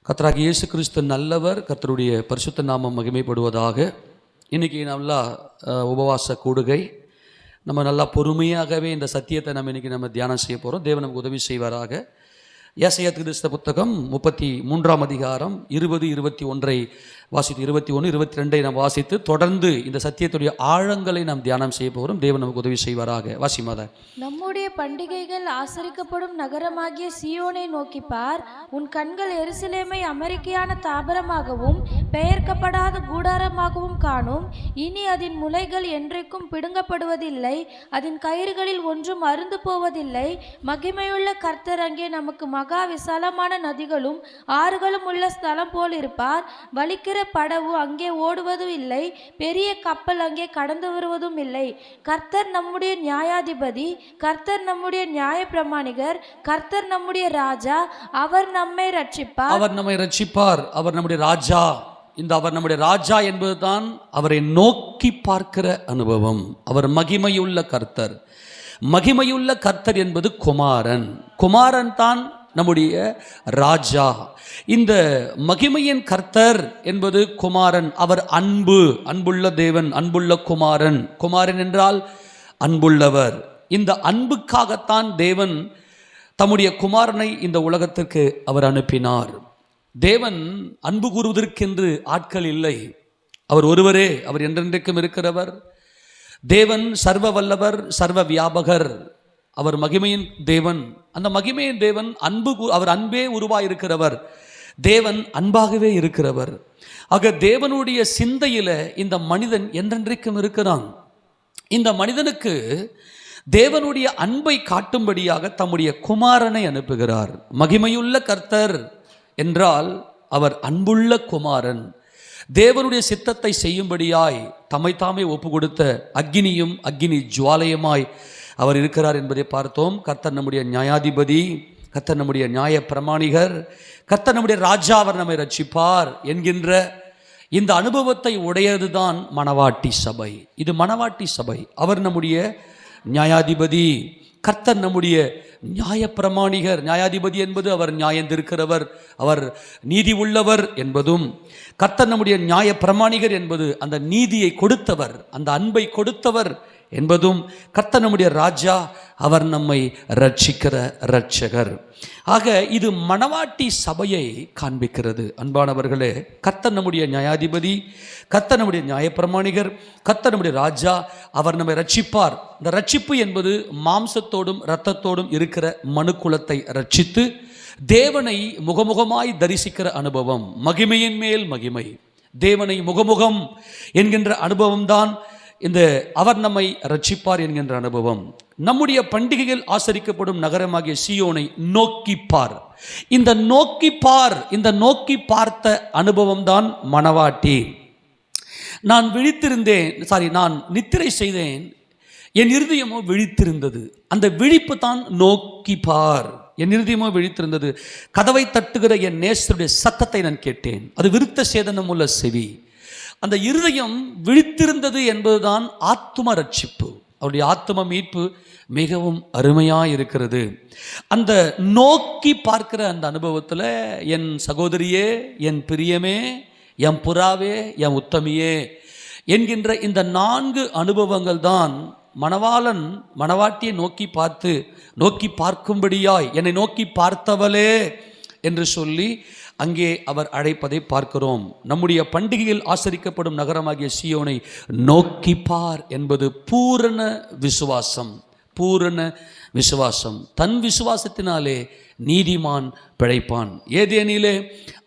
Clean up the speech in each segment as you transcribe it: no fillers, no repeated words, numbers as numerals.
கர்த்தராகிய இயேசு கிறிஸ்து நல்லவர். கர்த்தருடைய பரிசுத்த நாமம் மகிமைப்படுவதாக. இன்றைக்கி நல்லா உபவாச கூடுகை. நம்ம நல்லா பொறுமையாகவே இந்த சத்தியத்தை நம்ம தியானம் செய்ய போகிறோம். தேவன் நமக்கு உதவி செய்வாராக. ஏசாயா தீர்க்கதரிசி புத்தகம் 33ஆம் அதிகாரம் 20-21 வாசித்து 21-22 நாம் வாசித்து தொடர்ந்து இந்த சத்தியத்துடைய ஆழங்களை நாம் தியானம் செய்ய போகிறோம். தேவன் நமக்கு உதவி செய்வாராக. வாசிமாத. நம்முடைய பண்டிகைகள் ஆசரிக்கப்படும் நகரமாகிய சீயோனை நோக்கி பார். உன் கண்கள் எருசலேமை அமெரிக்கையான தாபரமாகவும் பெயர்க்கப்படாத கூடாரமாகவும் காணும். இனி அதன் முளைகள் என்றைக்கும் பிடுங்கப்படுவதில்லை, அதன் கயிறுகளில் ஒன்றும் அருந்து போவதில்லை. மகிமையுள்ள கர்த்தர் அங்கே நமக்கு மகா விசாலமான நதிகளும் ஆறுகளும் உள்ள ஸ்தலம் போல் இருப்பார். வலிக்கிற படவு அங்கே ஓடுவதும் இல்லை, பெரிய கப்பல் அங்கே கடந்து வருவதும் இல்லை. கர்த்தர் நம்முடைய நியாயாதிபதி, கர்த்தர் நம்முடைய நியாய பிரமாணிகர், கர்த்தர் நம்முடைய ராஜா. அவர் நம்மை ரட்சிப்பார். அவர் நம்மை ரட்சிப்பார். அவர் நம்முடைய ராஜா. இந்த அவர் நம்முடைய ராஜா என்பதுதான் அவரை நோக்கி பார்க்கிற அனுபவம். அவர் மகிமையுள்ள கர்த்தர். மகிமையுள்ள கர்த்தர் என்பது குமாரன். குமாரன் தான் நம்முடைய ராஜா. இந்த மகிமையின் கர்த்தர் என்பது குமாரன். அவர் அன்புள்ள தேவன், அன்புள்ள குமாரன். குமாரன் என்றால் அன்புள்ளவர். இந்த அன்புக்காகத்தான் தேவன் தம்முடைய குமாரனை இந்த உலகத்திற்கு அவர் அனுப்பினார். தேவன் அன்பு கூறுவதற்கென்று ஆட்கள் இல்லை. அவர் ஒருவரே. அவர் என்றென்றைக்கும் இருக்கிறவர். தேவன் சர்வ வல்லவர், சர்வ வியாபகர். அவர் மகிமையின் தேவன். அந்த மகிமையின் தேவன் அவர் அன்பே உருவாயிருக்கிறவர். தேவன் அன்பாகவே இருக்கிறவர். ஆக தேவனுடைய சிந்தையில இந்த மனிதன் என்றென்றைக்கும் இருக்கிறான். இந்த மனிதனுக்கு தேவனுடைய அன்பை காட்டும்படியாக தம்முடைய குமாரனை அனுப்புகிறார். மகிமையுள்ள கர்த்தர் என்றால் அவர் அன்புள்ள குமாரன். தேவனுடைய சித்தத்தை செய்யும்படியாய் தம்மை தாமே ஒப்பு கொடுத்த அக்கினியும் அக்கினி ஜுவாலயமாய் அவர் இருக்கிறார் என்பதை பார்த்தோம். கர்த்தர் நம்முடைய நியாயாதிபதி, கர்த்தர் நம்முடைய நியாய பிரமாணிகர், கர்த்தர் நம்முடைய ராஜா. அவர் நம்மை ரட்சிப்பார் என்கின்ற இந்த அனுபவத்தை உடையதுதான் மணவாட்டி சபை. இது மணவாட்டி சபை. அவர் நம்முடைய நியாயாதிபதி, கர்த்தர் நம்முடைய நியாய பிரமாணிகர். நியாயாதிபதி என்பது அவர் நியாயந்திருக்கிறவர், அவர் நீதி உள்ளவர் என்பதும், கர்த்தர் நம்முடைய நியாய பிரமாணிகர் என்பது அந்த நீதியை கொடுத்தவர், அந்த அன்பை கொடுத்தவர் என்பதும், கர்த்தர் நம்முடைய ராஜா, அவர் நம்மை ரட்சிக்கிற இரட்சகர். ஆக இது மணவாட்டி சபையை காண்பிக்கிறது. அன்பானவர்களே, கர்த்தர் நம்முடைய நியாயாதிபதி, கர்த்தர் நம்முடைய நியாயப்பிரமாணிகர், கர்த்தர் நம்முடைய ராஜா. அவர் நம்மை ரட்சிப்பார். இந்த ரட்சிப்பு என்பது மாம்சத்தோடும் இரத்தத்தோடும் இருக்கிற மனுக்குலத்தை ரட்சித்து தேவனை முகமுகமாய் தரிசிக்கிற அனுபவம். மகிமையின் மேல் மகிமை, தேவனை முகமுகம் என்கின்ற அனுபவம்தான் இந்த அவர் நம்மை ரட்சிப்பார் என்கின்ற அனுபவம். நம்முடைய பண்டிகைகள் ஆசரிக்கப்படும் நகரமாகிய சீயோனை நோக்கிப்பார். இந்த நோக்கிப்பார், இந்த நோக்கி பார்த்த அனுபவம் தான் மணவாட்டி. நான் நான் நித்திரை செய்தேன், என் இருதயமோ விழித்திருந்தது. அந்த விழிப்பு தான் நோக்கிப்பார். என் இருதயமோ விழித்திருந்தது. கதவை தட்டுகிற என் நேசருடைய சத்தத்தை நான் கேட்டேன். அது விருத்த சேதனம் உள்ள செவி. அந்த இருதயம் விழித்திருந்தது என்பதுதான் ஆத்தும ரட்சிப்பு. அவருடைய ஆத்தும மீட்பு மிகவும் அருமையாக இருக்கிறது. அந்த நோக்கி பார்க்கிற அந்த அனுபவத்தில் என் சகோதரியே, என் பிரியமே, என் புறாவே, என் உத்தமியே என்கின்ற இந்த 4 அனுபவங்கள் தான் மணவாளன் மணவாட்டியை நோக்கி பார்க்கும்படியாய் என்னை நோக்கி பார்த்தவளே என்று சொல்லி அங்கே அவர் அழைப்பதை பார்க்கிறோம். நம்முடைய பண்டிகையில் ஆசரிக்கப்படும் நகரமாகிய சீயோனை நோக்கி பார் என்பது பூரண விசுவாசம். பூரண விசுவாசம். தன் விசுவாசத்தினாலே நீதிமான் பிழைப்பான். ஏதேனிலே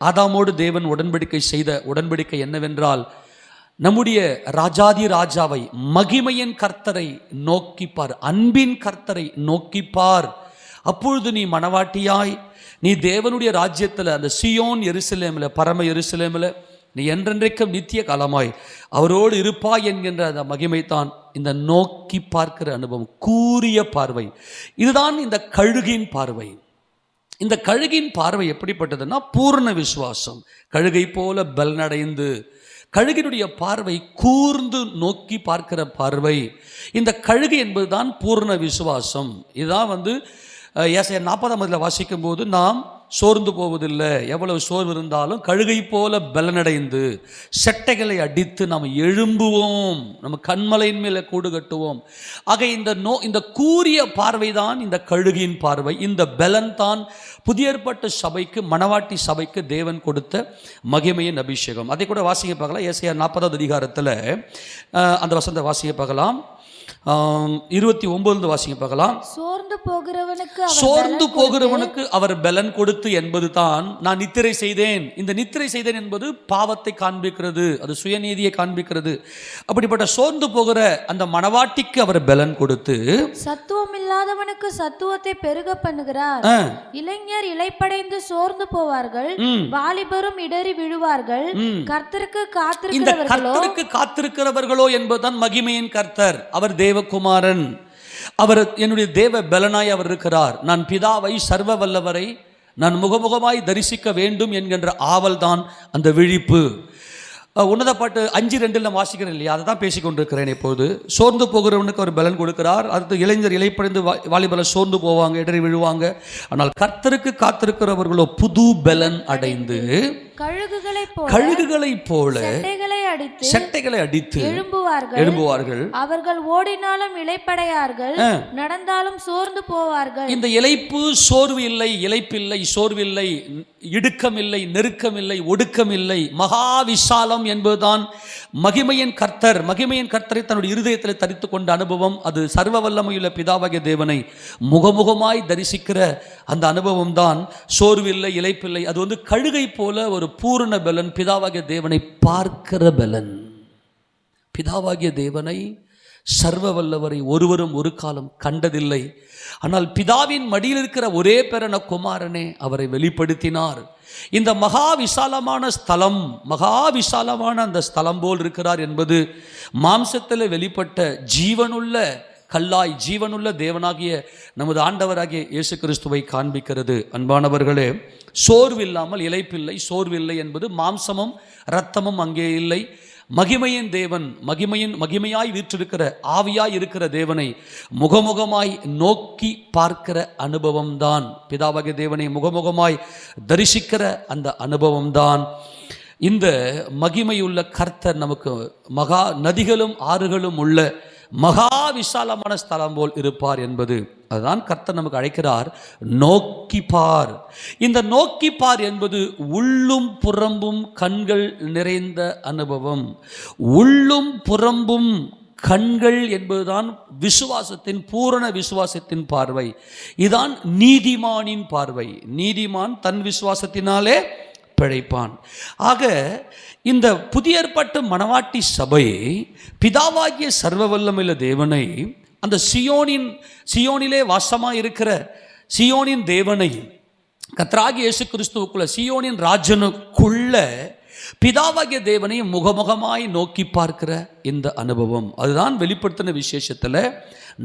ஆதாமோடு தேவன் உடன்படிக்கை செய்த உடன்படிக்கை என்னவென்றால், நம்முடைய ராஜாதி ராஜாவை, மகிமையின் கர்த்தரை நோக்கிப்பார், அன்பின் கர்த்தரை நோக்கிப்பார். அப்பொழுது நீ மணவாட்டியாய், நீ தேவனுடைய ராஜ்யத்தில், அந்த சியோன் எருசலேமில், பரம எருசலேமில் நீ என்றென்றைக்கும் நித்திய காலமாய் அவரோடு இருப்பாய் என்கின்ற அந்த மகிமைத்தான் இந்த நோக்கி பார்க்கிற அனுபவம். கூரிய பார்வை. இதுதான் இந்த கழுகின் பார்வை. இந்த கழுகின் பார்வை எப்படிப்பட்டதுன்னா பூர்ண விசுவாசம். கழுகை போல பலனடைந்து, கழுகினுடைய பார்வை கூர்ந்து நோக்கி பார்க்கிற பார்வை. இந்த கழுகு என்பதுதான் பூர்ண விசுவாசம். இதுதான் ஏசாயா 40ஆம் அதில் வாசிக்கும் போது நாம் சோர்ந்து போவதில்லை. எவ்வளவு சோர்வு இருந்தாலும் கழுகை போல பலனடைந்து செட்டைகளை அடித்து நாம் எழும்புவோம், நம்ம கண்மலையின் மேலே கூடு கட்டுவோம். ஆக இந்த கூரிய பார்வைதான் இந்த கழுகின் பார்வை. இந்த பலன் தான் புதிய ஏற்பாட்டு சபைக்கு, மணவாட்டி சபைக்கு தேவன் கொடுத்த மகிமையின் அபிஷேகம். அதை கூட வாசிக்க பார்க்கலாம். ஏசாயா 40வது அதிகாரத்தில் அந்த வசனத்தை வாசிக்க பார்க்கலாம். 29 வாசிங்க பார்க்கலாம். சோர்ந்து போகிறவனுக்கு அவர் பலன் கொடுத்து என்பது தான் நான் நித்திரை செய்தேன். இந்த நித்திரை செய்தேன் என்பது பாவத்தை காண்பிக்கிறது, அது சுயநீதியை காண்பிக்கிறது. அப்படிப்பட்ட சோர்ந்து போகிற அந்த மணவாட்டிக்கு அவர் பலன் கொடுத்து சத்துவம் இல்லாதவனுக்கு சத்துவத்தை பெருக பண்ணுகிறார். இளைஞர் இளைப்படைந்து சோர்ந்து போவார்கள், வாலிபரும் இடறி விழுவார்கள். கர்த்தருக்கு காத்திருக்கிறவர்களோ என்பதுதான் மகிமையின் கர்த்தர். அவர் தேவகுமாரன், அவர் என்னுடைய தேவ பலனாய் அவர் இருக்கிறார். நான் பிதாவை சர்வ வல்லவரை நான் முகமுகமாய் தரிசிக்க வேண்டும் என்கின்ற ஆவல் தான் அந்த விழிப்பு. உன்னத பாட்டு 5:2 வாசிக்கிறேன் இல்லையா, அதை தான் பேசிக்கொண்டிருக்கிறேன் இப்போது. சோர்ந்து போகிறவனுக்கு அவர் பலன் கொடுக்கிறார். அடுத்து இளைஞர் இலைப்படைந்து வாலிபல சோர்ந்து போவாங்க, இடறி விழுவாங்க. ஆனால் கர்த்தருக்கு காத்திருக்கிறவர்களோ புது பலன் அடைந்து கழுகுகளைப் போல செட்டைகளை அடித்து எழும்புவார்கள். அவர்கள் ஓடினாலும் இளைப்படையார்கள், நடந்தாலும் சோர்ந்து போவார்கள். இந்த இளைப்பு சோர்வு இல்லை, இளைப்பில்லை, சோர்வில்லை, இடுக்கம் இல்லை, நெருக்கம் இல்லை, ஒடுக்கம் இல்லை, மகா விசாலம் என்பதுதான் மகிமையின் கர்த்தர். மகிமையின் கர்த்தரை தன்னுடைய இருதயத்தில் தரித்து கொண்ட அனுபவம், அது சர்வ வல்லமையுள்ள பிதாவாகிய தேவனை முகமுகமாய் தரிசிக்கிற அந்த அனுபவம் தான் சோர்வில்லை, இளைப்பில்லை. அது கழுகை போல ஒரு பூரண பலன், பிதாவாகிய தேவனை பார்க்கிற பலன். பிதாவாகிய தேவனை சர்வ வல்லவரை ஒருவரும் ஒரு காலம் கண்டதில்லை. ஆனால் பிதாவின் மடியில் இருக்கிற ஒரே பேரான குமாரனே அவரை வெளிப்படுத்தினார். இந்த மகா விசாலமான ஸ்தலம், மகா விசாலமான அந்த ஸ்தலம் போல் இருக்கிறார் என்பது மாம்சத்தில் வெளிப்பட்ட ஜீவனுள்ள கல்லாய் ஜீவனுள்ள தேவனாகிய நமது ஆண்டவராகிய இயேசு கிறிஸ்துவை காண்பிக்கிறது. அன்பானவர்களே, சோர்வில்லாமல் இளைப்பில்லை, சோர்வில்லை என்பது மாம்சமும் இரத்தமும் அங்கே இல்லை. மகிமையின் தேவன், மகிமையாய் வீற்றிருக்கிற ஆவியாய் இருக்கிற தேவனை முகமுகமாய் நோக்கி பார்க்கிற அனுபவம் தான், பிதாவாகிய தேவனை முகமுகமாய் தரிசிக்கிற அந்த அனுபவம் தான் இந்த மகிமையுள்ள கர்த்தர் நமக்கு மகா நதிகளும் ஆறுகளும் உள்ள மகா விசாலமான ஸ்தலம் போல் இருப்பார் என்பது. அதுதான் கர்த்தர் நமக்கு அழைக்கிறார், நோக்கி பார். இந்த நோக்கி பார் என்பது உள்ளும் புறம்பும் கண்கள் நிறைந்த அனுபவம். உள்ளும் புறம்பும் கண்கள் என்பதுதான் விசுவாசத்தின், பூரண விசுவாசத்தின் பார்வை. இதான் நீதிமானின் பார்வை. நீதிமான் தன் விசுவாசத்தினாலே பிழைப்பான். ஆக இந்த புதிய ஏற்பாட்டு மணவாட்டி சபை பிதாவாகிய சர்வ வல்லமையுள்ள தேவனை, அந்த சியோனிலே வாசமாக இருக்கிற சியோனின் தேவனை, கர்த்தராகிய இயேசு கிறிஸ்துவுக்குள்ள சியோனின் ராஜனுக்குள்ள பிதாவாகிய தேவனை முகமுகமாய் நோக்கி பார்க்கிற இந்த அனுபவம், அதுதான் வெளிப்படுத்தின விசேஷத்தில்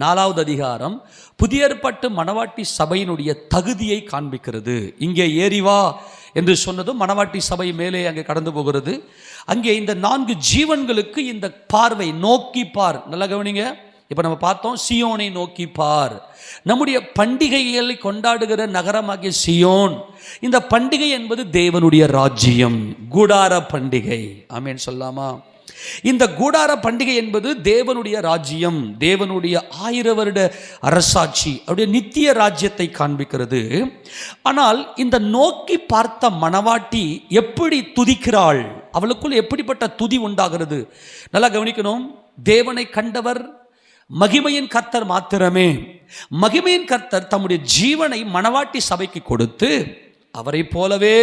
4வது அதிகாரம் புதிய ஏற்பாட்டு மணவாட்டி சபையினுடைய தகுதியை காண்பிக்கிறது. இங்கே ஏறிவா என்று சொன்னதும் மணவாட்டி சபை மேலே அங்கே கடந்து போகிறது. அங்கே இந்த 4 ஜீவன்களுக்கு இந்த பார்வை, நோக்கி பார். நல்லா கவனிங்க. இப்போ நம்ம பார்த்தோம், சியோனை நோக்கி பார். நம்முடைய பண்டிகைகளை கொண்டாடுகிற நகரமாகிய சியோன். இந்த பண்டிகை என்பது தேவனுடைய ராஜ்யம், கூடார பண்டிகை. ஆமேன் சொல்லாமா? இந்த கூடார பண்டிகை என்பது தேவனுடைய ராஜ்யம், தேவனுடைய 1000 வருட அரசாட்சி, அவருடைய நித்திய ராஜ்யத்தை காண்பிக்கிறது. ஆனால் இந்த நோக்கி பார்த்த மணவாட்டி எப்படி துதிக்கிறாள், அவளுக்குள் எப்படிப்பட்ட துதி உண்டாகிறது? நல்லா கவனிக்கணும். தேவனை கண்டவர் மகிமையின் கர்த்தர் மாத்திரமே. மகிமையின் கர்த்தர் தம்முடைய ஜீவனை மணவாட்டி சபைக்கு கொடுத்து அவரை போலவே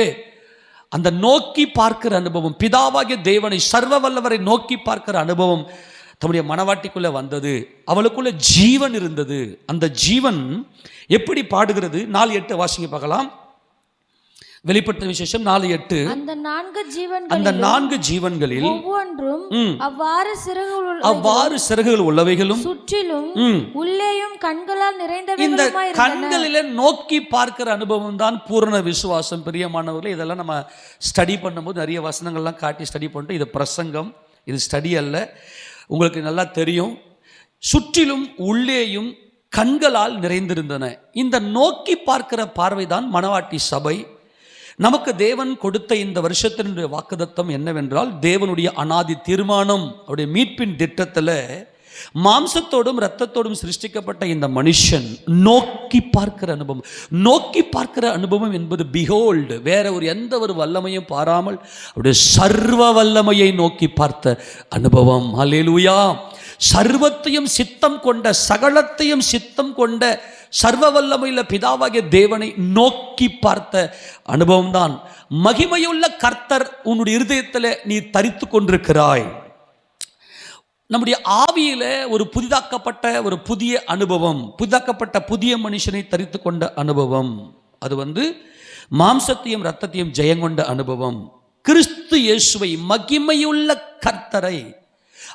அந்த நோக்கி பார்க்கிற அனுபவம், பிதாவாகிய தேவனை சர்வ வல்லவரை நோக்கி பார்க்கிற அனுபவம் தம்முடைய மணவாட்டிக்குள்ள வந்தது. அவளுக்குள்ள ஜீவன் இருந்தது. அந்த ஜீவன் எப்படி பாடுகிறது? 4:8 வாசிங்க பார்க்கலாம். வெளிப்படுத்தின விசேஷம் 4:8. அந்த 4 ஜீவன்களில் ஒவ்வொன்றும் அவ்வாறு சிறகுகள் உள்ளவைகளும் சுற்றிலும் உள்ளேயும் கண்களால் இந்த கண்களிலே நோக்கி பார்க்கிற அனுபவம் தான் பூரண விசுவாசம். பிரியமானவர்களே, இதெல்லாம் நம்ம ஸ்டடி பண்ணும்போது நிறைய வசனங்கள்லாம் காட்டி ஸ்டடி பண்ணிட்டு, இது பிரசங்கம், இது ஸ்டடி அல்ல. உங்களுக்கு நல்லா தெரியும். சுற்றிலும் உள்ளேயும் கண்களால் நிறைந்திருந்தன. இந்த நோக்கி பார்க்கிற பார்வைதான் மணவாட்டி சபை. நமக்கு தேவன் கொடுத்த இந்த வருஷத்தினுடைய வாக்குத்தத்தம் என்னவென்றால், தேவனுடைய அனாதி தீர்மானம், அவருடைய மீட்பின் திட்டத்தில் மாம்சத்தோடும் இரத்தத்தோடும் சிருஷ்டிக்கப்பட்ட இந்த மனுஷன் நோக்கி பார்க்கிற அனுபவம். நோக்கி பார்க்கிற அனுபவம் என்பது பிஹோல்டு, வேற ஒரு எந்த ஒரு வல்லமையும் பாராமல் அவருடைய சர்வ வல்லமையை நோக்கி பார்த்த அனுபவம். ஹல்லேலூயா. சர்வத்தையும் சித்தம் கொண்ட, சகலத்தையும் சித்தம் கொண்ட சர்வ வல்லமையுள்ள பிதாவாகிய தேவனை நோக்கி பார்த்த அனுபவம் தான் மகிமையுள்ள கர்த்தர் உன்னுடைய இருதயத்தில் நீ தரித்து கொண்டிருக்கிறாய். நம்முடைய ஆவியில ஒரு புதிதாக்கப்பட்ட ஒரு புதிய அனுபவம், புதிதாக்கப்பட்ட புதிய மனுஷனை தரித்து கொண்ட அனுபவம். அது மாம்சத்தையும் இரத்தத்தையும் ஜெயங்கொண்ட அனுபவம். கிறிஸ்து இயேசுவை, மகிமையுள்ள கர்த்தரை,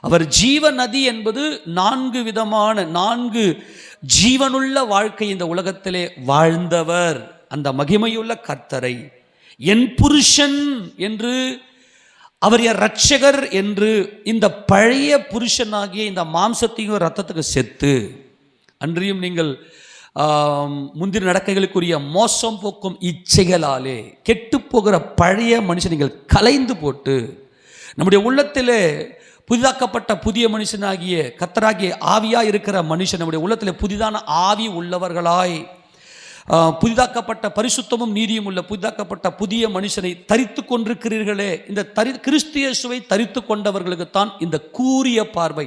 அவர் ஜீவ நதி என்பது 4 விதமான 4 ஜீவனுள்ள வாழ்க்கை இந்த உலகத்திலே வாழ்ந்தவர். அந்த மகிமையுள்ள கர்த்தரை என் புருஷன் என்று, அவர் என் இரட்சகர் என்று, இந்த பழைய புருஷனாகிய இந்த மாம்சத்தையும் இரத்தத்துக்கு செத்து, அன்றியும் நீங்கள் முந்தின நடக்கைகளுக்குரிய மோசம் போக்கும் இச்சைகளாலே கெட்டு போகிற பழைய மனுஷன் நீங்கள் கலைந்து போட்டு, நம்முடைய உள்ளத்திலே புதிதாக்கப்பட்ட புதிய மனுஷனாகிய கர்த்தராகிய ஆவியாய் இருக்கிற மனுஷன், நம்முடைய உள்ளத்தில் புதிதான ஆவி உள்ளவர்களாய், புதிதாக்கப்பட்ட பரிசுத்தமும் நீதியும் உள்ள புதிதாக்கப்பட்ட புதிய மனுஷனை தரித்து கொண்டிருக்கிறீர்களே. இந்த கிறிஸ்து இயேசுவை தரித்து கொண்டவர்களுக்குத்தான் இந்த கூரிய பார்வை,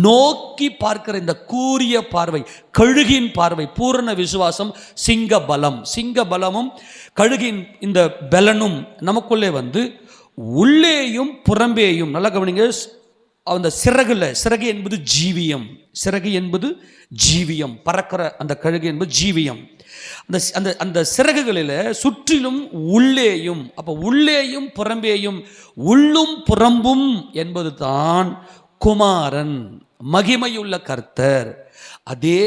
நோக்கி பார்க்கிற இந்த கூரிய பார்வை, கழுகின் பார்வை. பூரண விசுவாசம், சிங்க பலம். சிங்க பலமும் கழுகின் இந்த பலனும் நமக்குள்ளே உள்ளேயும் புறம்பேயும், நல்லா கவனிங்க, அந்த சிறகு என்பது ஜீவியம். சிறகு என்பது ஜீவியம், பறக்கிற அந்த கழுகு என்பது ஜீவியம். அந்த அந்த சிறகுகளில் சுற்றிலும் உள்ளேயும், அப்போ உள்ளேயும் புறம்பேயும், உள்ளும் புறம்பும் என்பது தான் குமாரன், மகிமையுள்ள கர்த்தர். அதே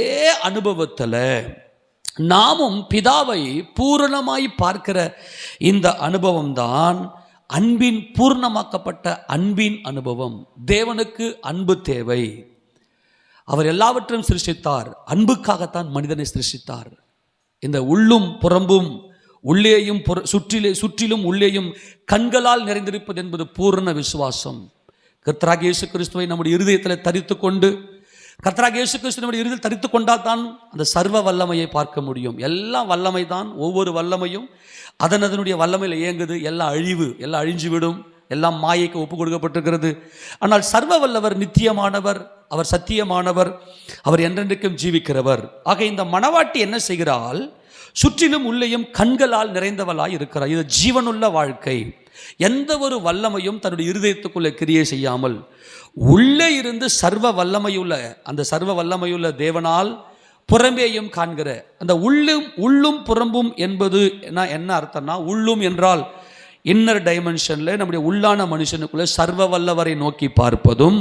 அனுபவத்தில் நாமும் பிதாவை பூரணமாய் பார்க்கிற இந்த அனுபவம் தான் அன்பின் பூர்ணமாக்கப்பட்ட அன்பின் அனுபவம். தேவனுக்கு அன்பு தேவை. அவர் எல்லாவற்றையும் சிருஷ்டித்தார், அன்புக்காகத்தான் மனிதனை சிருஷ்டித்தார். இந்த உள்ளும் புறம்பும், உள்ளேயும் சுற்றிலும் உள்ளேயும் கண்களால் நிறைந்திருப்பது என்பது பூரண விசுவாசம். கர்த்தராகிய இயேசு கிறிஸ்துவை நம்முடைய இருதயத்தில் தரித்து கொண்டு, கர்த்தராகிய இயேசு கிறிஸ்து நம்முடைய இருதயத்தில் தரித்து கொண்டால் தான் அந்த சர்வ வல்லமையை பார்க்க முடியும். எல்லாம் வல்லமை தான், ஒவ்வொரு வல்லமையும் அதனுடைய வல்லமையில் இயங்குது. எல்லாம் எல்லாம் அழிஞ்சு விடும், எல்லாம் மாயைக்கு ஒப்பு கொடுக்கப்பட்டிருக்கிறது. ஆனால் சர்வ வல்லவர் நித்தியமானவர், அவர் சத்தியமானவர், அவர் என்றென்றைக்கும் ஜீவிக்கிறவர். ஆக இந்த மணவாட்டி என்ன செய்கிறாள்? சுற்றிலும் உள்ளேயும் கண்களால் நிறைந்தவளாய் இருக்கிறார். இது ஜீவனுள்ள வாழ்க்கை. எந்த ஒரு வல்லமையும் தன்னுடைய இருதயத்துக்குள்ளே கிரியை செய்யாமல் உள்ளே இருந்து சர்வ வல்லமையுள்ள தேவனால் புறம்பேயும் காண்கிற அந்த உள்ளும் புறம்பும் என்பது என்ன அர்த்தம்னா, உள்ளும் என்றால் இன்னர் டைமென்ஷனில் நம்முடைய உள்ளான மனுஷனுக்குள்ளே சர்வ வல்லவரை நோக்கி பார்ப்பதும்,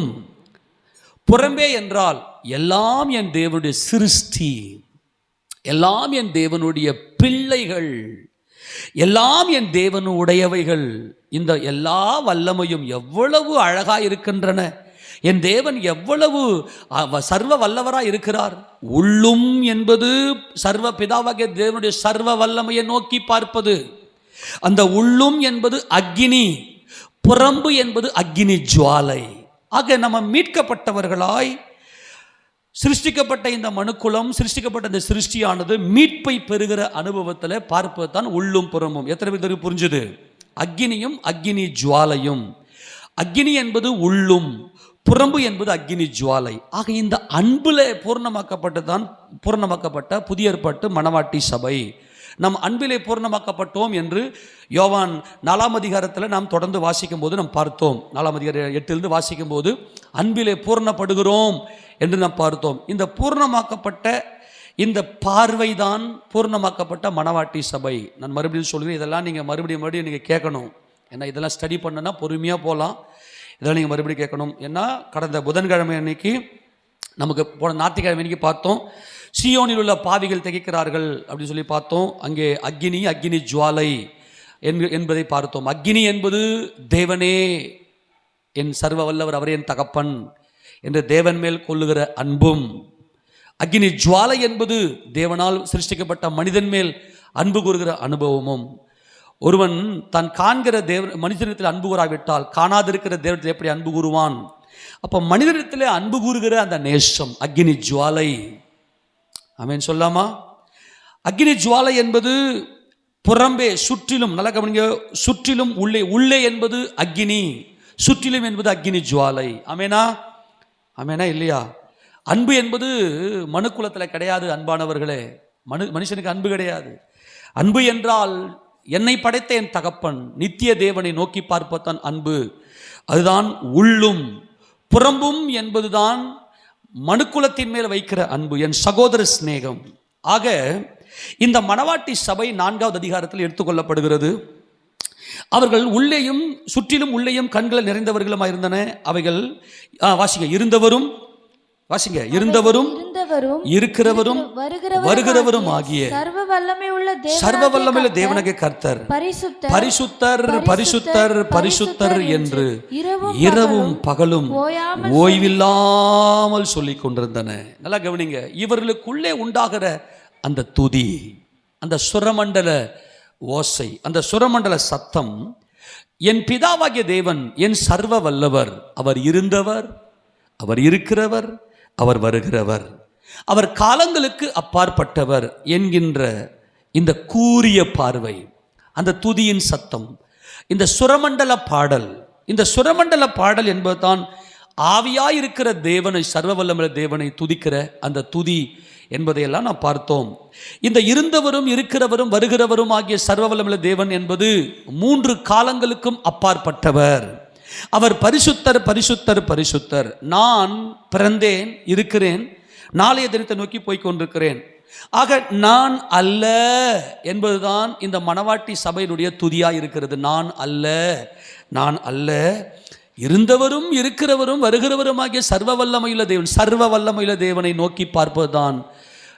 புறம்பே என்றால் எல்லாம் என் தேவனுடைய சிருஷ்டி, எல்லாம் என் தேவனுடைய பிள்ளைகள், எல்லாம் என் தேவனுடையவைகள். இந்த எல்லா வல்லமையும் எவ்வளவு அழகாய் இருக்கின்றன, என் தேவன் எவ்வளவு சர்வ வல்லவராய் இருக்கிறார். உள்ளும் என்பது சர்வ பிதாவாகிய தேவனுடைய சர்வ வல்லமையை நோக்கி பார்ப்பது. அந்த உள்ளும் என்பது அக்கினி, புறம்பு என்பது அக்கினி ஜுவாலை. ஆக நம்ம மீட்கப்பட்டவர்களாய் சிருஷ்டிக்கப்பட்ட இந்த மனுக்குலம், சிருஷ்டிக்கப்பட்ட இந்த சிருஷ்டியானது மீட்பை பெறுகிற அனுபவத்தில் பார்ப்பது தான் உள்ளும் புறம்பும். எத்தனை பேருக்கு புரிஞ்சுது? அக்கினியும் அக்கினி ஜுவாலையும். அக்கினி என்பது உள்ளும், புறம்பு என்பது அக்கினி ஜுவாலை. ஆக இந்த அன்புல பூர்ணமாக்கப்பட்ட புதிய ஏற்பாட்டு மணவாட்டி சபை. நம் அன்பிலே பூர்ணமாக்கப்பட்டோம் என்று யோவான் 4ஆம் அதிகாரத்தில் நாம் தொடர்ந்து வாசிக்கும் போது நாம் பார்த்தோம். 4ஆம் அதிகாரம் 8 வாசிக்கும் போது அன்பிலே பூர்ணப்படுகிறோம் என்று நாம் பார்த்தோம். இந்த பூர்ணமாக்கப்பட்ட இந்த பார்வைதான் பூர்ணமாக்கப்பட்ட மணவாட்டி சபை. நான் மறுபடியும் சொல்கிறேன், இதெல்லாம் நீங்கள் மறுபடியும் நீங்கள் கேட்கணும். ஏன்னா இதெல்லாம் ஸ்டடி பண்ணனா பொறுமையாக போகலாம், இதெல்லாம் நீங்கள் மறுபடியும் கேட்கணும். ஏன்னா கடந்த புதன்கிழமை அன்னைக்கு, நமக்கு போன ஞாயிற்றுக்கிழமை அன்னைக்கு பார்த்தோம், சீயோனில் உள்ள பாவிகள் திகைக்கிறார்கள் அப்படின்னு சொல்லி பார்த்தோம். அங்கே அக்கினி ஜுவாலை என்பதை பார்த்தோம். அக்கினி என்பது தேவனே, என் சர்வ வல்லவர், அவரே என் தகப்பன் என்று தேவன் மேல் கொள்ளுகிற அன்பும், அக்கினி ஜுவாலை என்பது தேவனால் சிருஷ்டிக்கப்பட்ட மனிதன் மேல் அன்பு கூறுகிற அனுபவமும், ஒருவன் தான் காண்கிற மனிதனிடத்தில் அன்பு கூறாவிட்டால் காணாதிருக்கிற தேவனிடத்தில் எப்படி அன்பு கூறுவான்? அப்போ மனிதனிடத்தில் அன்பு கூறுகிற அந்த நேசம் அக்கினி ஜுவாலை. ஆமென் சொல்லாமா? அக்கினி ஜுவாலை என்பது புறம்பே சுற்றிலும், நல்ல கவனிங்க, சுற்றிலும் உள்ளே, உள்ளே என்பது அக்கினி, சுற்றிலும் என்பது அக்கினி ஜுவாலை. ஆமேனா? ஆமேனா இல்லையா? அன்பு என்பது மனுக்குலத்தில் கிடையாது அன்பானவர்களே. மனுஷனுக்கு அன்பு கிடையாது. அன்பு என்றால் என்னை படைத்த என் தகப்பன் நித்திய தேவனை நோக்கி பார்ப்பதான் அன்பு. அதுதான் உள்ளும் புறம்பும் என்பதுதான் மனுக்குலத்தின் மேல் வைக்கிற அன்பு, என் சகோதர சிநேகம். ஆக இந்த மணவாட்டி சபை 4வது அதிகாரத்தில் எடுத்துக்கொள்ளப்படுகிறது. அவர்கள் உள்ளேயும் சுற்றிலும் உள்ளேயும் கண்கள் நிறைந்தவர்களுமா இருந்தன. அவைகள் வாசிங்க, இருந்தவரும், வாசிங்க, இருந்தவரும் இருக்கிறவரும் வருகிறவரும் ஆகிய சர்வ வல்லமையுள்ள தேவனாகிய கர்த்தர் பரிசுத்தர் பரிசுத்தர் பரிசுத்தர் என்று இரவும் பகலும் ஓய்வில்லாமல் சொல்லிக் கொண்டிருந்தன. நல்லா கவனிங்க, இவர்களுக்குள்ளே உண்டாகிற அந்த துதி, அந்த சுரமண்டல ஓசை, அந்த சுரமண்டல சத்தம், என் பிதாவாகிய தேவன் என் சர்வ வல்லவர், அவர் இருந்தவர், அவர் இருக்கிறவர், அவர் வருகிறவர், அவர் காலங்களுக்கு அப்பாற்பட்டவர் என்கின்ற இந்த கூரிய பார்வை, அந்த துதியின் சத்தம், இந்த சுரமண்டல பாடல், இந்த சுரமண்டல பாடல் என்பதுதான் ஆவியாயிருக்கிற தேவனை, சர்வ வல்லமுள்ள தேவனை துதிக்கிற அந்த துதி என்பதையெல்லாம் நாம் பார்த்தோம். இந்த இருந்தவரும் இருக்கிறவரும் வருகிறவரும் ஆகிய சர்வ வல்லமுள்ள தேவன் என்பது 3 காலங்களுக்கும் அப்பாற்பட்டவர். அவர் பரிசுத்தர் பரிசுத்தர் பரிசுத்தர். நான் பிறந்தேன், இருக்கிறேன், நாளைய தினத்தை நோக்கி போய்கொண்டிருக்கிறேன். ஆக நான் அல்ல என்பதுதான் இந்த மணவாட்டி சபையினுடைய துதியாய் இருக்கிறது. நான் அல்ல, நான் அல்ல, இருந்தவரும் இருக்கிறவரும் வருகிறவரும் ஆகிய சர்வ வல்லமையுள்ள தேவன், சர்வ வல்லமையுள்ள தேவனை நோக்கி பார்ப்பதுதான்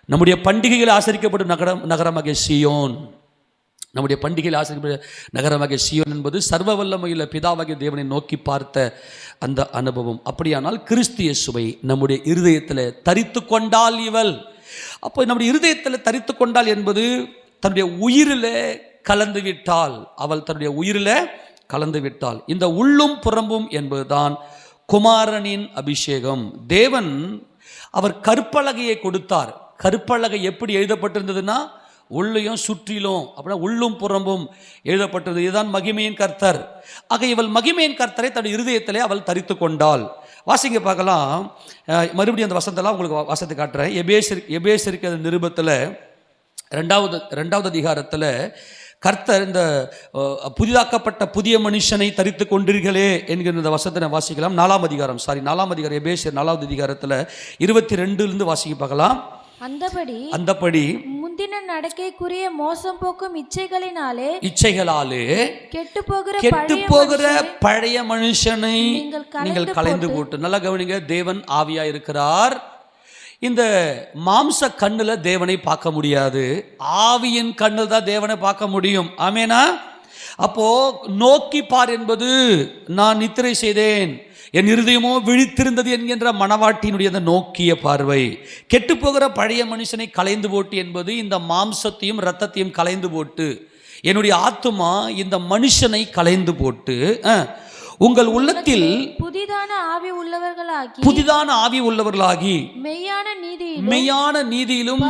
நம்முடைய பண்டிகைகள் ஆசரிக்கப்படும் நகரமாகிய சீயோன். நம்முடைய பண்டிகையில் ஆசரிக்கப்பட்ட நகரமாகிய சீயோன் என்பது சர்வ வல்லமையுள்ள பிதாவாகிய தேவனை நோக்கி பார்த்த அந்த அனுபவம். அப்படியானால் கிறிஸ்து இயேசுவை நம்முடைய இருதயத்தில் தரித்து கொண்டால் இவள், அப்போ நம்முடைய இருதயத்தில் தரித்து கொண்டால் என்பது தன்னுடைய உயிரில் கலந்து விட்டால், அவள் தன்னுடைய உயிரில் கலந்து விட்டால். இந்த உள்ளும் புறம்பும் என்பதுதான் குமாரனின் அபிஷேகம். தேவன் அவர் கற்பலகையை கொடுத்தார். கற்பலகை எப்படி எழுதப்பட்டிருந்ததுன்னா உள்ளையும் சுற்றிலும், அப்படின்னா உள்ளும் புறம்பும் எழுதப்பட்டது. இதுதான் மகிமையின் கர்த்தர். ஆக இவள் மகிமையின் கர்த்தரை தன் இருதயத்திலே அவள் தரித்து கொண்டாள். வாசிங்க பார்க்கலாம், மறுபடியும் அந்த வசனத்தெல்லாம் உங்களுக்கு வசத்தை காட்டுறேன். எபேசியருக்கு அந்த நிருபத்தில் 2வது அதிகாரத்தில் கர்த்தர் இந்த புதிதாக்கப்பட்ட புதிய மனுஷனை தரித்து கொண்டீர்களே என்கிற இந்த வசனத்தை வாசிக்கலாம். 4ஆம் அதிகாரம், 4ஆம் அதிகாரம், எபேசியர் 4வது அதிகாரத்தில் 22 வாசிக்க பார்க்கலாம். அந்தபடி முந்தின நடக்கைக்குரிய மோசம் போக்கும் இச்சைகளாலே கெட்டு போகிற பழைய மனுஷனை நீங்கள் களைந்து போட்டு. நல்லா கவனிங்க, தேவன் ஆவியா இருக்கிறார். இந்த மாம்ச கண்ணுல தேவனை பார்க்க முடியாது, ஆவியின் கண்ணில் தான் தேவனை பார்க்க முடியும். ஆமேனா? அப்போ நோக்கி பார் என்பது, நான் நித்திரை செய்தேன், என் இருதயமோ விழித்திருந்தது என்கின்ற மணவாட்டியினுடைய அந்த நோக்கிய பார்வை. கெட்டு போகிற பழைய மனுஷனை களைந்து போட்டு என்பது இந்த மாம்சத்தையும் இரத்தத்தையும் களைந்து போட்டு, என்னுடைய ஆத்துமா இந்த மனுஷனை களைந்து போட்டு உங்கள் உள்ளத்தில் புதிதான ஆவி உள்ளவர்களாகி மெய்யான நீதியிலும்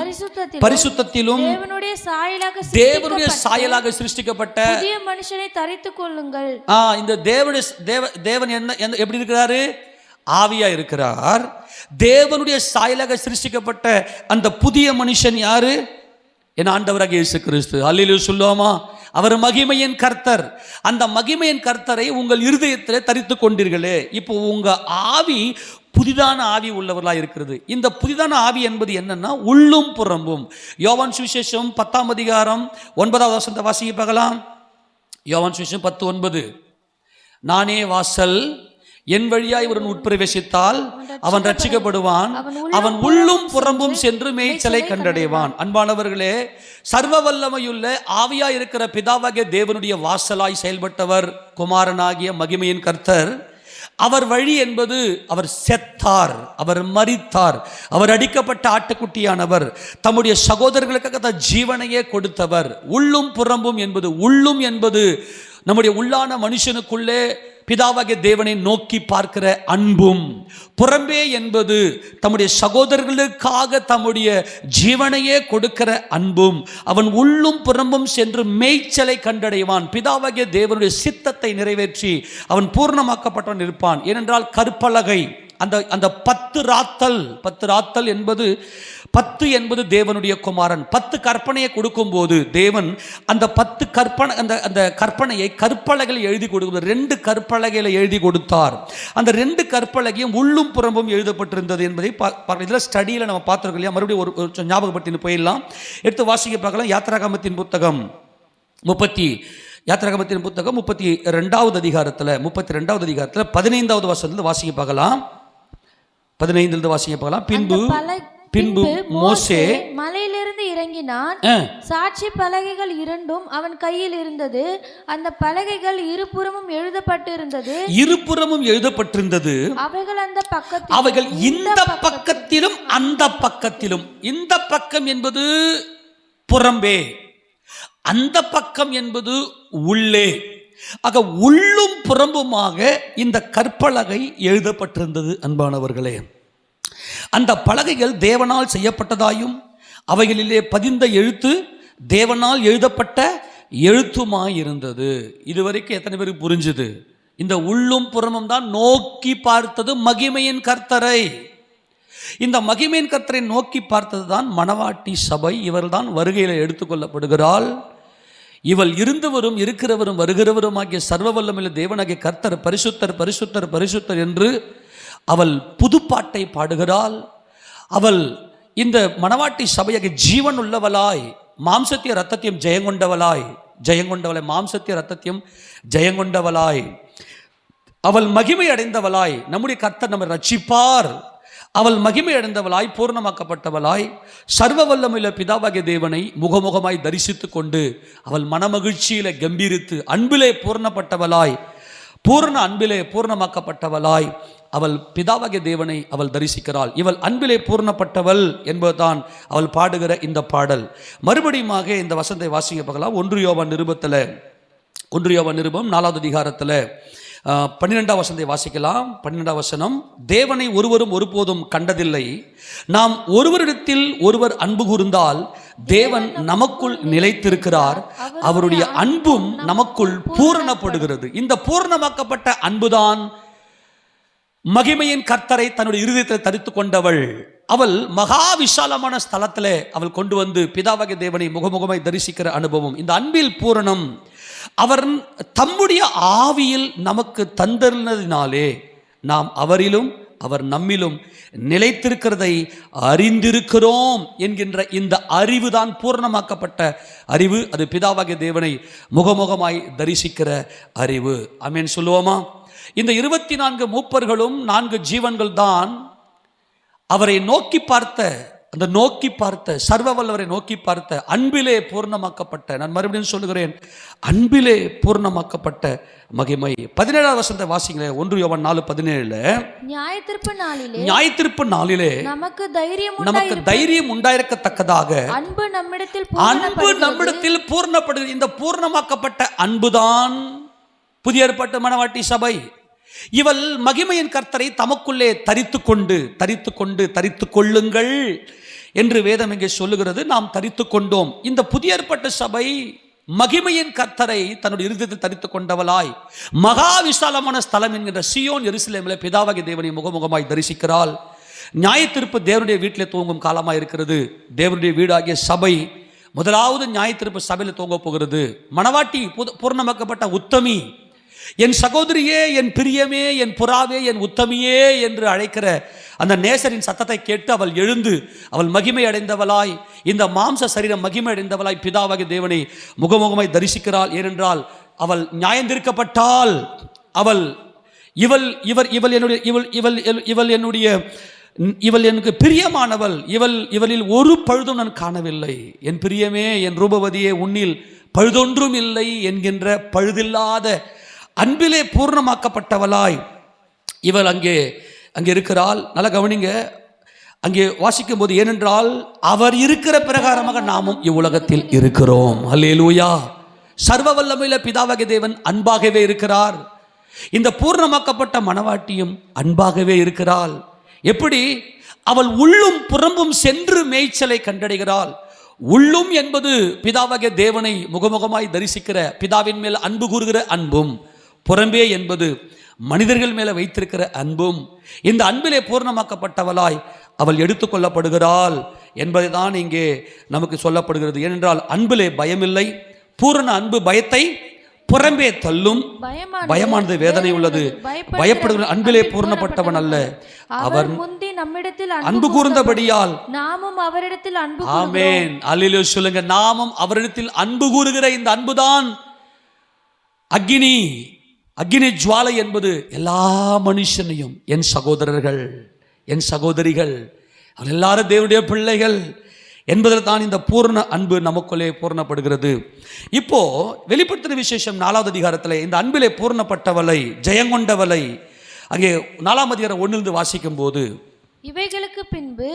பரிசுத்தத்திலும் தேவனுடைய சாயலாக சிருஷ்டிக்கப்பட்ட புதிய மனுஷனை தரித்துக் கொள்ளுங்கள். இந்த தேவன் என்ன எப்படி இருக்கிறாரு? ஆவியா இருக்கிறார். தேவனுடைய சாயலாக சிருஷ்டிக்கப்பட்ட அந்த புதிய மனுஷன் யாரு? என் ஆண்டவராகிய இயேசு கிறிஸ்து. அல்லேலூயா சொல்லுவோமா? அவர் மகிமையின் கர்த்தர். அந்த மகிமையின் கர்த்தரை உங்கள் இருதயத்தில் தரித்து கொண்டீர்களே. இப்போ உங்க ஆவி புதிதான ஆவி உள்ளவர்களாக இருக்கிறது. இந்த புதிதான ஆவி என்பது என்னன்னா உள்ளும் புறம்பும். யோவான் சுவிசேஷம் 10ஆம் அதிகாரம் 9வது வசனத்தை வாசிக்க பார்க்கலாம். யோவான் சுவிசேஷம் 10:9, நானே வாசல், என் வழியாய் ஒருவன் உட்பிரவேசித்தால் அவன் ரட்சிக்கப்படுவான், அவன் உள்ளும் புறம்பும் சென்று மேய்ச்சலை கண்டடைவான். அன்பானவர்களே, சர்வ வல்லமையுள்ள ஆவியாய் இருக்கிற பிதாவாகிய தேவனுடைய வாசலாய் செயல்பட்டவர் குமாரனாகிய மகிமையின் கர்த்தர். அவர் வழி என்பது அவர் செத்தார், அவர் மரித்தார், அவர் அடிக்கப்பட்ட ஆட்டுக்குட்டியானவர், தம்முடைய சகோதரர்களுக்காக தன் ஜீவனையே கொடுத்தவர். உள்ளும் புறம்பும் என்பது, உள்ளும் என்பது நம்முடைய உள்ளான மனுஷனுக்குள்ளே பிதாவாகிய தேவனை நோக்கி பார்க்கிற அன்பும், புறம்பே என்பது தம்முடைய சகோதரர்களுக்காக தம்முடைய ஜீவனையே கொடுக்கிற அன்பும். அவன் உள்ளும் புறம்பும் சென்று மேய்ச்சலை கண்டடைவான். பிதாவாகிய தேவனுடைய சித்தத்தை நிறைவேற்றி அவன் பூர்ணமாக்கப்பட்டவன் இருப்பான். ஏனென்றால் கற்பலகை, அந்த 10 ராத்தல் என்பது 10 என்பது தேவனுடைய குமாரன். 10 கற்பனையை கொடுக்கும்போது தேவன் அந்த 10 கற்பனை அந்த கற்பனையை கற்பலகையில் எழுதி கொடுக்கும். 2 கற்பலகையில் எழுதி கொடுத்தார். அந்த 2 கற்பலகையும் உள்ளும் புறம்பும் எழுதப்பட்டிருந்தது என்பதை இதில் ஸ்டடியில் நம்ம பார்த்துருக்கோம் இல்லையா? மறுபடியும் ஒரு ஞாபகப்படுத்தின்னு போயிடலாம். எடுத்து வாசிக்க பார்க்கலாம். யாத்திராகமத்தின் புத்தகம் 32வது அதிகாரத்தில் 15வது வசனத்தில் வாசிக்க பார்க்கலாம். 15 வாசிக்க பார்க்கலாம். பின்பு மோசே மலையிலிருந்து இறங்கினான். சாட்சி பலகைகள் 2 அவன் கையில் இருந்தது. அந்த பலகைகள் இருபுறமும் எழுதப்பட்டிருந்தது. அவைகள் இந்த பக்கத்திலும் அந்த பக்கத்திலும். இந்த பக்கம் என்பது புறம்பே, அந்த பக்கம் என்பது உள்ளே. ஆக உள்ளும் புறம்புமாக இந்த கற்பலகை எழுதப்பட்டிருந்தது. அன்பானவர்களே, அந்த பலகைகள் தேவனால் செய்யப்பட்டதாயும் அவைகளிலே பதிந்த எழுத்து தேவனால் எழுதப்பட்ட எழுத்துமாயிருந்தது. இதுவரைக்கும் எத்தனை பேருக்கு புரிஞ்சுது? இந்த உள்ளும் புறமும் தான் நோக்கி பார்த்தது மகிமையின் கர்த்தரை. இந்த மகிமையின் கர்த்தரை நோக்கி பார்த்தது தான் மணவாட்டி சபை. இவள் தான் வருகையில் எடுத்துக்கொள்ளப்படுகிறாள். இவள் இருந்தவரும் இருக்கிறவரும் வருகிறவரும் ஆகிய சர்வ வல்லமையுள்ள தேவனாகிய கர்த்தர் பரிசுத்தர் பரிசுத்தர் பரிசுத்தர் என்று அவள் புதுப்பாட்டை பாடுகிறாள். அவள் இந்த மணவாட்டி சபையாக ஜீவன் உள்ளவளாய், மாம்சத்திய ரத்தத்தையும் ஜெயங்கொண்டவளாய், மாம்சத்திய ரத்தத்தையும் ஜெயங்கொண்டவளாய், அவள் மகிமை அடைந்தவளாய், நம்முடைய கர்த்தர் நம்மை ரட்சிப்பார். அவள் மகிமை அடைந்தவளாய், பூர்ணமாக்கப்பட்டவளாய், சர்வ வல்லமையுள்ள பிதாவாகிய தேவனை முகமுகமாய் தரிசித்து கொண்டு அவள் மனமகிழ்ச்சியில கம்பீரித்து அன்பிலே பூர்ணப்பட்டவளாய், பூர்ண அன்பிலே பூர்ணமாக்கப்பட்டவளாய் அவள் பிதாவாகிய தேவனை அவள் தரிசிக்கிறாள். இவள் அன்பிலே பூர்ணப்பட்டவள் என்பதுதான் அவள் பாடுகிற இந்த பாடல். மறுபடியுமாக இந்த வசனத்தை வாசிக்க பார்க்கலாம். 1 யோவான் நிருபம் 4வது அதிகாரத்தில் 12வது வசனத்தை வாசிக்கலாம். 12வது வசனம், தேவனை ஒருவரும் ஒருபோதும் கண்டதில்லை. நாம் ஒருவரிடத்தில் ஒருவர் அன்பு கூர்ந்தால் தேவன் நமக்குள் நிலைத்திருக்கிறார், அவருடைய அன்பும் நமக்குள் பூரணப்படுகிறது. இந்த பூரணமாக்கப்பட்ட அன்புதான் மகிமையின் கர்த்தரை தன்னுடைய இருதயத்தில் தரித்து கொண்டவள். அவள் மகா விசாலமான ஸ்தலத்திலே அவள் கொண்டு வந்து பிதாவாகிய தேவனை முகமுகமாய் தரிசிக்கிற அனுபவம். இந்த அன்பில் பூரணம் அவர் தம்முடைய ஆவியில் நமக்கு தந்தருளினாலே நாம் அவரிலும் அவர் நம்மிலும் நிலைத்திருக்கிறதை அறிந்திருக்கிறோம் என்கின்ற இந்த அறிவு தான் பூர்ணமாக்கப்பட்ட அறிவு. அது பிதாவாகிய தேவனை முகமுகமாய் தரிசிக்கிற அறிவு. ஆமென் சொல்லுவோமா? இந்த 24 மூப்பர்களும் 4 ஜீவன்கள் தான் அவரை நோக்கி பார்த்த சர்வ வல்லவரை நோக்கி பார்த்த அன்பிலே பூர்ணமாக்கப்பட்ட, நான் மறுபடியும் சொல்லுகிறேன், அன்பிலே பூர்ணமாக்கப்பட்ட மகிமை. 17வது வசனத்தை வாசிங்களேன். 1 யோவான் 4:17, நியாயத்தீர்ப்பு நாளிலே நமக்கு தைரியம் உண்டாயிருக்கத்தக்கதாக அன்பு நம்மிடத்தில் பூர்ணப்படுகிறது. இந்த பூர்ணமாக்கப்பட்ட அன்புதான் புதிய ஏற்பாட்டு மணவாட்டி சபை. இவள் மகிமையின் கர்த்தரை தமக்குள்ளே தரித்து கொள்ளுங்கள் என்று வேதம் இங்கே சொல்லுகிறது. நாம் தரித்து கொண்டோம். இந்த புதிய ஏற்பாட்டு சபை மகிமையின் கர்த்தரை தன்னுடைய இருதயத்தில் தரித்து கொண்டவளாய் மகா விசாலமான ஸ்தலம் என்கிற சீயோன் எருசலேமில் பிதாவாகிய தேவனை முகமுகமாய் தரிசிக்கிறாள். நியாயத்தீர்ப்பு தேவனுடைய வீட்டில் துவங்கும் காலமாக இருக்கிறது. தேவனுடைய வீடாகிய சபை முதலாவது நியாயத்தீர்ப்பு சபையில் துவங்க போகிறது. மணவாட்டி பூர்ணமாக்கப்பட்ட உத்தமி, என் சகோதரியே, என் பிரியமே, என் புறாவே, என் உத்தமியே என்று அழைக்கிற அந்த நேசரின் சத்தத்தை கேட்டு அவள் எழுந்து அவள் மகிமை அடைந்தவளாய், இந்த மாம்ச சரீரம் மகிமை அடைந்தவளாய் பிதாவாகிய தேவனை முகமுகமாய் தரிசிக்கிறாள். ஏனென்றால் அவள் நியாயந்தீர்க்கப்பட்டாள். இவள் எனக்கு பிரியமானவள், இவளில் ஒரு பழுதும் நான் காணவில்லை. என் பிரியமே, என் ரூபவதியே, உன்னில் பழுதொன்றும் இல்லை என்கின்ற பழுதில்லாத அன்பிலே பூர்ணமாக்கப்பட்டவளாய் இவள் அங்கே இருக்கிறாள். நல்லா கவனிங்க, அங்கே வாசிக்கும் போது, ஏனென்றால் அவர் இருக்கிற பிரகாரமாக நாமும் இவ்வுலகத்தில் இருக்கிறோம். அல்லேலூயா. சர்வ வல்லமையுள்ள பிதாவாகிய தேவன் அன்பாகவே இருக்கிறார். இந்த பூர்ணமாக்கப்பட்ட மணவாட்டியும் அன்பாகவே இருக்கிறாள். எப்படி? அவள் உள்ளும் புறம்பும் சென்று மேய்ச்சலை கண்டடைகிறாள். உள்ளும் என்பது பிதாவாகிய தேவனை முகமுகமாய் தரிசிக்கிற, பிதாவின் மேல் அன்பு கூறுகிற அன்பும், புறம்பே என்பது மனிதர்கள் மேலே வைத்திருக்கிற அன்பும். இந்த அன்பிலே பூர்ணமாக்கப்பட்டவளாய் அவள் எடுத்துக்கொள்ளப்படுகிறாள் என்பதை தான் இங்கே நமக்கு சொல்லப்படுகிறது. ஏனென்றால் அன்பிலே பயமில்லை. பூரண அன்பு பயத்தை புறம்பே தள்ளும், பயமானது வேதனை உள்ளது. பயப்படுகிற அன்பிலே பூர்ணப்பட்டவன் அல்ல. அவர் முந்தி நம்மிடத்தில் அன்பு கூர்ந்தபடியால் நாமும் அவரிடத்தில் அன்பு. ஆமென். அல்லேலூயா சொல்லுங்க. நாமும் அவரிடத்தில் அன்பு கூறுகிற இந்த அன்புதான் அக்கினி ஜுவாலை என்பது எல்லா மனுஷனையும், என் சகோதரர்கள், என் சகோதரிகள், அவர் எல்லாரும் தேவனுடைய பிள்ளைகள் என்பதில் தான் இந்த பூர்ண அன்பு நமக்குள்ளே பூர்ணப்படுகிறது. இப்போ வெளிப்படுத்தின விசேஷம் 4வது அதிகாரத்தில் இந்த அன்பிலே பூர்ணப்பட்டவளை, ஜெயங்கொண்டவளை அங்கே 4ஆம் அதிகாரம் 1 வாசிக்கும் போது, இவைகளுக்கு பின்பு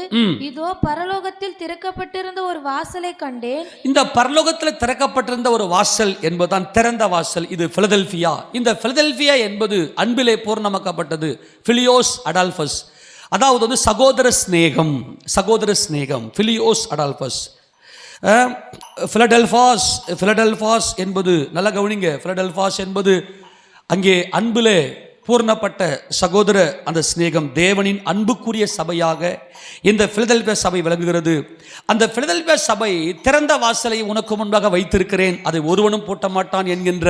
இதோ பரலோகத்தில் திறக்கப்பட்டிருந்த ஒரு வாசலை கண்டேன். இந்த பரலோகத்தில் திறக்கப்பட்டிருந்த ஒரு வாசல் என்பதுதான் திறந்த வாசல். இது பிலதெல்பியா. இந்த பிலதெல்பியா என்பது அன்பிலே பூர்ணமாக்கப்பட்டது. பிலியோஸ் அடால்பஸ், அதாவது சகோதர ஸ்நேகம். சகோதர ஸ்நேகம், பிலியோஸ் அடால்பஸ். பிலடெல்பாஸ் என்பது, நல்ல கவனிங்க, பிலடெல்பாஸ் என்பது அங்கே அன்பிலே பூர்ணப்பட்ட சகோதர அந்த ஸ்நேகம். தேவனின் அன்புக்குரிய சபையாக இந்த பிலதெல்பியா சபை விளங்குகிறது. அந்த பிலதெல்பியா சபை திறந்த வாசலை உனக்கு முன்பாக வைத்திருக்கிறேன், அதை ஒருவனும் பூட்ட மாட்டான் என்கின்ற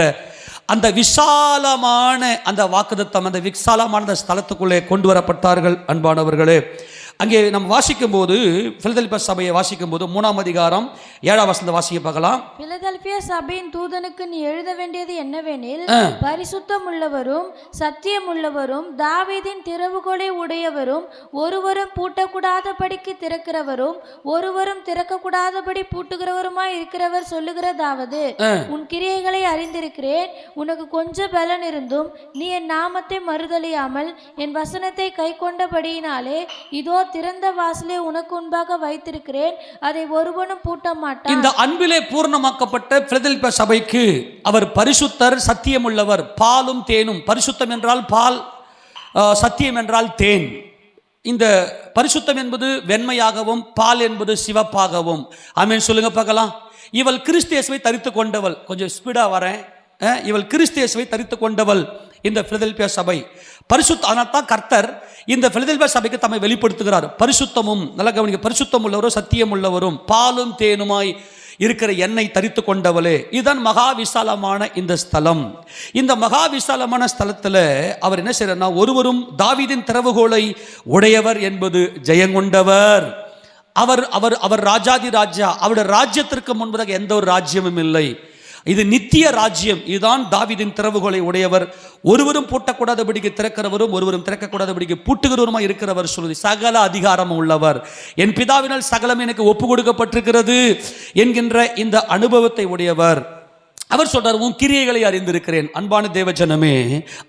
அந்த விசாலமான அந்த வாக்குத்தத்தம், அந்த விசாலமான அந்த ஸ்தலத்துக்குள்ளே கொண்டு வரப்பட்டார்கள். அன்பானவர்களே, அங்கே நம்ம வாசிக்கும் போது, பிலதெல்பியா சபையை வாசிக்கும் போது 3ஆம் அதிகாரம் 7ஆம் வசனத்தை வாசிக்க பார்க்கலாம். பிலதெல்பியா சபையின் தூதனுக்கு நீ எழுத வேண்டியது என்னவெனில், பரிசுத்தம் உள்ளவரும் சத்தியம் உள்ளவரும் தாவீதின் திறவுகோலை உடையவரும் ஒருவரும் பூட்டக்கூடாதபடிக்கு திறக்கிறவரும் ஒருவரும் திறக்கக்கூடாதபடி பூட்டுகிறவருமாய் இருக்கிறவர் சொல்லுகிறதாவது, உன் கிரியைகளை அறிந்திருக்கிறேன். உனக்கு கொஞ்சம் பலன் இருந்தும் நீ என் நாமத்தை மறுதலியாமல் என் வசனத்தை கை கொண்டபடியினாலே இதோ திறந்த வாசலை உனக்கு முன்பாக வைத்திருக்கிறேன், அதை ஒருவனும் பூட்ட மாட்டான். இந்த அன்பிலே பூர்ணமாக்கப்பட்ட பிலதெல்பியா சபைக்கு அவர் பரிசுத்தர், சத்தியம் உள்ளவர். பாலும் தேனும். பரிசுத்தம் என்றால் பால், சத்தியம் என்றால் தேன். இந்த பரிசுத்தம் என்பது வெண்மையாகவும் பால் என்பது சிவப்பாகவும். ஆமென் சொல்லுங்க பார்க்கலாம். இவள் கிறிஸ்து இயேசுவை தரித்து கொண்டவள். கொஞ்சம் ஸ்பீடா வரேன். இவள் கிறிஸ்து இயேசுவை தரித்து கொண்டவள் இந்த பிலதெல்பியா சபை. பரிசுத்த, ஆனால் தான் கர்த்தர் இந்த பிலதெல்பியா சபைக்கு தம்மை வெளிப்படுத்துகிறார். பரிசுத்தமும், நல்ல கவனிக்க, பரிசுத்தம் உள்ளவரும் சத்தியம் உள்ளவரும் பாலும் தேனுமாய் இருக்கிற என்னை தரித்து கொண்டவளே. இதுதான் மகா விசாலமான இந்த ஸ்தலம். இந்த மகா விசாலமான ஸ்தலத்தில் அவர் என்ன செய்யறார்னா, ஒருவரும் தாவீதின் திறவுகோலை உடையவர் என்பது ஜெயங்கொண்டவர். அவர் அவர் அவர் ராஜாதி ராஜா. அவருடைய ராஜ்யத்திற்கு முன்பதாக எந்த ஒரு ராஜ்யமும் இல்லை. இது நித்திய ராஜ்யம். இதுதான் தாவீதின் திறவுகோலை உடையவர். ஒருவரும் பூட்டக்கூடாதபடிக்கு திறக்கிறவரும் ஒருவரும் திறக்கக்கூடாதபடிக்கு பூட்டுகிறவருமாய் இருக்கிறவர் சொல்லுது. சகல அதிகாரம் உள்ளவர். என் பிதாவினால் சகலம் எனக்கு ஒப்பு கொடுக்கப்பட்டிருக்கிறது என்கின்ற இந்த அனுபவத்தை உடையவர். அவர் சொல்றார், உன் கிரியைகளை அறிந்திருக்கிறேன். அன்பான தேவஜனமே,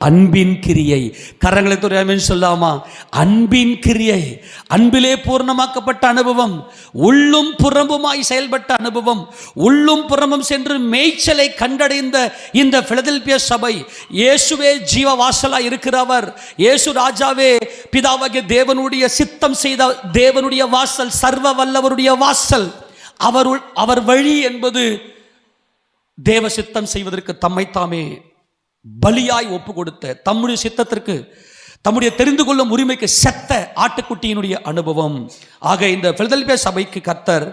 அன்பின் கிரியை. கரங்களை துறையாமல் சொல்லாமா? அன்பின் கிரியை, அன்பிலே பூர்ணமாக்கப்பட்ட அனுபவம், உள்ளும் புறம்புமாய் செயல்பட்ட அனுபவம், உள்ளும் புறம்பும் சென்று மேய்ச்சலை கண்டடைந்த இந்த பிலதெல்பியா சபை. இயேசுவே ஜீவ வாசலா இருக்கிறவர். இயேசு ராஜாவே பிதாவாகிய தேவனுடைய சித்தம் செய்த தேவனுடைய வாசல், சர்வ வல்லவருடைய வாசல். அவர் வழி என்பது தேவ சித்தம் செய்வதற்கு தம்மை தாமே பலியாய் ஒப்பு கொடுத்த, தம்முடைய சித்தத்திற்கு, தம்முடைய தெரிந்து கொள்ளும் உரிமைக்கு செத்த ஆட்டுக்குட்டியினுடைய அனுபவம். ஆக இந்த பிலதெல்பியா சபைக்கு கர்த்தர்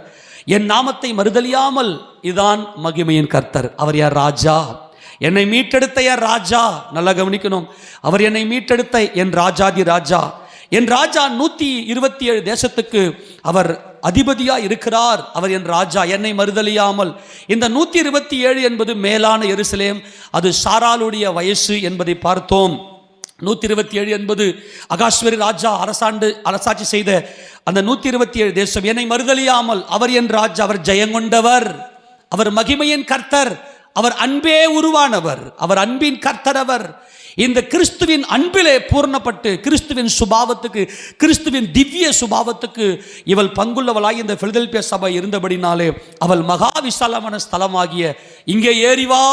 என் நாமத்தை மறுதலியாமல், இதுதான் மகிமையின் கர்த்தர். அவர் யார்? ராஜா. என்னை மீட்டெடுத்த யார்? ராஜா. நல்லா கவனிக்கணும். அவர் என்னை மீட்டெடுத்த என் ராஜாதி ராஜா. என் ராஜா 127 தேசத்துக்கு அவர் அதிபதியா இருக்கிறார். அவர் என் ராஜா, என்னை மறுதலியாமல். இந்த 127 என்பது மேலான எருசலேம். அது சாராளுடைய வயசு என்பதை பார்த்தோம். 127 என்பது அகாஸ்வரி ராஜா அரசாட்சி செய்த அந்த 127 தேசம். என்னை மறுதலியாமல், அவர் என் ராஜா, அவர் ஜெயங்கொண்டவர், அவர் மகிமையின் கர்த்தர். அவர் அன்பே உருவானவர், அவர் அன்பின் கர்த்தரவர். இந்த கிறிஸ்துவின் அன்பிலே பூர்ணப்பட்டு கிறிஸ்துவின் சுபாவத்துக்கு, கிறிஸ்துவின் திவ்ய சுபாவத்துக்கு இவள் பங்குள்ளவளாய் இந்த பிலதெல்பியா சபை இருந்தபடினாலே அவள் மகா விசாலமான ஸ்தலமாகிய இங்கே ஏறி வா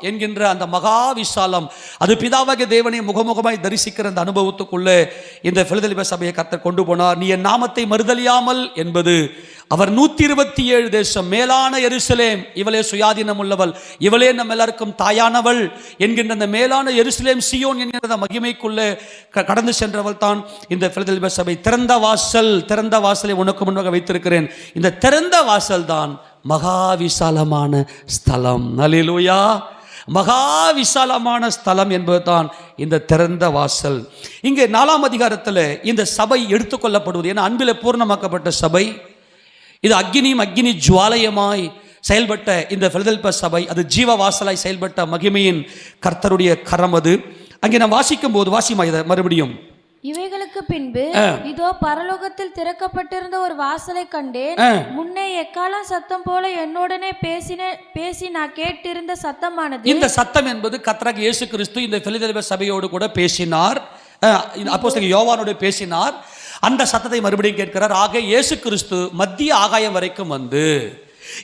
என்கின்ற அந்த மகா விசாலம், அது பிதாவாகிய தேவனை முகமுகமாய் தரிசிக்கிற அந்த அனுபவத்துக்குள்ளே இந்த பிலதெல்பியா சபையை கர்த்தர் கொண்டு போனார். நீ என் நாமத்தை மறுதலியாமல் என்பது அவர் 127 தேசம், மேலான எருசலேம், இவளே சுயாதீனம் உள்ளவள், இவளே நம்ம எல்லாருக்கும் தாயானவள் என்கின்ற அந்த மேலான எருசலேம் சியோன் என்கிற மகிமைக்குள்ளே கடந்து சென்றவள் தான் இந்த பிலதெல்பியா சபை. திறந்த வாசல், திறந்த வாசலை உனக்கு முன்பாக வைத்திருக்கிறேன். இந்த திறந்த வாசல் தான் மகா விசாலமான ஸ்தலம். அல்லேலூயா. மகா விசாலமான ஸ்தலம் என்பதுதான் இந்த திறந்த வாசல். இங்கே 4ஆம் அதிகாரத்தில் இந்த சபை எடுத்துக்கொள்ளப்படுவது, ஏன்னா அன்பிலே பூர்ணமாக்கப்பட்ட சபை இது. அக்கினி ஜுவாலயமாய் செயல்பட்ட இந்த பிலதெல்பியா சபை, அது ஜீவ வாசலாய் செயல்பட்ட மகிமையின் கர்த்தருடைய கரம் அது. அங்கே நான் வாசிக்கும் போது வாசிமாய் மறுபடியும், இவைகளுக்கு பின்பு இதோ பரலோகத்தில் திறக்கப்பட்டிருந்த ஒரு வாசலை கண்டேன். முன்னே எக்காலம் சத்தம் போல என்னுடனே பேசி நான் கேட்டிருந்த சத்தமானது. இந்த சத்தம் என்பது கர்த்தராகிய இயேசு கிறிஸ்து இந்த பிலதெல்பியா சபையோடு கூட பேசினார், அப்போஸ்தலன் யோவானோடு பேசினார். அந்த சத்தத்தை மறுபடியும் கேட்கிறார். ஆக இயேசு கிறிஸ்து மத்திய ஆகாயம் வரைக்கும் வந்து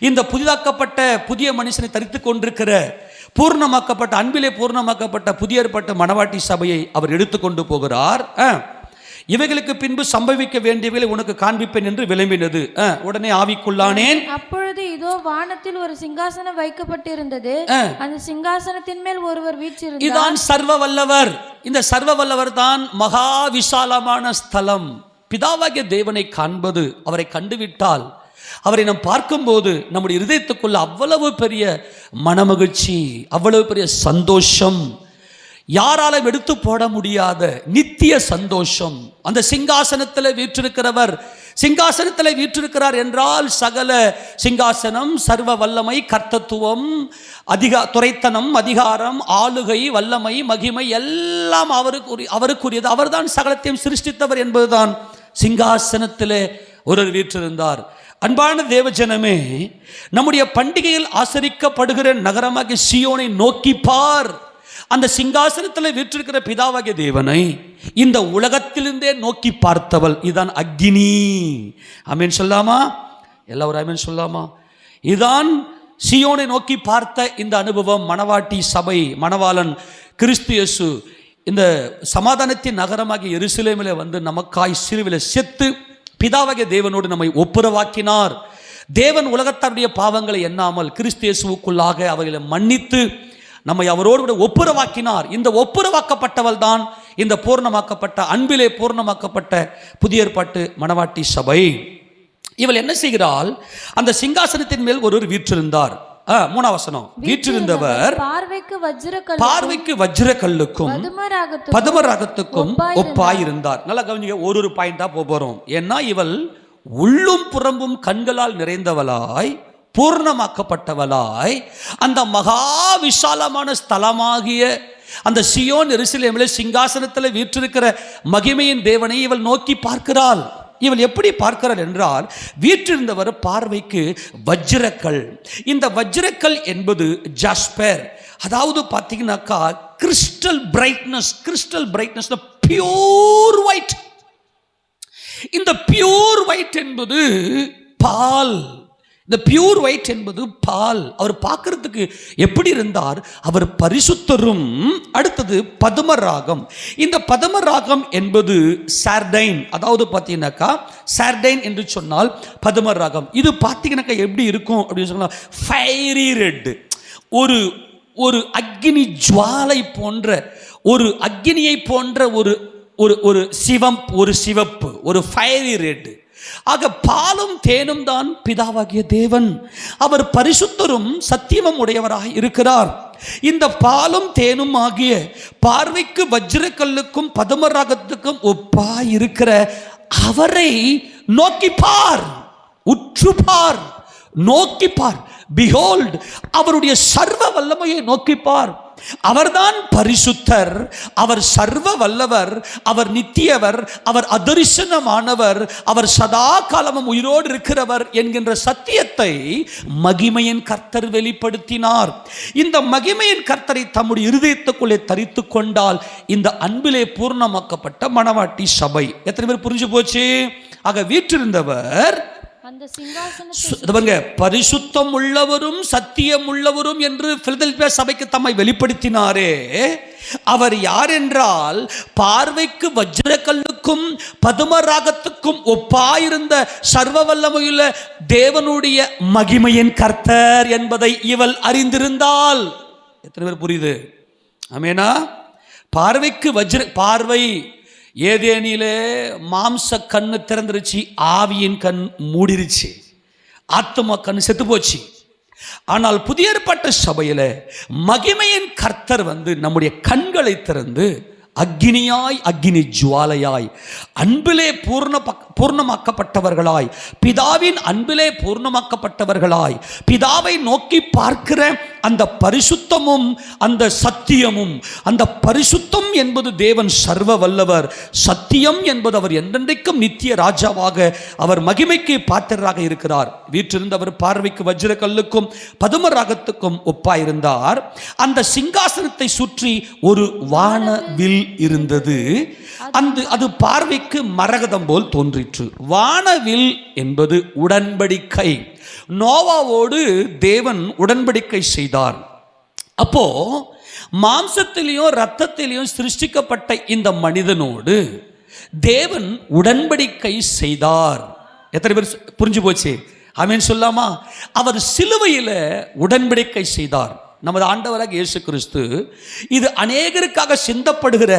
இந்த புதிதாக்கப்பட்ட புதிய மனுஷனை தரித்து கொண்டிருக்கிற பூர்ணமாக்கப்பட்ட அன்பிலே பூர்ணமாக்கப்பட்ட புதிய ஏற்பட்ட மணவாட்டி சபையை அவர் எடுத்துக்கொண்டு போகிறார். இவைகளுக்கு பின்பு சம்பவிக்க வேண்டியவைகளை உனக்கு காண்பிப்பேன் என்று விளம்பினது. உடனே ஆவிக்குள்ளானேன். அப்பொழுது இதோ வானத்தில் ஒரு சிங்காசனம் வைக்கப்பட்டிருந்தது, அந்த சிங்காசனத்தின் மேல் ஒருவர் வீற்றிருந்தார். இதுதான் சர்வ வல்லவர். இந்த சர்வ வல்லவர் தான் மகா விசாலமான ஸ்தலம். பிதாவாகிய தேவனை காண்பது, அவரை கண்டுவிட்டால், அவரை நாம் பார்க்கும்போது நம்முடைய இருதயத்துக்குள்ள அவ்வளவு பெரிய மனமகிழ்ச்சி, அவ்வளவு பெரிய சந்தோஷம், யாராலும் எடுத்து போட முடியாத நித்திய சந்தோஷம். அந்த சிங்காசனத்தில் வீற்றிருக்கிறவர், சிங்காசனத்தில் வீற்றிருக்கிறார் என்றால் சகல சிங்காசனம், சர்வ வல்லமை, கர்த்தத்துவம், துரைத்தனம், அதிகாரம், ஆளுகை, வல்லமை, மகிமை எல்லாம் அவருக்குரியது. அவர்தான் சகலத்தையும் சிருஷ்டித்தவர் என்பதுதான். சிங்காசனத்திலே ஒருவர் வீற்றிருந்தார். அன்பான தேவஜனமே, நம்முடைய பண்டிகையில் ஆசரிக்கப்படுகிற நகரமாகிய சீயோனை நோக்கி பார். அந்த சிங்காசனத்தில் வீற்றிருக்கிற பிதாவாகிய தேவனை இந்த உலகத்திலிருந்தே நோக்கி பார்த்தவள் இதுதான் அக்கினி. ஆமென் சொல்லாமா? எல்லாரும் ஆமென் சொல்லாமா? இதுதான் சீயோனை நோக்கி பார்த்த இந்த அனுபவம். மணவாட்டி சபை, மணவாளன் கிறிஸ்து இயேசு இந்த சமாதானத்தின் நகரமாகிய எருசலேமிலே வந்து நமக்காய் சிலுவையிலே செத்து பிதாவாகிய தேவனோடு நம்மை ஒப்புரவாக்கினார். தேவன் உலகத்தாருடைய பாவங்களை எண்ணாமல் கிறிஸ்து இயேசுவுக்குள்ளாக அவர்களை மன்னித்து நம்மை அவரோடு கூட ஒப்புரவாக்கினார். இந்த ஒப்புரவாக்கப்பட்டவள் தான் இந்த பூர்ணமாக்கப்பட்ட அன்பிலே பூர்ணமாக்கப்பட்ட புதிய ஏற்பாட்டு மணவாட்டி சபை. இவள் என்ன செய்கிறாள்? அந்த சிங்காசனத்தின் மேல் ஒருவர் வீற்றிருந்தார். 3ஆம் வசனம், வீற்றிருந்தவர் பார்வைக்கு வஜ்ர கல்லுக்கும் பதுமராகத்துக்கும் ஒப்பாயிருந்தார். நல்லா கவனிங்க, ஒரு பாயிண்டா போறோம். ஏன்னா இவள் உள்ளும் புறம்பும் கண்களால் நிறைந்தவளாய் பூர்ணமாக்கப்பட்டவளாய் அந்த மகா விசாலமான ஸ்தலமாகிய அந்த சீயோன் எருசலேமிலே சிங்காசனத்தில் வீற்றிருக்கிற மகிமையின் தேவனை இவள் நோக்கி பார்க்கிறாள். இவள் எப்படி பார்க்கிறாள் என்றால், வீற்றிருந்தவர் பார்வைக்கு வஜ்ரக்கல். இந்த வஜ்ரக்கல் என்பது ஜாஸ்பர், அதாவது பார்த்தீங்கன்னாக்கா crystal brightness, crystal brightness, pure white. இந்த பியூர் ஒயிட் என்பது பால். இந்த பியூர் ஒயிட் என்பது பால். அவர் பார்க்கறதுக்கு எப்படி இருந்தார்? அவர் பரிசுத்தரும். அடுத்தது பதுமராகம். இந்த பதுமராகம் என்பது சார்டைன், அதாவது பார்த்தீங்கன்னாக்கா சார்டைன் என்று சொன்னால் பதுமராகம். இது பார்த்தீங்கன்னாக்கா எப்படி இருக்கும் அப்படின்னு சொன்னால் ஃபயரி ரெட், ஒரு ஒரு அக்னி ஜுவாலை போன்ற, ஒரு அக்னியை போன்ற ஒரு சிவப்பு, ஒரு ஃபயரி ரெட். ஆக பாலும் தேனும் தான் பிதாவாகிய தேவன். அவர் பரிசுத்தரும் சத்தியமும் உடையவராக இருக்கிறார். இந்த பாலும் தேனும் ஆகிய பார்வைக்கு வஜ்ரக்கல்லுக்கும் பதுமராகத்துக்கும் ஒப்பாய் இருக்கிற அவரை நோக்கி பார், உற்று பார், நோக்கி பார். Behold, அவருடைய சர்வ வல்லமையை நோக்கி பார். அவர்தான் பரிசுத்தர், அவர் சர்வ வல்லவர், அவர் நித்தியவர், அவர் அதரிசனமானவர், அவர் சதா காலமும் உயிரோடு இருக்கிறவர் என்கின்ற சத்தியத்தை மகிமையின் கர்த்தர் வெளிப்படுத்தினார். இந்த மகிமையின் கர்த்தரை தம்முடைய இருதயத்துக்குள்ளே தரித்து கொண்டால் இந்த அன்பிலே பூர்ணமாக்கப்பட்ட மணவாட்டி சபை. எத்தனை பேர் புரிஞ்சு போச்சு? ஆக வீற்றிருந்தவர் அந்த சிங்காசனத்தை பரிசுத்தம் உள்ளவரும் சத்தியம் உள்ளவரும் என்று பிலதெல்பியா சபைக்கு தம்மை வெளிப்படுத்தினாரே, அவர் யார் என்றால் பார்வைக்கு வஜ்ரக்கல்லுக்கும் பதுமராகத்துக்கும் ஒப்பாயிருந்த சர்வ வல்லமையுள்ள தேவனுடைய மகிமையின் கர்த்தர் என்பதை இவள் அறிந்திருந்தால். எத்தனை பேர் புரியுது? ஆமேனா? பார்வைக்கு பார்வை ஏதேனிலே மாம்ச கண்ணு திறந்துருச்சு, ஆவியின் கண் மூடிருச்சு, ஆத்மா கண் செத்து போச்சு. ஆனால் புதிய ஏற்பாட்டு சபையில மகிமையின் கர்த்தர் நம்முடைய கண்களை திறந்து அக்னியாய் அக்னி ஜுவாலையாய் அன்பிலே பூர்ணமாக்கப்பட்டவர்களாய், பிதாவின் அன்பிலே பூர்ணமாக்கப்பட்டவர்களாய், பிதாவை நோக்கி பார்க்கிற அந்த பரிசுத்தமும் அந்த சத்தியமும். அந்த பரிசுத்தம் என்பது தேவன் சர்வ வல்லவர், சத்தியம் என்பது அவர் என்றென்றைக்கும் நித்திய ராஜாவாக அவர் மகிமைக்கு பாத்திரராக இருக்கிறார். வீற்றிருந்தவர் பார்வைக்கு வஜ்ரக்கல்லுக்கும் பதுமராகத்துக்கும் ஒப்பாயிருந்தார். அந்த சிங்காசனத்தை சுற்றி ஒரு வானவில் இருந்தது. அது பார்வைக்கு மரகதம் போல் தோன்றிற்று. வானவில் என்பது உடன்படிக்கை. நோவாவோடு தேவன் உடன்படிக்கை செய்தார். அப்போ மாம்சத்திலையும் இரத்தத்திலையும் சிருஷ்டிக்கப்பட்ட இந்த மனிதனோடு தேவன் உடன்படிக்கை செய்தார். எத்தனை பேர் புரிஞ்சு போச்சு? ஆமென் சொல்லாமா? அவர் சிலுவையில உடன்படிக்கை செய்தார். நமது ஆண்டவராக இயேசு கிறிஸ்து இது அநேகருக்காக சிந்தப்படுகிற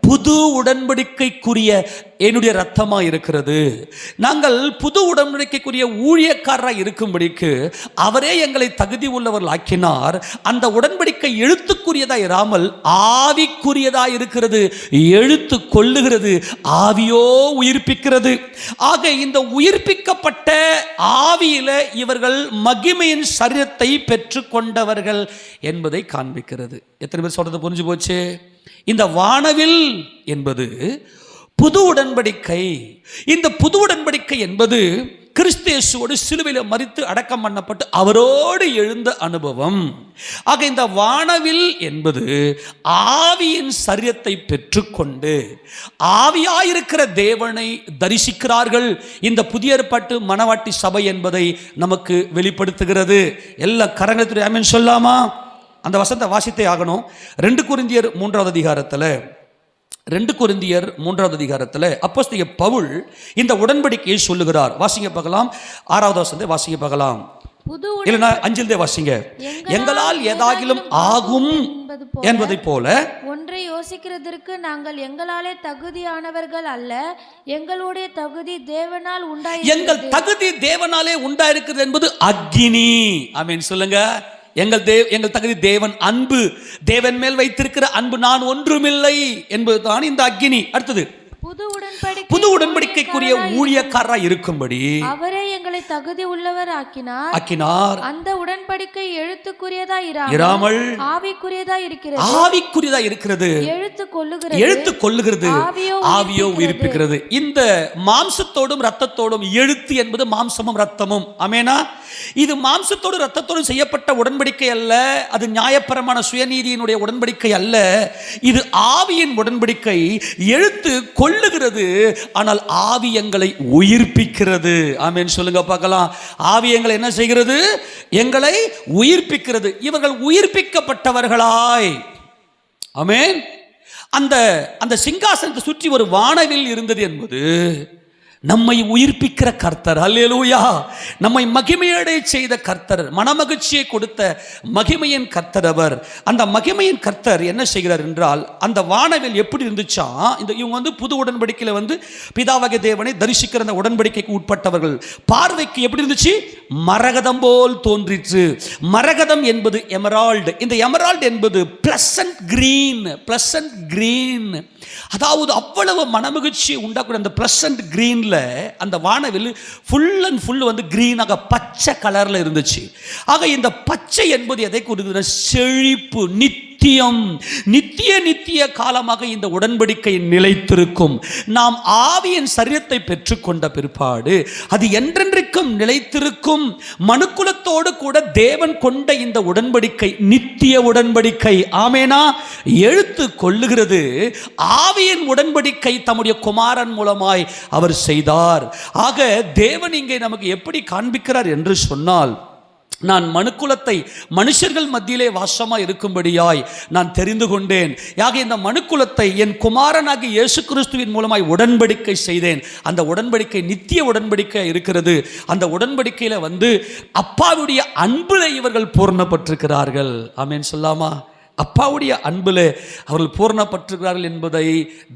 புது உடன்படிக்கைக்குரிய என்னுடைய ரத்தமாக இருக்கிறது. நாங்கள் புது உடன்படிக்கைக்குரிய ஊழியக்காரராக இருக்கும்படிக்கு அவரே எங்களை தகுதி உள்ளவர்கள் ஆக்கினார். அந்த உடன்படிக்கை எழுத்துக்குரியதாக இராமல் ஆவிக்குரியதாக இருக்கிறது. எழுத்து கொள்ளுகிறது, ஆவியோ உயிர்ப்பிக்கிறது. ஆக இந்த உயிர்ப்பிக்கப்பட்ட ஆவியில இவர்கள் மகிமையின் சரீரத்தை பெற்று கொண்டவர்கள் என்பதை காண்பிக்கிறது. எத்தனை பேர் சொல்றது புரிஞ்சு போச்சு? இந்த வானவில் என்பது புது உடன்படிக்கை. இந்த புது உடன்படிக்கை என்பது கிறிஸ்து இயேசுவோடு சிலுவையில் மரித்து அடக்கம் பண்ணப்பட்டு அவரோடு எழுந்த அனுபவம். ஆக இந்த வானவில் என்பது ஆவியின் சரீரத்தை பெற்றுக்கொண்டு ஆவியாயிருக்கிற தேவனை தரிசிக்கிறார்கள். இந்த புதிய ஏற்பாட்டு மணவாட்டி சபை என்பதை நமக்கு வெளிப்படுத்துகிறது. எல்லா கரங்களை ஆமென் சொல்லாமா? அந்த வசனத்தை வாசித்தே ஆகணும். 2 கொரிந்தியர் 3வது அதிகாரத்தில் அப்போஸ்தலனாகிய பவுல் இந்த உடன்படிக்கையை சொல்லுகிறார். வாசிங்க பார்க்கலாம். 6வது வசனத்தை வாசிங்க பார்க்கலாம். இல்லைன்னா 5ல் வாசிங்க. எங்களால் ஏதாகிலும் ஆகும் என்பதை போல ஒன்றை யோசிக்கிறதற்கு நாங்கள் எங்களாலே தகுதியானவர்கள் அல்ல, எங்களுடைய தகுதி தேவனால் எங்கள் தகுதி தேவனாலே உண்டாயிருக்கிறது என்பது அக்கினி. ஆமென் சொல்லுங்க. எங்கள் தகுதி தேவன் அன்பு, தேவன் மேல் வைத்திருக்கிற அன்பு. நான் ஒன்றுமில்லை என்பதுதான் இந்த அக்கினி. அடுத்தது புது உடன்படிக்கைக்குரிய ஊழியக்காரராய் இருக்கும்படி அவரே எங்களை தகுதி உள்ளவர் ஆக்கினார். அந்த உடன்படிக்கை எழுத்துக்குரியதா இராமல் ஆவிக்குரியதா இருக்கிறது. எழுத்து கொள்ளுகிறது, ஆவியோ உயிர்ப்பிக்கிறது. இந்த மாம்சத்தோடும் இரத்தத்தோடும், எழுத்து என்பது மாம்சமும் இரத்தமும். ஆமெனா? இது மாம்சத்தோடு இரத்தத்தோடு செய்யப்பட்ட உடன்படிக்கை அல்ல. அது நியாயப்பிரமாண சுயநீதியினுடைய உடன்படிக்கை அல்ல. இது ஆவியின் உடன்படிக்கை. எழுத்து கொள்ளுகிறது, ஆனால் ஆவி எங்களை உயிர்ப்பிக்கிறது. ஆமென் சொல்லுங்க பார்க்கலாம். ஆவி எங்களை என்ன செய்கிறது? எங்களை உயிர்ப்பிக்கிறது. இவர்கள் உயிர்ப்பிக்கப்பட்டவர்களாய். ஆமென். அந்த சிங்காசனத்தை சுற்றி ஒரு வானவில் இருந்தது என்பது நம்மை உயிர்ப்பிக்கிற கர்த்தர். அல்லேலூயா. நம்மை மகிமையடைய செய்த கர்த்தர், மனமகிழ்ச்சியை கொடுத்த மகிமையின் கர்த்தர் அவர். அந்த மகிமையின் கர்த்தர் என்ன செய்கிறார் என்றால், அந்த வானவில் எப்படி இருந்துச்சா, இவங்க புது உடன்படிக்கையில் பிதாவாகிய தேவனை தரிசிக்கிற அந்த உடன்படிக்கைக்கு உட்பட்டவர்கள். பார்வைக்கு எப்படி இருந்துச்சு? மரகதம் போல் தோன்றிற்று. மரகதம் என்பது எமரால்டு. இந்த எமரால்டு என்பது பிளசன்ட் கிரீன். அதாவது அவ்வளவு மனமகிழ்ச்சி உண்டாக்கூடிய அந்த பிளசன்ட் கிரீன்ல அந்த வானவில் ஃபுல் அண்ட் ஃபுல் கிரீனாக பச்சை கலர்ல இருந்துச்சு. ஆக இந்த பச்சை என்பது எதை குறிக்கிறது? செழிப்பு, நித்திய நித்தியம், நித்திய காலமாக இந்த உடன்படிக்கை நிலைத்திருக்கும். நாம் ஆவியின் சரீரத்தை பெற்றுக்கொண்ட பிற்பாடு அது என்றென்றைக்கும் நிலைத்திருக்கும். மனுக்குலத்தோடு கூட தேவன் கொண்ட இந்த உடன்படிக்கை நித்திய உடன்படிக்கை. ஆமேனா? எழுத்து கொள்ளுகிறது ஆவியின் உடன்படிக்கை தம்முடைய குமாரன் மூலமாய் அவர் செய்தார். ஆக தேவன் இங்கே நமக்கு எப்படி காண்பிக்கிறார் என்று சொன்னால், நான் மனுக்குலத்தை மனுஷர்கள் மத்தியிலே வாசமாய் இருக்கும்படியாய் நான் தெரிந்து கொண்டேன். யாக இந்த மனுக்குலத்தை என் குமாரனாகிய இயேசு கிறிஸ்துவின் மூலமாய் உடன்படிக்கை செய்தேன். அந்த உடன்படிக்கை நித்திய உடன்படிக்கை இருக்கிறது. அந்த உடன்படிக்கையில அப்பாவுடைய அன்புல இவர்கள் பூர்ணப்பட்டிருக்கிறார்கள். ஆமென் சொல்லாமா? அப்பாவுடைய அன்பிலே அவர்கள் பூர்ணப்பட்டிருக்கிறார்கள் என்பதை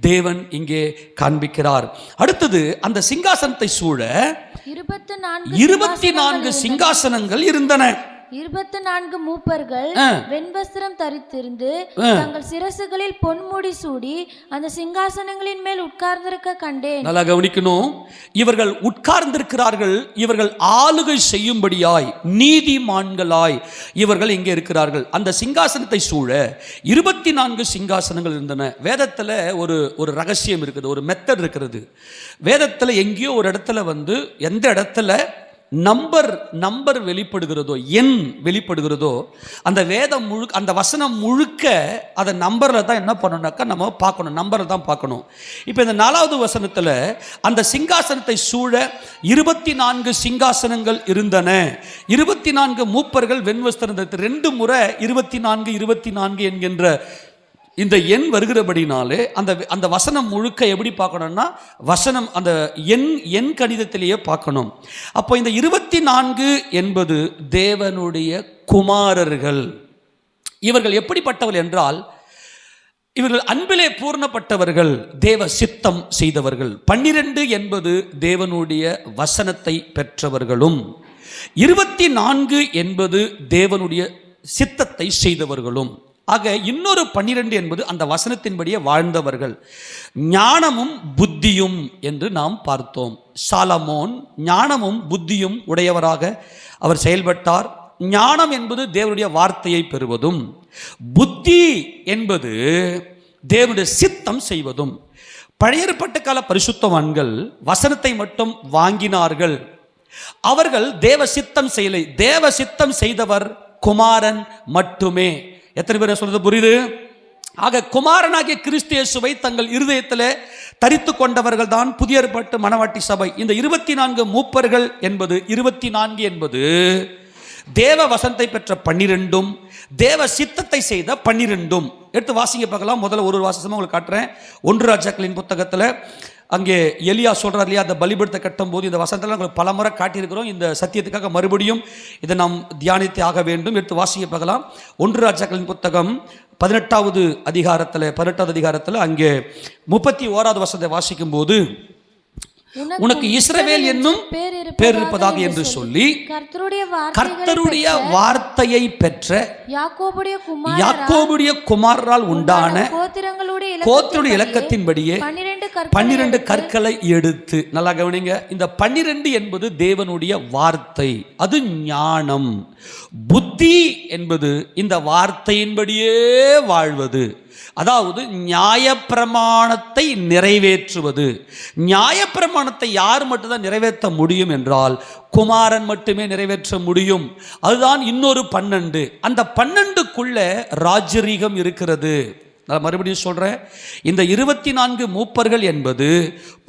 தேவன் இங்கே காண்பிக்கிறார். அடுத்தது, அந்த சிங்காசனத்தை சூழ 24 சிங்காசனங்கள் இருந்தன. 24 மூப்பர்கள் வெண்வஸ்திரம் தரித்திருந்து தங்கள் சிரசுகளில் பொன்முடி சூடி அந்த சிங்காசனங்களின் மேல் உட்கார்ந்திருக்க கண்டேன். நல்லா கவனிக்கணும். இவர்கள் உட்கார்ந்திருக்கிறார்கள். இவர்கள் ஆளுகை செய்யும்படியாய் நீதிமான்களாய் இவர்கள் இங்கே இருக்கிறார்கள். அந்த சிங்காசனத்தை சூழ 24 சிங்காசனங்கள் இருந்தன. வேதத்தில் ஒரு ரகசியம் இருக்குது, ஒரு மெத்தட் இருக்கிறது. வேதத்தில் எங்கேயோ ஒரு இடத்துல எந்த இடத்துல நம்பர் வெளிப்படுகிறதோ, எண் வெளிப்படுகிறதோ, அந்த வேதம் அந்த வசனம் முழுக்க அதை நம்பரில் தான் என்ன பண்ணணும்னாக்கா நம்ம பார்க்கணும், நம்பரில் தான் பார்க்கணும். இப்போ இந்த 4வது வசனத்தில் அந்த சிங்காசனத்தை சூழ 24 சிங்காசனங்கள் இருந்தன. 24 மூப்பர்கள் வெண்வஸ்திரத்தை 2 முறை 24 என்கின்ற இந்த எண் வருகிறபடினாலே அந்த வசனம் முழுக்க எப்படி பார்க்கணும்னா, வசனம் அந்த எண் கணிதத்திலேயே பார்க்கணும். அப்போ இந்த 24 என்பது தேவனுடைய குமாரர்கள். இவர்கள் எப்படிப்பட்டவர்கள் என்றால், இவர்கள் அன்பிலே பூர்ணப்பட்டவர்கள், தேவ சித்தம் செய்தவர்கள். 12 என்பது தேவனுடைய வசனத்தை பெற்றவர்களும், 24 என்பது தேவனுடைய சித்தத்தை செய்தவர்களும். ஆக இன்னொரு 12 என்பது அந்த வசனத்தின்படியே வாழ்ந்தவர்கள். ஞானமும் புத்தியும் என்று நாம் பார்த்தோம். சாலமோன் ஞானமும் புத்தியும் உடையவராக அவர் செயல்பட்டார். ஞானம் என்பது தேவனுடைய வார்த்தையை பெறுவதும், புத்தி என்பது தேவனுடைய சித்தம் செய்வதும். பழைய ஏற்பாட்டு கால பரிசுத்தவான்கள் வசனத்தை மட்டும் வாங்கினார்கள். அவர்கள் தேவ சித்தம் செய்யலை. தேவ சித்தம் செய்தவர் குமாரன் மட்டுமே. எத்தனை பேர் சொல்றது புரியுது? ஆக குமாரனாகிய கிறிஸ்து இயேசுவை தங்கள் இருதயத்தில் தரித்து கொண்டவர்கள் தான் புதிய ஏற்பாட்டு மணவாட்டி சபை. இந்த 24 மூப்பர்கள் என்பது 24 என்பது தேவ வசனத்தை பெற்ற 12, தேவ சித்தத்தை செய்த 12. எடுத்து வாசிங்க பார்க்கலாம். முதல்ல ஒரு வாசகமாக உங்களுக்கு காட்டுறேன். 1 ராஜாக்களின் புத்தகத்தில் அங்கே எலியா சொல்கிறார் இல்லையா, அந்த பலிபீடத்தை கட்டும் போது இந்த வசனத்தில் உங்களுக்கு பல முறை காட்டியிருக்கிறோம். இந்த சத்தியத்துக்காக மறுபடியும் இதை நாம் தியானித்து ஆக வேண்டும். எடுத்து வாசிக்க பார்க்கலாம். 1 ராஜாக்களின் புத்தகம் 18வது அதிகாரத்தில் அங்கே 31வது வசனத்தை வாசிக்கும் போது, உனக்கு இஸ்ரவேல் என்னும் பேர் இருப்பதாக என்று சொல்லி கர்த்தருடைய வார்த்தையை பெற்ற யாக்கோபுடைய குமாரரால் உண்டான கோத்திரங்களுடைய இலக்கத்தின்படியே 12 கற்களை எடுத்து. நல்லா கவனிங்க. இந்த 12 என்பது தேவனுடைய வார்த்தை, அது ஞானம். புத்தி என்பது இந்த வார்த்தையின்படியே வாழ்வது, அதாவது நியாயப்பிரமாணத்தை நிறைவேற்றுவது. நியாயப்பிரமாணத்தை யார் மட்டும்தான் நிறைவேற்ற முடியும் என்றால் குமாரன் மட்டுமே நிறைவேற்ற முடியும். அதுதான் இன்னொரு 12. அந்த 12க்குள்ள ராஜரீகம் இருக்கிறது. நான் மறுபடியும் சொல்றேன், இந்த 24 மூப்பர்கள் என்பது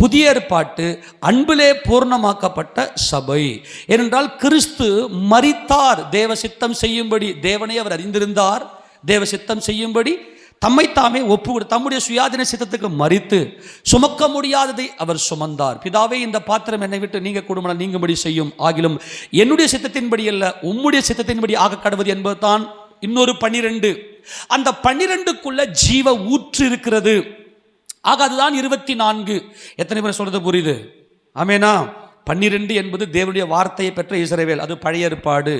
புதிய ஏற்பாட்டு அன்பிலே பூர்ணமாக்கப்பட்ட சபை. ஏனென்றால் கிறிஸ்து மரித்தார் தேவ சித்தம் செய்யும்படி. தேவனை அவர் அறிந்திருந்தார். தேவ சித்தம் செய்யும்படி தம்மைத்தாமே ஒப்பு தம்முடைய சுயாதீன சித்தத்துக்கு மரித்து சுமக்க முடியாததை அவர் சுமந்தார். பிதாவே, இந்த பாத்திரம் என்னை விட்டு நீங்க கூடுமான நீங்கும்படி செய்யும், ஆகிலும் என்னுடைய சித்தத்தின்படி அல்ல உம்முடைய சித்தத்தின்படி ஆக கடவுது என்பதுதான் இன்னொரு 12. அந்த 12க்குள்ள ஜீவ ஊற்று இருக்கிறது. ஆக அதுதான் 24. எத்தனை பேர் சொல்றது புரியுது? ஆமேனா? 12 என்பது தேவனுடைய வார்த்தையை பெற்ற இஸ்ரவேல், அது பழைய ஏற்பாடு.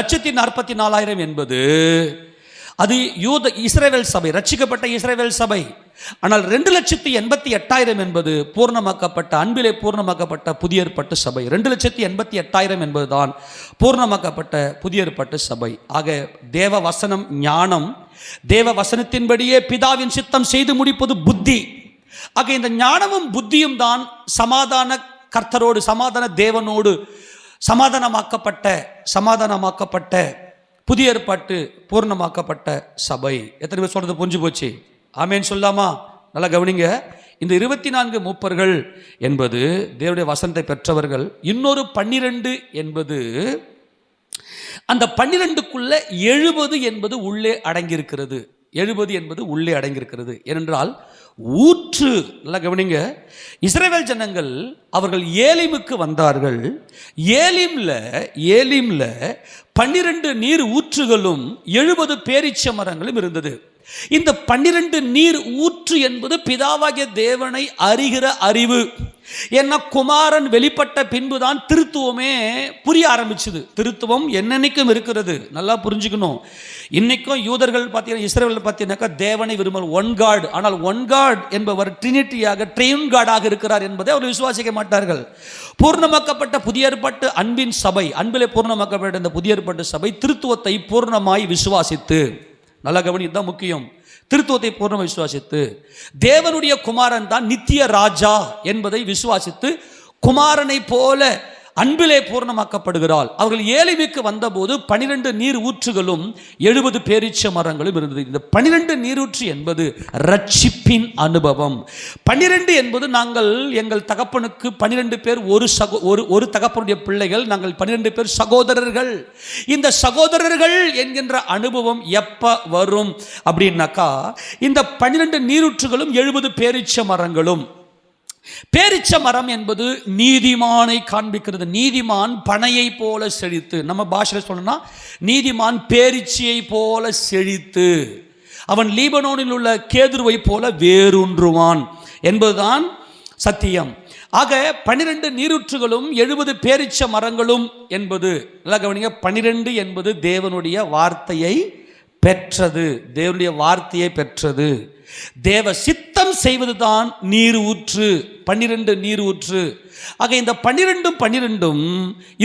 144,000 என்பது அது இஸ்ரவேல் சபை, ரட்சிக்கப்பட்ட இஸ்ரவேல் சபை. ஆனால் 2,88,000 என்பது பூர்ணமாக்கப்பட்ட அன்பிலே பூர்ணமாக்கப்பட்ட புதிய ஏற்பாட்டு சபை. 2,88,000 என்பதுதான் பூர்ணமாக்கப்பட்ட புதிய ஏற்பாட்டு சபை. ஆக தேவ வசனம் ஞானம், தேவ வசனத்தின்படியே பிதாவின் சித்தம் செய்து முடிப்பது புத்தி. ஆக இந்த ஞானமும் புத்தியும் தான் சமாதான கர்த்தரோடு, சமாதான தேவனோடு சமாதானமாக்கப்பட்ட புதிய ஏற்பாட்டு பூர்ணமாக்கப்பட்ட சபை. எத்தனை பேர் சொல்றது புரிஞ்சு போச்சு? ஆமேன் சொல்லாமா? நல்லா கவனிங்க. இந்த 24 மூப்பர்கள் என்பது தேவனுடைய வசனத்தை பெற்றவர்கள். இன்னொரு 12 என்பது அந்த 12க்குள்ள 70 என்பது உள்ளே அடங்கியிருக்கிறது. 70 என்பது உள்ளே அடங்கியிருக்கிறது. ஏனென்றால் ஊற்று, நல்லா கவனிங்க, இஸ்ரவேல் ஜனங்கள் அவர்கள் ஏலிமுக்கு வந்தார்கள். ஏலிம்ல 12 நீர் ஊற்றுகளும் 70 பேரீச்ச மரங்களும் இருந்தது. இந்த 12 நீர் ஊற்று என்பது பிதாவாகிய தேவனை அறிகிற அறிவு. ஏன்னா குமாரன் வெளிப்பட்ட பின்புதான் திருத்துவமே புரிய ஆரம்பிச்சது. திருத்துவம் என்னன்னைக்கும் இருக்கிறது, நல்லா புரிஞ்சுக்கணும். இன்னைக்கும் யூதர்கள் பார்த்தீங்கன்னா, இஸ்ரவேல் பார்த்தீங்கன்னாக்கா தேவனை விரும்பல் ஒன் காட். ஆனால் ஒன் காட் என்பவர் ட்ரினிட்டியாக, ட்ரைன் காடாக இருக்கிறார் என்பதை அவர் விசுவாசிக்க மாட்டார்கள். பூர்ணமாக்கப்பட்ட புதிய ஏற்பாட்டு அன்பின் சபை, அன்பிலே பூர்ணமாக்கப்பட்ட இந்த புதிய ஏற்பாட்டு சபை திருத்துவத்தை பூர்ணமாய் விசுவாசித்து, நல்லா கவனி, இதுதான் முக்கியம், திருத்துவத்தை பூர்ண விசுவாசித்து தேவனுடைய குமாரன் தான் நித்திய ராஜா என்பதை விசுவாசித்து குமாரனை போல அன்பிலே பூர்ணமாக்கப்படுகிறாள். அவர்கள் ஏலிமுக்கு வந்தபோது 12 நீர் ஊற்றுகளும் 70 பேரீச்ச மரங்களும் இருந்தது. இந்த 12 நீரூற்று என்பது ரட்சிப்பின் அனுபவம். 12 என்பது நாங்கள் எங்கள் தகப்பனுக்கு 12 பேர் ஒரு தகப்பனுடைய பிள்ளைகள், நாங்கள் 12 பேர் சகோதரர்கள். இந்த சகோதரர்கள் என்கின்ற அனுபவம் எப்ப வரும் அப்படின்னாக்கா, இந்த 12 நீரூற்றுகளும் 70 பேரீச்ச மரங்களும். பேரிச்ச மரம் என்பது நீதிமானை காண்பிக்கிறது. நீதிமான் பனையை போல செழித்து, நம்ம பாஷையில் சொல்லணும்னா நீதிமான் பேரிச்சியை போல செழித்து அவன் லீபனோனில் உள்ள கேதுருவை போல வேரூன்றுவான் என்பதுதான் சத்தியம். ஆக 12 நீரூற்றுகளும் 70 பேரிச்ச மரங்களும் என்பது, நல்லா கவனிங்க, 12 என்பது தேவனுடைய வார்த்தையை பெற்றது. தேவனுடைய வார்த்தையை பெற்றது. தேவ சித்தம் செய்வது தான் நீர் ஊற்று. 12 நீர் ஊற்று. ஆக இந்த 12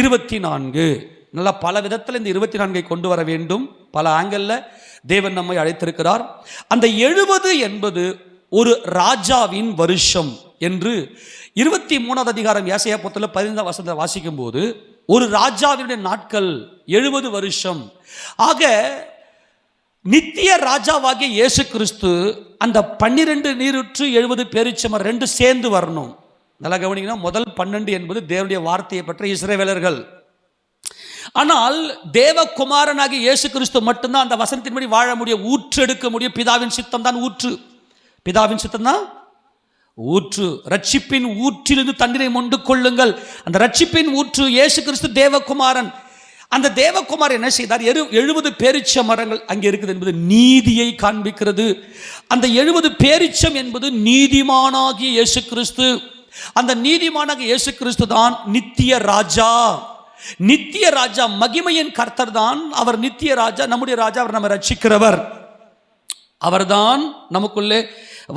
24. நல்லா பல விதத்தில் இந்த 24 கொண்டு வர வேண்டும். பல ஆங்கிள் தேவன் நம்மை அழைத்திருக்கிறார். அந்த 70 என்பது ஒரு ராஜாவின் வருஷம் என்று 23வது அதிகாரம் ஏசாயா புத்தகத்தில் 15ஆம் வசனத்தை வாசிக்கும் போது, ஒரு ராஜாவினுடைய நாட்கள் 70 வருஷம். ஆக நித்திய ராஜாவாகிய இயேசு கிறிஸ்து அந்த 12 நீரூற்று 70 பேரீச்சமரம் 2 சேர்ந்து வரணும். நல்லா கவனிங்கன்னா, முதல் 12 என்பது தேவனுடைய வார்த்தையை பெற்ற இஸ்ரவேலர்கள். ஆனால் தேவகுமாரனாகிய இயேசு கிறிஸ்து மட்டும்தான் அந்த வசனத்தின்படி வாழ முடியும், ஊற்று எடுக்க முடியும். பிதாவின் சித்தம் தான் ஊற்று. பிதாவின் சித்தம் தான் ஊற்று. ரட்சிப்பின் ஊற்றிலிருந்து தண்ணீரை மொண்டு கொள்ளுங்கள். அந்த ரட்சிப்பின் ஊற்று இயேசு கிறிஸ்து தேவகுமாரன். அந்த தேவகுமார் என்ன செய்தார்? 70 பேரீச்ச மரங்கள் அங்கே இருக்குது என்பது நீதியை காண்பிக்கிறது. அந்த 70 பேரீச்சம் என்பது நீதிமானாகிய இயேசு கிறிஸ்து. அந்த நீதிமானாகிய இயேசு கிறிஸ்து தான் நித்திய ராஜா. நித்திய ராஜா, மகிமையின் கர்த்தர் தான் அவர். நித்திய ராஜா, நம்முடைய ராஜா, அவர் நம்ம ரட்சிக்கிறவர். அவர்தான் நமக்குள்ளே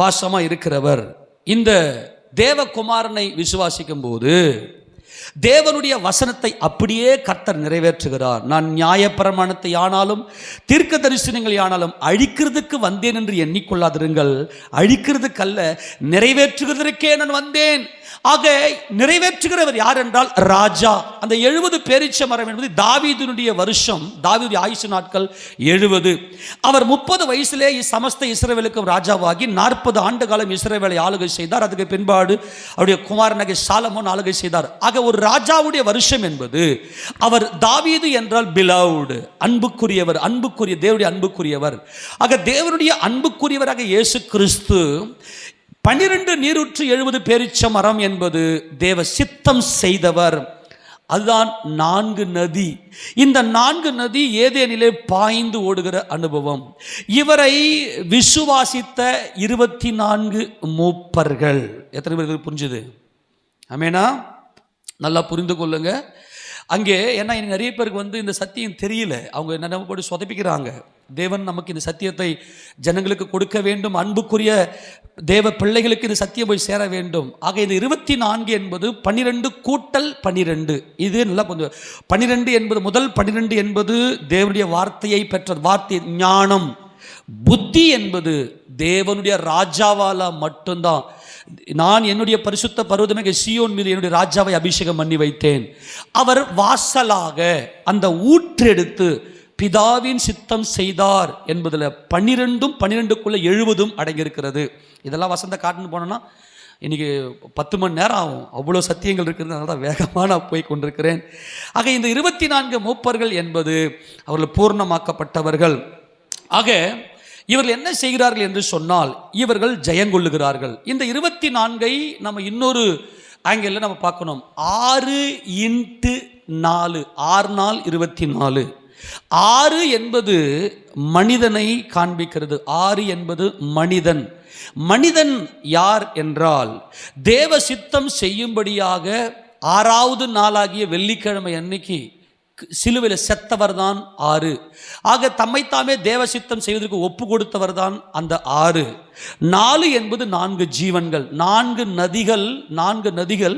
வாசமா இருக்கிறவர். இந்த தேவகுமாரனை விசுவாசிக்கும் போது தேவனுடைய வசனத்தை அப்படியே கர்த்தர் நிறைவேற்றுகிறார். நான் நியாயப்பிரமாணத்தை ஆனாலும் தீர்க்க தரிசனங்களை ஆனாலும் அழிக்கிறதுக்கு வந்தேன் என்று எண்ணிக்கொள்ளாதிருங்கள். அழிக்கிறதுக்கல்ல, நிறைவேற்றுகிறதற்கே நான் வந்தேன். ஆக நிறைவேற்றுகிறவர் யார் என்றால் ராஜா. அந்த 70 பேரீச்ச மரம் என்பது தாவீதுனுடைய வருஷம். தாவீது ஆயுசு நாட்கள் 70. அவர் 30 வயசிலே சமஸ்த இஸ்ரவேலுக்கும் ராஜாவாகி 40 ஆண்டு காலம் இஸ்ரவேலை ஆளுகை செய்தார். அதுக்கு பின்பாடு அவருடைய குமாரனாகிய சாலமோன் ஆளுகை செய்தார். ஆக ஒரு ராஜாவுடைய வருஷம் என்பது, அவர் தாவீது என்றால் பிலவுட், அன்புக்குரியவர், அன்புக்குரிய தேவனுடைய அன்புக்குரியவர். ஆக தேவனுடைய அன்புக்குரியவராக இயேசு கிறிஸ்து 12 நீரூற்று 70 பேரீச்ச மரம் என்பது தேவ சித்தம் செய்தவர். அதுதான் 4 நதி. இந்த 4 நதி ஏதேனிலே பாய்ந்து ஓடுகிற அனுபவம். இவரை விசுவாசித்த 24 மூப்பர்கள். எத்தனை பேருக்கு புரிஞ்சுது? ஆமேனா? நல்லா புரிந்து கொள்ளுங்க. அங்கே ஏன்னா நிறைய பேருக்கு இந்த சத்தியம் தெரியல. அவங்க என்ன போட்டு சொதப்பிக்கிறாங்க. தேவன் நமக்கு இந்த சத்தியத்தை ஜனங்களுக்கு கொடுக்க வேண்டும். அன்புக்குரிய தேவ பிள்ளைகளுக்கு இந்த சத்தியம் போய் சேர வேண்டும். ஆக இந்த 24 என்பது 12 கூட்டல் 12. இது நல்லா 12 என்பது, முதல் 12 என்பது தேவனுடைய வார்த்தையை பெற்ற வார்த்தை, ஞானம், புத்தி என்பது தேவனுடைய ராஜாவால மட்டும்தான். நான் என்னுடைய பரிசுத்த பர்வதமிகு சீயோன் மீது என்னுடைய ராஜாவை அபிஷேகம் பண்ணி வைத்தேன். அவர் வாசலாக அந்த ஊற்றெடுத்து பிதாவின் சித்தம் செய்தார் என்பதில் 12க்குள்ள 70 அடங்கியிருக்கிறது. இதெல்லாம் வசந்த காட்டுன்னு போனோன்னா இன்றைக்கி 10 மணி நேரம் ஆகும், அவ்வளோ சத்தியங்கள் இருக்கிறது. அதனால தான் வேகமாக நான் போய் கொண்டிருக்கிறேன். ஆக இந்த 24 மூப்பர்கள் என்பது அவர்கள் பூர்ணமாக்கப்பட்டவர்கள். ஆக இவர்கள் என்ன செய்கிறார்கள் என்று சொன்னால் இவர்கள் ஜெயங்கொள்ளுகிறார்கள். இந்த 24ஐ நம்ம இன்னொரு ஆங்கிளில் நம்ம பார்க்கணும். 6x4 6 நாள் 24. 6 என்பது மனிதனை காண்பிக்கிறது. 6 என்பது மனிதன். மனிதன் யார் என்றால் தேவ சித்தம் செய்யும்படியாக 6வது நாளாகிய வெள்ளிக்கிழமை அன்னைக்கு சிலுவையில் செத்தவர் தான் 6. ஆக தம்மைத்தாமே தேவ சித்தம் செய்வதற்கு ஒப்பு கொடுத்தவர் தான் அந்த 6. 4 என்பது 4 ஜீவன்கள், 4 நதிகள்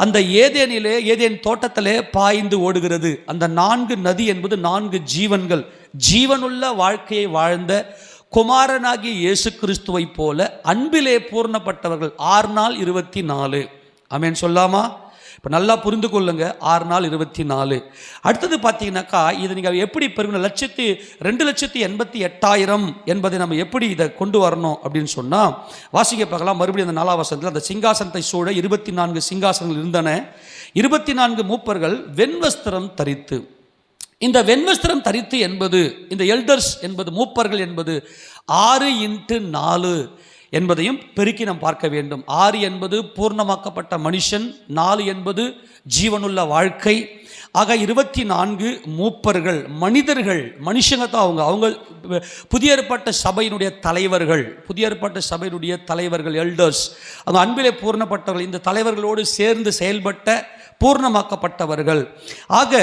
அந்த ஏதேன் தோட்டத்திலே பாய்ந்து ஓடுகிறது. அந்த 4 நதி என்பது 4 ஜீவன்கள். ஜீவனுள்ள வாழ்க்கையை வாழ்ந்த குமாரனாகிய இயேசு கிறிஸ்துவை போல அன்பிலே பூர்ணப்பட்டவர்கள். 6 நாள் 24. ஆமென் சொல்லாமா? இப்போ நல்லா புரிந்து கொள்ளுங்க. 6 நாள் 24. அடுத்தது பார்த்தீங்கன்னாக்கா இதை நீங்கள் எப்படி பெருகணும்? 2,88,000 என்பதை நம்ம எப்படி இதை கொண்டு வரணும் அப்படின்னு சொன்னால் வாசிக்க பார்க்கலாம். மறுபடியும் அந்த 4ஆம் வசனத்தில் அந்த சிங்காசனத்தை சூழ 24 சிங்காசனங்கள் இருந்தன. 24 மூப்பர்கள் வெண்வஸ்திரம் தரித்து. இந்த வெண்வஸ்திரம் தரித்து என்பது இந்த எல்டர்ஸ் என்பது மூப்பர்கள் என்பது 6x4 என்பதையும் பெருக்கி நாம் பார்க்க வேண்டும். 6 என்பது பூர்ணமாக்கப்பட்ட மனுஷன், 4 என்பது ஜீவனுள்ள வாழ்க்கை. ஆக 24 மூப்பர்கள் மனிதர்கள், மனுஷங்க தான் அவங்க புதிய ஏற்பாட்டு சபையினுடைய தலைவர்கள் எல்டர்ஸ். அவங்க அன்பிலே பூர்ணப்பட்டவர்கள். இந்த தலைவர்களோடு சேர்ந்து செயல்பட்ட பூர்ணமாக்கப்பட்டவர்கள். ஆக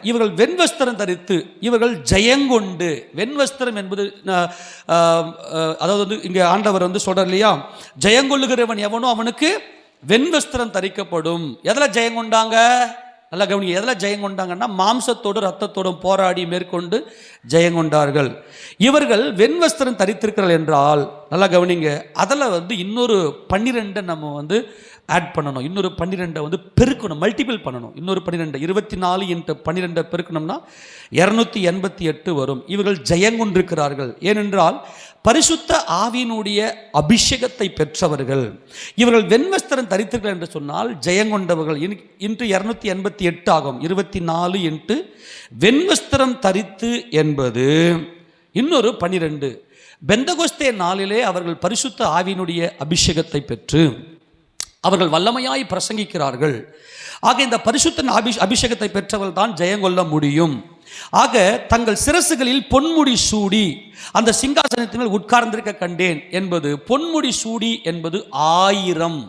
இவர்கள் வெண்வஸ்திரம் தரித்து இவர்கள் ஜெயங்கொண்டு. வெண்வஸ்திரம் என்பது அதாவது இங்கே ஆண்டவர் சொல்றார் இல்லையா, ஜெயங்கொள்ளுகிறவன் எவனோ அவனுக்கு வெண்வஸ்திரம் தரிக்கப்படும். எதில் ஜெயங்கொண்டாங்க? நல்லா கவனிங்க. எதில் ஜெயங்கொண்டாங்கன்னா மாம்சத்தோடு ரத்தத்தோடும் போராடி மேற்கொண்டு ஜெயங்கொண்டார்கள். இவர்கள் வெண்வஸ்திரம் தரித்திருக்கிறார்கள் என்றால் நல்லா கவனிங்க. அதில் இன்னொரு 12 நம்ம ஆட் பண்ணணும். இன்னொரு 12 பெருக்கணும், மல்டிபிள் பண்ணணும். இன்னொரு 12 24x12 பெருக்கணும்னா 288 வரும். இவர்கள் ஜெயங்கொண்டிருக்கிறார்கள். ஏனென்றால் பரிசுத்த ஆவியினுடைய அபிஷேகத்தை பெற்றவர்கள். இவர்கள் வெண்வஸ்திரம் தரித்திருக்கிறார்கள் என்று சொன்னால் ஜெயங்கொண்டவர்கள். இன்று 288 ஆகும். 24 வெண்வஸ்திரம் தரித்து என்பது இன்னொரு 12. பெந்தகோஸ்தே நாளிலே அவர்கள் பரிசுத்த ஆவியினுடைய அபிஷேகத்தை பெற்று அவர்கள் வல்லமையாய் பிரசங்கிக்கிறார்கள். ஆக இந்த பரிசுத்த அபிஷேகத்தை பெற்றவர்கள் தான் ஜெயங்கொள்ள முடியும். ஆக தங்கள் சிரசுகளில் பொன்முடி சூடி அந்த சிங்காசனத்தின் மேல் உட்கார்ந்திருக்க கண்டேன் என்பது பொன்முடி சூடி என்பது 1000.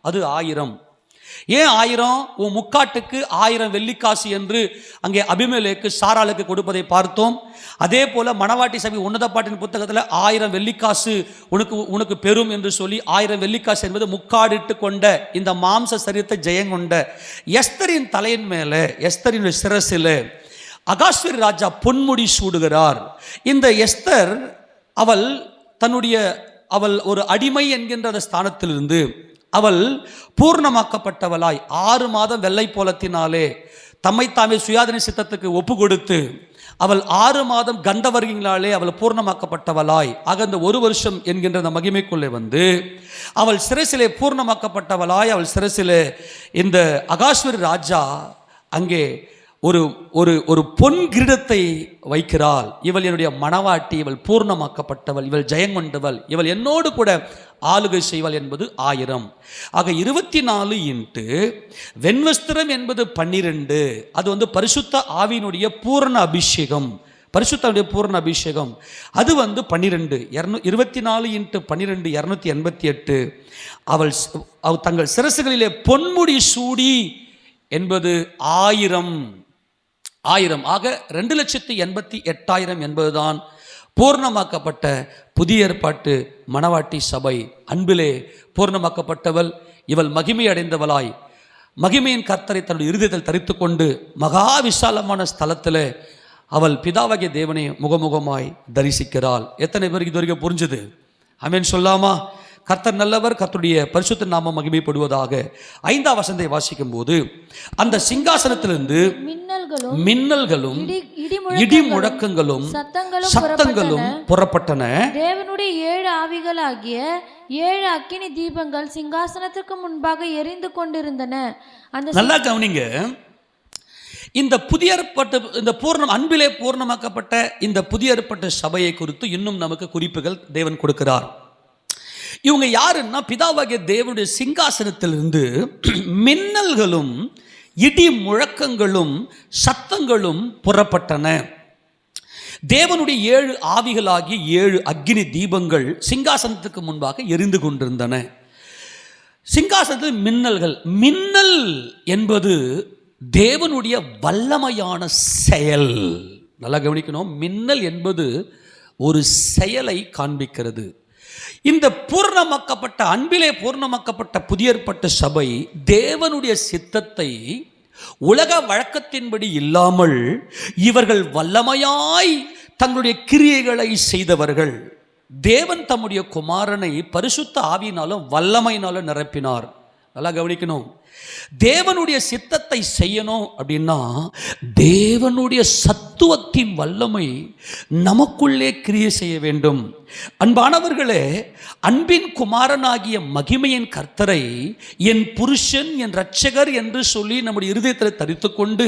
அது 1000. ஏன் 1000? உன் முக்காட்டுக்கு 1000 வெள்ளிக்காசு என்று அங்கே அபிமெலேக்கு சாராளுக்கு கொடுப்பதை பார்த்தோம். அதே போல மணவாட்டி சபை உன்னத பாட்டின் புத்தகத்தில் 1000 வெள்ளிக்காசு உனக்கு பெறும் என்று சொல்லி 1000 வெள்ளிக்காசு என்பது முக்காடிட்டு கொண்ட இந்த மாம்ச சரீரத்தை ஜெயங்கொண்ட எஸ்தரின் தலையின் மேலே, எஸ்தரின் சிரசில் அகாஸ்வரி ராஜா பொன்முடி சூடுகிறார். இந்த எஸ்தர் அவள் ஒரு அடிமை என்கின்ற அந்த ஸ்தானத்திலிருந்து அவள் பூர்ணமாக்கப்பட்டவளாய் 6 மாதம் வெள்ளை போலத்தினாலே தம்மைத்தாமே சுயாதீன சித்தத்துக்கு ஒப்பு கொடுத்து அவள் 6 மாதம் கந்தவர்கிங்களாலே அவள் பூர்ணமாக்கப்பட்டவளாய் ஆக இந்த 1 வருஷம் என்கின்ற அந்த மகிமைக்குள்ளே அவள் சிரசிலே பூர்ணமாக்கப்பட்டவளாய் அவள் சிரசிலே இந்த அகாஸ்வரி ராஜா அங்கே ஒரு பொன் கிரீடத்தை வைக்கிறாள். இவள் என்னுடைய மணவாட்டி, இவள் பூர்ணமாக்கப்பட்டவள், இவள் ஜெயங்கொண்டவள், இவள் என்னோடு கூட ஆளுகை செய்வாள் என்பது 1000. ஆக 24 வெண்வஸ்திரம் என்பது 12. அது பரிசுத்த ஆவியினுடைய பூரண அபிஷேகம். பரிசுத்தனுடைய பூரண அபிஷேகம் அது 12. 24x12 288. அவள் தங்கள் சிரசுகளிலே பொன்முடி சூடி என்பது 1000. ஆக 2,88,000 என்பதுதான் பூர்ணமாக்கப்பட்ட புதிய ஏற்பாட்டு மணவாட்டி சபை. அன்பிலே பூர்ணமாக்கப்பட்டவள் இவள் மகிமை அடைந்தவளாய் மகிமையின் கர்த்தரை தன்னுடைய இருதயத்தில் தரித்து கொண்டு மகா விசாலமான ஸ்தலத்தில் அவள் பிதாவாகிய தேவனை முகமுகமாய் தரிசிக்கிறாள். எத்தனை பேருக்கு இது வரைக்கும் புரிஞ்சுது? ஆமென் சொல்லாமா? கர்த்தர் நல்லவர், கர்த்தருடைய பரிசுத்த நாமம் மகிமைப்படுவதாக. 5ஆம் வசனத்தை வாசிக்கும் போது அந்த சிங்காசனத்திலிருந்து மின்னல்களும் இடி முழக்கங்களும் சத்தங்களும் புறப்பட்டன. தேவனுடைய 7 ஆவிகளாகிய 7 அக்கினி தீபங்கள் சிங்காசனத்திற்கு முன்பாக எரிந்து கொண்டிருந்தன. அந்த நல்லா கவனிங்க. இந்த புதிய ஏற்பட்ட இந்த அன்பிலே பூர்ணமாக்கப்பட்ட இந்த புதிய ஏற்பட்ட சபையை குறித்து இன்னும் நமக்கு குறிப்புகள் தேவன் கொடுக்கிறார். இவங்க யாருன்னா, பிதாவாகிய தேவனுடைய சிங்காசனத்திலிருந்து மின்னல்களும் இடி முழக்கங்களும் சத்தங்களும் புறப்பட்டன. தேவனுடைய 7 ஆவிகளாகி 7 அக்கினி தீபங்கள் சிங்காசனத்துக்கு முன்பாக எரிந்து கொண்டிருந்தன. சிங்காசனத்தில் மின்னல்கள். மின்னல் என்பது தேவனுடைய வல்லமையான செயல். நல்லா கவனிக்கணும். மின்னல் என்பது ஒரு செயலை காண்பிக்கிறது. இந்த பூர்ணமாக்கப்பட்ட அன்பிலே பூர்ணமாக்கப்பட்ட புதிய ஏற்பட்ட சபை தேவனுடைய சித்தத்தை உலக வழக்கத்தின்படி இல்லாமல் இவர்கள் வல்லமையாய் தங்களுடைய கிரியைகளை செய்தவர்கள். தேவன் தம்முடைய குமாரனை பரிசுத்த ஆவியினாலும் வல்லமையினாலும் நிரப்பினார். நல்லா கவனிக்கணும். தேவனுடைய சித்தத்தை செய்யணும் அப்படின்னா தேவனுடைய சத்துவத்தின் வல்லமை நமக்குள்ளே கிரியை செய்ய வேண்டும். அன்பானவர்களே, அன்பின் குமாரனாகிய மகிமையின் கர்த்தரை என் புருஷன், என் இரட்சகர் என்று சொல்லி நம்முடைய இருதயத்தில் தரித்து கொண்டு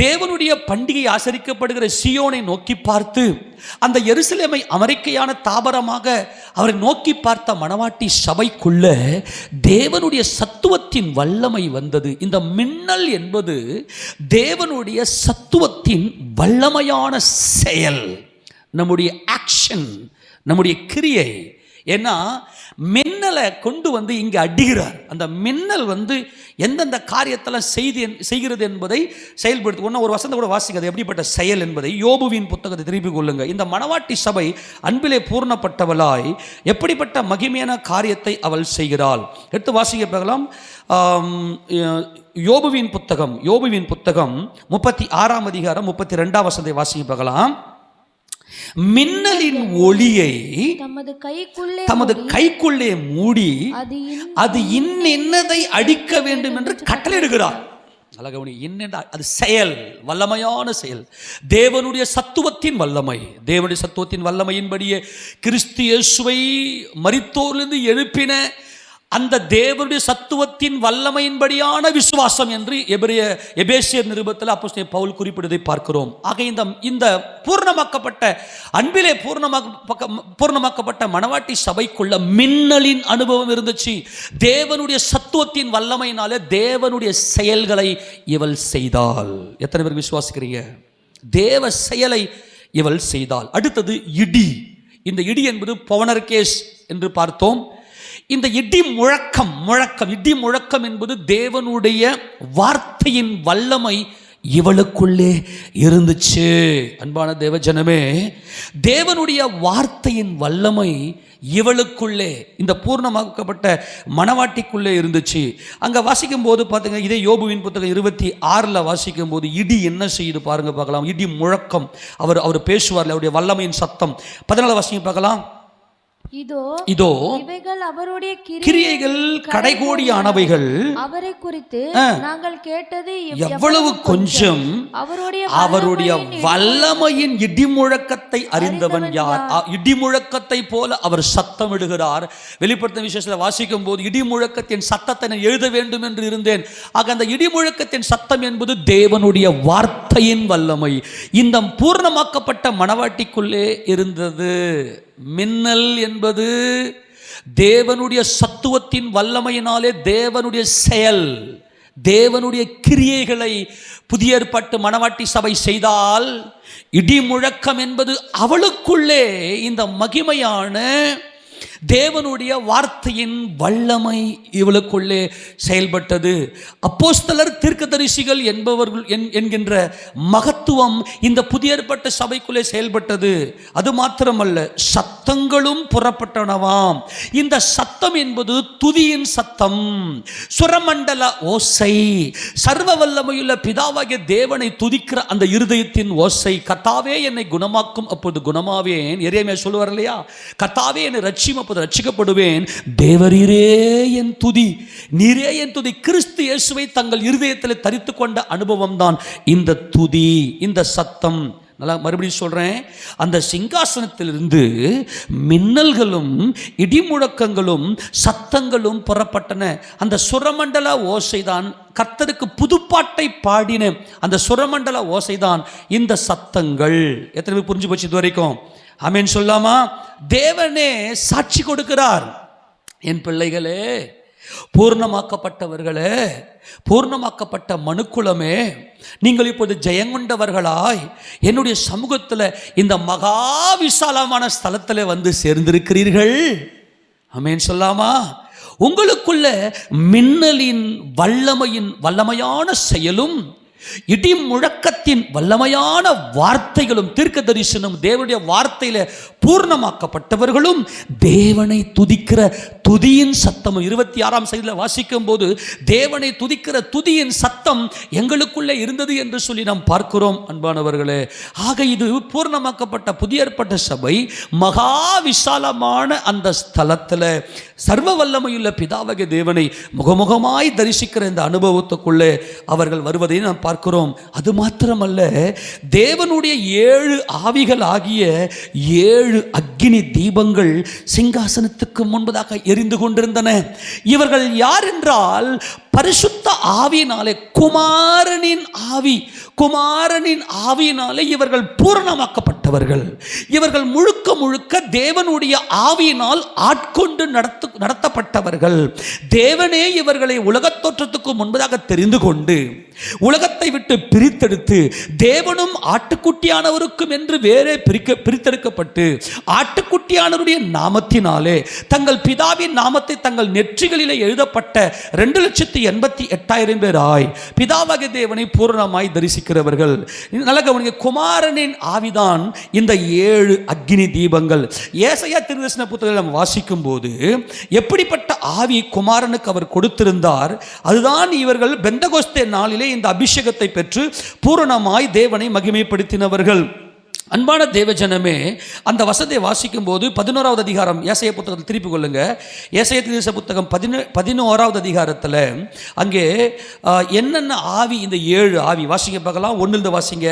தேவனுடைய பண்டிகை ஆசரிக்கப்படுகிற சீயோனை நோக்கி பார்த்து அந்த எருசலேமை அமெரிக்கையான தாபரமாக அவரை நோக்கி பார்த்த மணவாட்டி சபைக்குள்ள தேவனுடைய சத்துவத்தின் வல்லமை வந்தது. இந்த மின்னல் என்பது தேவனுடைய சத்துவத்தின் வல்லமையான செயல், நம்முடைய ஆக்ஷன், நம்முடைய கிரியை. ஏன்னா மின்னலை கொண்டு வந்து இங்கே அடிக்கிறார். அந்த மின்னல் வந்து எந்தெந்த காரியத்தெல்லாம் செய்கிறது என்பதை செயல்படுத்தி ஒன்று ஒரு வசந்த கூட வாசிக்கிறது எப்படிப்பட்ட செயல் என்பதை யோபுவின் புத்தகத்தை திருப்பிக் கொள்ளுங்க. இந்த மணவாட்டி சபை அன்பிலே பூர்ணப்பட்டவளாய் எப்படிப்பட்ட மகிமையான காரியத்தை அவள் செய்கிறாள். எடுத்து வாசிக்க பார்க்கலாம். யோபுவின் புத்தகம் 36ஆம் அதிகாரம் 32ஆம் வசனத்தை வாசிக்க பார்க்கலாம். மின்னலின் ஒளியை தமது கைக்குள்ளே மூடி அது இன்னதை அடிக்க வேண்டும் என்று கட்டளையிடுகிறார். அது செயல், வல்லமையான செயல், தேவனுடைய சத்துவத்தின் வல்லமை. தேவனுடைய சத்துவத்தின் வல்லமையின்படியே கிறிஸ்து இயேசுவை மரித்தோரிலிருந்து எழுப்பின அந்த தேவனுடைய சத்துவத்தின் வல்லமையின்படியான விசுவாசம் என்று எபேசியர் நிருபத்தில் அப்போஸ்தலன் பவுல் குறிப்பிடுவதை பார்க்கிறோம். ஆக இந்த பூர்ணமாக்கப்பட்ட அன்பிலே பூர்ணமாக்கப்பட்ட மணவாட்டி சபைக்குள்ள மின்னலின் அனுபவம் இருந்துச்சு. தேவனுடைய சத்துவத்தின் வல்லமையினாலே தேவனுடைய செயல்களை இவள் செய்தாள். எத்தனை பேர் விசுவாசிக்கிறீங்க? தேவ செயலை இவள் செய்தாள். அடுத்தது இடி. இந்த இடி என்பது பவனர்கேஸ் என்று பார்த்தோம். இந்த இடி முழக்கம் என்பது தேவனுடைய வார்த்தையின் வல்லமை இவளுக்குள்ளே இருந்துச்சு. அன்பான தேவ ஜனமே, தேவனுடைய வார்த்தையின் வல்லமை இவளுக்குள்ளே, இந்த பூர்ணமாக்கப்பட்ட மணவாட்டிக்குள்ளே இருந்துச்சு. அங்கே வாசிக்கும் போது பார்த்தீங்க, இதே யோபுவின் புத்தகம் 26 வாசிக்கும் போது இடி என்ன செய்யுது பாருங்க, பார்க்கலாம். இடி முழக்கம், அவர் பேசுவார், அவருடைய வல்லமையின் சத்தம். 14 வாசிங்க பார்க்கலாம். இதோ இவைகள் அவருடைய கிரியைகள் கடைகோடியானவைகள், அவரை குறித்து நாங்கள் கேட்டது எவ்வளவு கொஞ்சம். அவருடைய வல்லமையின் இடிமுழக்கத்தை அறிந்தவன் யார்? இடிமுழக்கத்தை போல அவர் சத்தமிடுகிறார். வெளிப்படுத்தின விசேஷத்தில் வாசிக்கும் போது இடிமுழக்கத்தின் சத்தத்தை நான் எழுத வேண்டும் என்று இருந்தேன். ஆக அந்த இடிமுழக்கத்தின் சத்தம் என்பது தேவனுடைய வார்த்தையின் வல்லமை இந்த பூர்ணமாக்கப்பட்ட மணவாட்டிக்குள்ளே இருந்தது. மின்னல் என்பது தேவனுடைய சத்துவத்தின் வல்லமையினாலே தேவனுடைய செயல், தேவனுடைய கிரியைகளை புதிய ஏற்பாட்டு மணவாட்டி சபை செய்தால், இடி முழக்கம் என்பது அவளுக்குள்ளே இந்த மகிமையான தேவனுடைய வார்த்தையின் வல்லமை இவளுக்குள்ளே செயல்பட்டது. அப்போஸ்தலர், தீர்க்கதரிசிகள் என்பவர்கள் என்கின்ற மகத்துவம் இந்த புதிய ஏற்பட்ட சபைக்குள்ளே செயல்பட்டது. அது மாத்திரமல்ல, சத்தங்களும் புறப்பட்டனவாம். இந்த சத்தம் என்பது துதியின் சத்தம், சுரமண்டல ஓசை, சர்வ வல்லமையுள்ள பிதாவாகிய தேவனை துதிக்கிற அந்த இருதயத்தின் ஓசை. கர்த்தாவே என்னை குணமாக்கும், அப்போது குணமாவேன். எரேமியா சொல்லுவார் இல்லையா, கர்த்தாவே என்னை ரட்சியும், அப்போது ரட்சிக்கப்படுவேன். தேவரீரே என் துதி, நீரே என் துதி. கிறிஸ்து இயேசுவை தங்கள் இருதயத்தில் தரித்து கொண்ட அனுபவம் தான் இந்த துதி, இந்த சத்தம். நல்லா மறுபடியும் சொல்றேன், அந்த சிங்காசனத்திலிருந்து மின்னல்களும் இடிமுழக்கங்களும் சத்தங்களும் புறப்பட்டன. அந்த சுரமண்டல ஓசைதான், கர்த்தருக்கு புதுப்பாட்டை பாடின அந்த சுரமண்டல ஓசைதான் இந்த சத்தங்கள். எத்தனை பேர் புரிஞ்சு போச்சு இது வரைக்கும்? ஆமென் சொல்லாமா? தேவனே சாட்சி கொடுக்கிறார். என் பிள்ளைகளே, பூர்ணமாக்கப்பட்டவர்களே, பூர்ணமாக்கப்பட்ட மனுக்குலமே, நீங்கள் இப்போது ஜெயங்கொண்டவர்களாய் என்னுடைய சமூகத்தில் இந்த மகா விசாலமான ஸ்தலத்தில் வந்து சேர்ந்திருக்கிறீர்கள். ஆமென் சொல்லாமா? உங்களுக்குள்ள மின்னலின் வல்லமையான செயலும் இடி முழக்கத்தின் வல்லமையான வார்த்தைகளும், தீர்க்க தரிசனம், தேவனுடைய வார்த்தையில பூர்ணமாக்கப்பட்டவர்களும், தேவனை துதிக்கிற துதியின் சத்தமும். 26ஆம் சங்கீதத்தில் வாசிக்கும் போது தேவனை துதிக்கிற துதியின் சத்தம் எங்களுக்குள்ளே இருந்தது என்று சொல்லி நாம் பார்க்கிறோம். அன்பானவர்களே, ஆக இது பூர்ணமாக்கப்பட்ட புதிய ஏற்பட்ட சபை மகா விசாலமான அந்த ஸ்தலத்தில் சர்வ வல்லமையுள்ள பிதாவாகிய தேவனை முகமுகமாய் தரிசிக்கிற இந்த அனுபவத்துக்குள்ளே அவர்கள் வருவதை நாம் பார்க்கிறோம். அது மாத்திரமல்ல, தேவனுடைய 7 ஆவிகள் ஆகிய 7 அக்கினி தீபங்கள் சிங்காசனத்துக்கு முன்பதாக எரிந்து கொண்டிருந்தன. இவர்கள் யார் என்றால், பரிசுத்த ஆவியினாலே, குமாரனின் ஆவியினாலே இவர்கள் பூரணமாக்கப்பட்டவர்கள். இவர்கள் முழுக்க முழுக்க தேவனுடைய ஆவியினால் ஆட்கொண்டு நடத்தப்பட்டவர்கள். தேவனே இவர்களை உலகத் தோற்றத்துக்கு முன்பதாக தெரிந்து கொண்டு உலகத்தை விட்டு பிரித்தெடுத்து தேவனும் ஆட்டுக்குட்டியானவருக்கும் என்று வேறே பிரித்தெடுக்கப்பட்டு ஆட்டுக்குட்டியானவருடைய நாமத்தினாலே தங்கள் பிதாவின் நாமத்தை தங்கள் நெற்றிகளிலே எழுதப்பட்ட 2,88,000 பேராய் பிதாவாகிய தேவனை பூரணமாய் தரிசிக்கிறவர்கள். நல்ல கவனிங்க, குமாரனின் ஆவிதான் இந்த 7 அக்கினி தீபங்கள். ஏசாயா தீர்க்கதரிசன புத்தகத்தை நாம் வாசிக்கும் போது எப்படிப்பட்ட ஆவி குமாரனுக்கு அவர் கொடுத்திருந்தார், அதுதான் இவர்கள் பெந்தகோஸ்தே நாளிலே இந்த அபிஷேகத்தை பெற்று பூரணமாய் தேவனை மகிமைப்படுத்தினவர்கள். அன்பான தேவஜனமே, அந்த வசனத்தை வாசிக்கும் போது 11வது அதிகாரம் ஏசாயா புத்தகத்தில் திருப்பி கொள்ளுங்க. ஏசாயா தீர்க்கதரிசன புத்தகம் 11வது அதிகாரத்தில் அங்கே என்னென்ன ஆவி, இந்த 7 ஆவி வாசிக்க பார்க்கலாம். 1 வாசிங்க.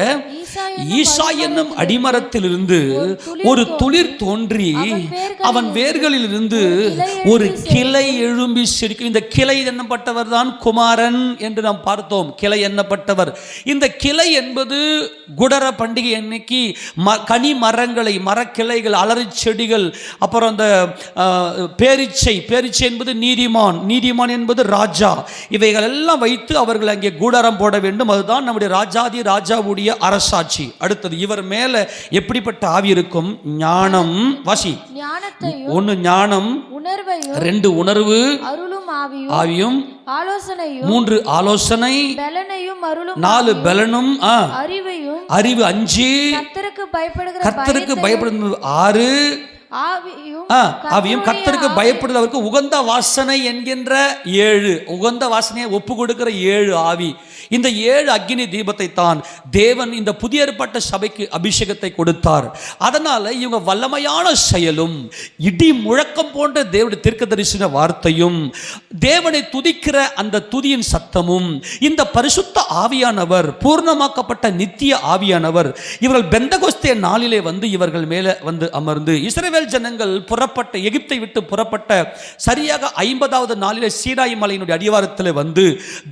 ஈசா என்னும் அடிமரத்திலிருந்து ஒரு துளிர் தோன்றி அவன் வேர்களிலிருந்து ஒரு கிளை எழும்பி சிரிக்கும். இந்த கிளை எண்ணப்பட்டவர் தான் குமாரன் என்று நாம் பார்த்தோம். கிளை எண்ணப்பட்டவர். இந்த கிளை என்பது குடர பண்டிகை அன்னைக்கு கனி மரங்களை, மரக்கிளைகள், அலறி செடிகள், அப்புறம் அந்த பேரிச்சை என்பது நீதிமான் என்பது ராஜா, இவைகள் எல்லாம் வைத்து அவர்கள் அங்கே கூடாரம் போட வேண்டும். அதுதான் நம்முடைய ராஜாவுடைய அரசாட்சி. அடுத்தது, இவர் மேல எப்படிப்பட்ட ஆவி இருக்கும்? ஞானம். வாசி. 1 ஞானம், 2 உணர்வு, ஆவியும், 3 ஆலோசனை, 4 பலனும், அறிவு, 5 கர்த்தருக்கு பயப்படுவது, 6 ஆவியும், கர்த்தருக்கு பயப்படுவதற்கு உகந்த வாசனை என்கின்ற 7 உகந்த வாசனையை ஒப்பு கொடுக்கிற 7 ஆவி. இந்த 7 அக்கினி தீபத்தை தான் தேவன் இந்த புதிய ஏற்பட்ட சபைக்கு அபிஷேகத்தை கொடுத்தார். அதனால இவங்க வல்லமையான செயலும் இடி முழக்கம் போன்ற தேவனுடைய தீர்க்கதரிசன வார்த்தையும் தேவனை துதிக்கிற அந்த துதியின் சத்தமும் இந்த பரிசுத்த ஆவியானவர், பூர்ணமாக்கப்பட்ட நித்திய ஆவியானவர் இவர்கள் பெந்தகோஸ்தே நாளிலே வந்து இவர்கள் மேலே வந்து அமர்ந்து, இஸ்ரவேல் ஜனங்கள் புறப்பட்ட, எகிப்தை விட்டு புறப்பட்ட சரியாக 50வது நாளிலே சீனாய் மலையினுடைய அடிவாரத்தில் வந்து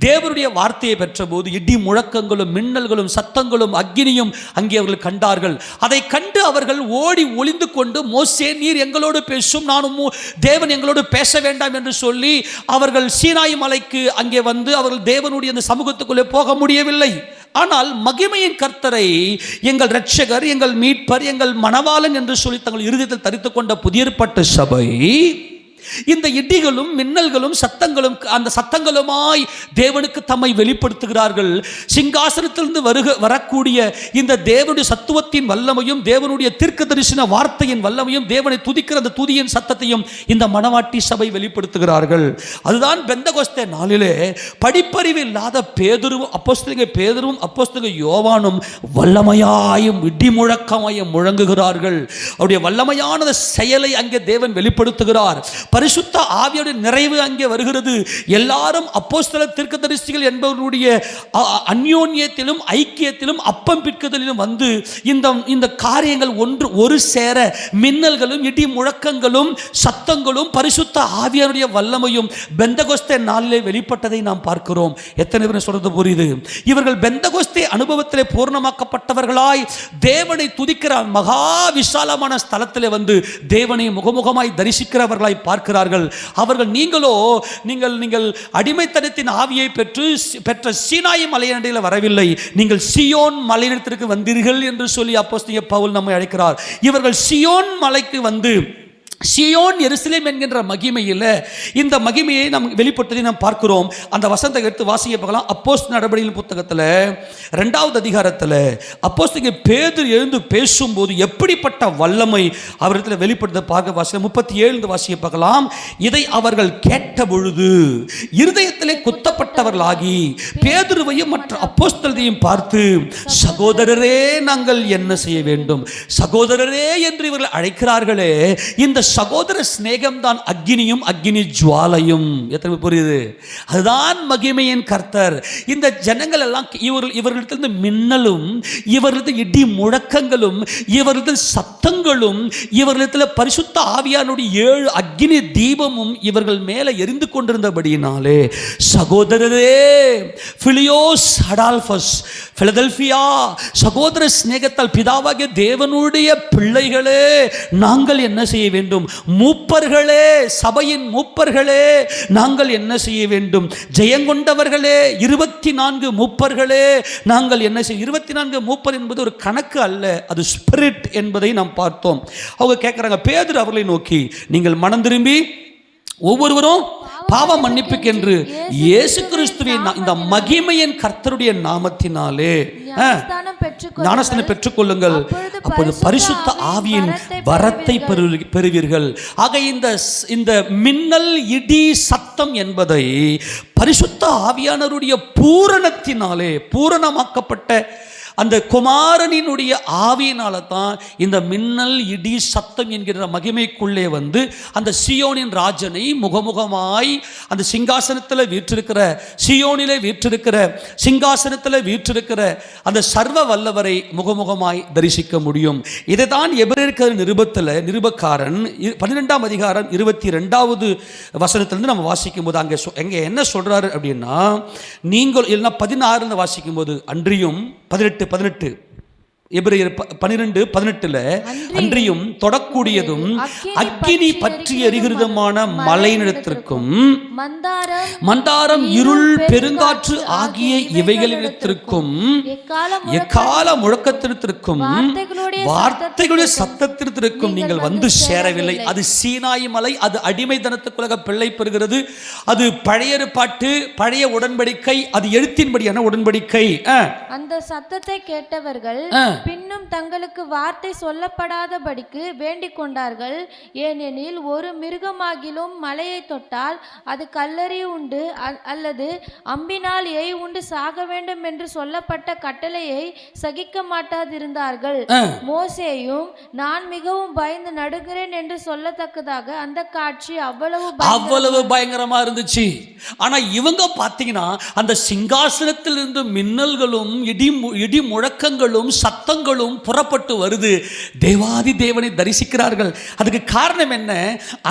தேவனுடைய வார்த்தையை பெற்ற போது இடி முழக்கங்களும் மின்னல்களும் சத்தங்களும் அக்கினியும் அங்கே அவர்கள் கண்டார்கள். அதை கண்டு அவர்கள் ஓடி ஒளிந்து கொண்டு, மோசே நீர் எங்களோடு பேசும், நானும் தேவன் எங்களோடு பேச வேண்டாம் என்று சொல்லி அவர்கள் சீனாய் மலைக்கு அங்கே வந்து அவர்கள் தேவனுடைய அந்த சமூகத்துக்குள்ளே போக முடியவில்லை. ஆனால் மகிமையின் கர்த்தரை எங்கள் இரட்சகர், எங்கள் மீட்பர், எங்கள் மணவாளன் என்று சொல்லி தங்கள் இருதயத்தில் தரித்துக் கொண்ட புதிய ஏற்பாட்டு சபை இந்த இடிகளும் மின்னல்களும் சத்தங்களும் அந்த சத்தங்களுமாய் தேவனுக்கு தம்மை வெளிப்படுத்துகிறார்கள். சிங்காசனத்திலிருந்து வரக்கூடிய இந்த தேவனுடைய சத்துவத்தின் வல்லமையும் தேவனுடைய தீர்க்கதரிசன வார்த்தையின் வல்லமையும் தேவனை துதிக்கிற அந்த துதியின் சத்தத்தையும் இந்த மணவாட்டி சபை வெளிப்படுத்துகிறார்கள். அதுதான் பெந்தகோஸ்தே நாளிலே படிப்பறிவு இல்லாத பேதுருவும் அப்போஸ்தலர்கள் யோவானும் வல்லமையாயும் இடி முழக்கமாயும் முழங்குகிறார்கள். அவருடைய வல்லமையான செயலை அங்கே தேவன் வெளிப்படுத்துகிறார். பரிசுத்த ஆவியோட நிறைவு அங்கே வருகிறது. எல்லாரும் அப்போஸ்தலர் தீர்க்கதரிசிகள் என்பவருடைய அந்யோன்யத்திலும் ஐக்கியத்திலும் அப்பம் பிற்குதலிலும் வந்து இந்த காரியங்கள் ஒரு சேர மின்னல்களும் இடி முழக்கங்களும் சத்தங்களும் பரிசுத்த ஆவியாருடைய வல்லமையும் பெந்தகோஸ்தே நாளிலே வெளிப்பட்டதை நாம் பார்க்கிறோம். எத்தனை பேர் சொல்றது புரியுது? இவர்கள் பெந்தகோஸ்தே அனுபவத்திலே பூர்ணமாக்கப்பட்டவர்களாய் தேவனை துதிக்கிற மகா விசாலமான ஸ்தலத்திலே வந்து தேவனை முகமுகமாய் தரிசிக்கிறவர்களாய் பார்க்கிறார்கள். அவர்கள் நீங்கள் அடிமைத்தனத்தின் ஆவியை பெற்ற சீனாய் மலையண்டையில் வரவில்லை, நீங்கள் சியோன் மலையிடத்திற்கு வந்தீர்கள் என்று சொல்லி அப்போஸ்தலர் பவுல் நம்மை அழைக்கிறார். இவர்கள் சியோன் மலைக்கு வந்து சியோன் எருசலேம் என்கின்ற மகிமையில் இந்த மகிமையை நாம் வெளிப்படுத்ததை நாம் பார்க்கிறோம். அந்த வசனத்தை எடுத்து வாசிக்க பார்க்கலாம். அப்போஸ்தலர் நடபடிகளின் புத்தகத்தில் 2வது அதிகாரத்தில் அப்போஸ்தலர் பேதுரு எழுந்து பேசும்போது எப்படிப்பட்ட வல்லமை அவரிடத்தில் வெளிப்படுத்த பார்க்க வாசிக்க 37 வாசிக்க பார்க்கலாம். இதை அவர்கள் கேட்ட பொழுது இருதயத்திலே குத்தப்பட்டவர்களாகி பேதுருவையும் மற்ற அப்போஸ்தலரையும் பார்த்து, சகோதரரே நாங்கள் என்ன செய்ய வேண்டும்? சகோதரரே என்று இவர்கள் அழைக்கிறார்களே, இந்த சகோதர சிநேகம் தான் அக்னியும் அக்னி ஜுவாலையும். எத்தனை புரியுது? அதுதான் மகிமையின் கர்த்தர். இந்த ஜனங்கள் எல்லாம் இவர்களிடத்திலிருந்து மின்னலும் இவர்களிடத்தில் இடி முழக்கங்களும் இவர்களிடத்தில் சத்தங்களும் இவர்களிடத்தில் பரிசுத்த ஆவியானுடைய 7 அக்னி தீபமும் இவர்கள் மேலே எரிந்து கொண்டிருந்தபடியினாலே, சகோதரரே பிலியோஸ் அடால்பஸ் பிலதெல்பியா, சகோதர சிநேகத்தால் பிதாவாகிய தேவனுடைய பிள்ளைகளே நாங்கள் என்ன செய்ய வேண்டும்? மூப்பர்களே, சபையின் மூப்பர்களே நாங்கள் என்ன செய்ய வேண்டும்? ஜெயங்கொண்டவர்களே, 24 மூப்பர்களே நாங்கள் என்ன செய்ய? 24 மூப்பர் என்பது ஒரு கணக்கு அல்ல, அது ஸ்பிரிட் என்பதை நாம் பார்த்தோம். அவங்க கேட்குறாங்க பேதுரு அவர்களை நோக்கி, நீங்கள் மனம் திரும்பி ஒவ்வொருவரும் பாவ மன்னிப்புக்கென்று இயேசு கிறிஸ்துவின் இந்த மகிமையின் கர்த்தருடைய நாமத்தினாலே ஞானஸ்தானம் பெற்றுக்கொள்ளுங்கள், அப்போது பரிசுத்த ஆவியின் வரத்தை பெறுவீர்கள். ஆக இந்த மின்னல் இடி சத்தம் என்பதை பரிசுத்த ஆவியானவருடைய பூரணத்தினாலே பூரணமாக்கப்பட்ட அந்த குமாரனினுடைய ஆவியினால தான் இந்த மின்னல் இடி சத்தம் என்கிற மகிமைக்குள்ளே வந்து அந்த சியோனின் ராஜனை முகமுகமாய் அந்த சிங்காசனத்தில் வீற்றிருக்கிற சியோனிலே வீற்றிருக்கிற சிங்காசனத்தில் வீற்றிருக்கிற அந்த சர்வ வல்லவரை முகமுகமாய் தரிசிக்க முடியும். இதை தான் எபிரேயர் நிருபக்காரன் 12ஆம் அதிகாரம் 22வது வசனத்திலிருந்து நம்ம வாசிக்கும் போது அங்கே என்ன சொல்றாரு அப்படின்னா, நீங்கள் 16 வாசிக்கும் போது அன்றியும் 18 எபிரேயர் 12:18 அன்றியும் தொடக்கூடியதும் அக்கினி பற்றி எரிகிறதுமான மலையினிடத்திற்கும் மந்தாரம் இருள் பெருங்காற்று ஆகிய இவைகளிடத்திற்கும் எக்கால முழக்கத்திற்கும் வார்த்தைகளுடைய சத்தத்திற்கும் நீங்கள் வந்து சேரவில்லை. அது சீனாய் மலை, அது அடிமைத்தனத்துக்குலக பிள்ளை பெறுகிறது, அது பழைய ஏற்பாட்டு பழைய உடன்படிக்கை, அது எழுத்தின்படியான உடன்படிக்கை. அந்த சத்தத்தை கேட்டவர்கள் பின்னும் தங்களுக்கு வார்த்தை சொல்லப்படாதபடிக்கு வேண்டிக் கொண்டார்கள். ஏனெனில் ஒரு மிருகமாகிலும் மலையை தொட்டால் அது கல்லறி உண்டு அல்லது அம்பினால் எய் உண்டு சாக வேண்டும் என்று சொல்லப்பட்ட கட்டளையை சகிக்க மாட்டாதிருந்தார்கள். மோசேயும் நான் மிகவும் பயந்து நடுகிறேன் என்று சொல்லத்தக்கதாக அந்த காட்சி அவ்வளவு பயங்கரமா இருந்துச்சு. ஆனா இவங்க பாத்தீங்கன்னா அந்த சிங்காசனத்தில் இருந்து மின்னல்களும் இடி முழக்கங்களும் சத்த சத்தங்களும் புறப்பட்டு வருது. தேவாதி தேவனை தரிசிக்கிறார்கள். அதுக்கு காரணம் என்ன?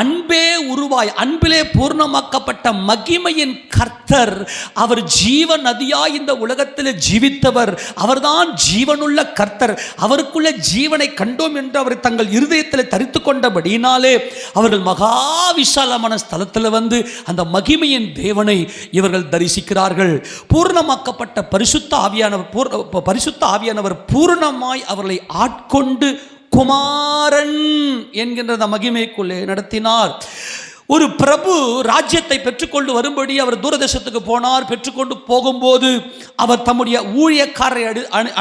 அன்பே உருவாய் அன்பிலே பூர்ணமாக்கப்பட்ட மகிமையின் கர்த்தர், அவர் ஜீவ நதியாய் இந்த உலகத்தில் ஜீவித்தவர். அவர்தான் ஜீவனுள்ள கர்த்தர். அவருக்குள்ள ஜீவனை கண்டோம் என்று அவர் தங்கள் இருதயத்தில் தரித்து கொண்டபடியினாலே அவர்கள் மகா விசாலமான ஸ்தலத்தில் வந்து அந்த மகிமையின் தேவனை இவர்கள் தரிசிக்கிறார்கள். பூர்ணமாக்கப்பட்ட பரிசுத்த ஆவியானவர் பூர்ணமாய் அவர்களை ஆட்கொண்டு குமாரன் என்கின்ற அந்த மகிமைக்குள்ளே நடத்தினார். ஒரு பிரபு ராஜ்யத்தை பெற்றுக்கொண்டு வரும்படி அவர் தூரதேசத்துக்கு போனார். பெற்றுக்கொண்டு போகும்போது அவர் தம்முடைய ஊழியக்காரரை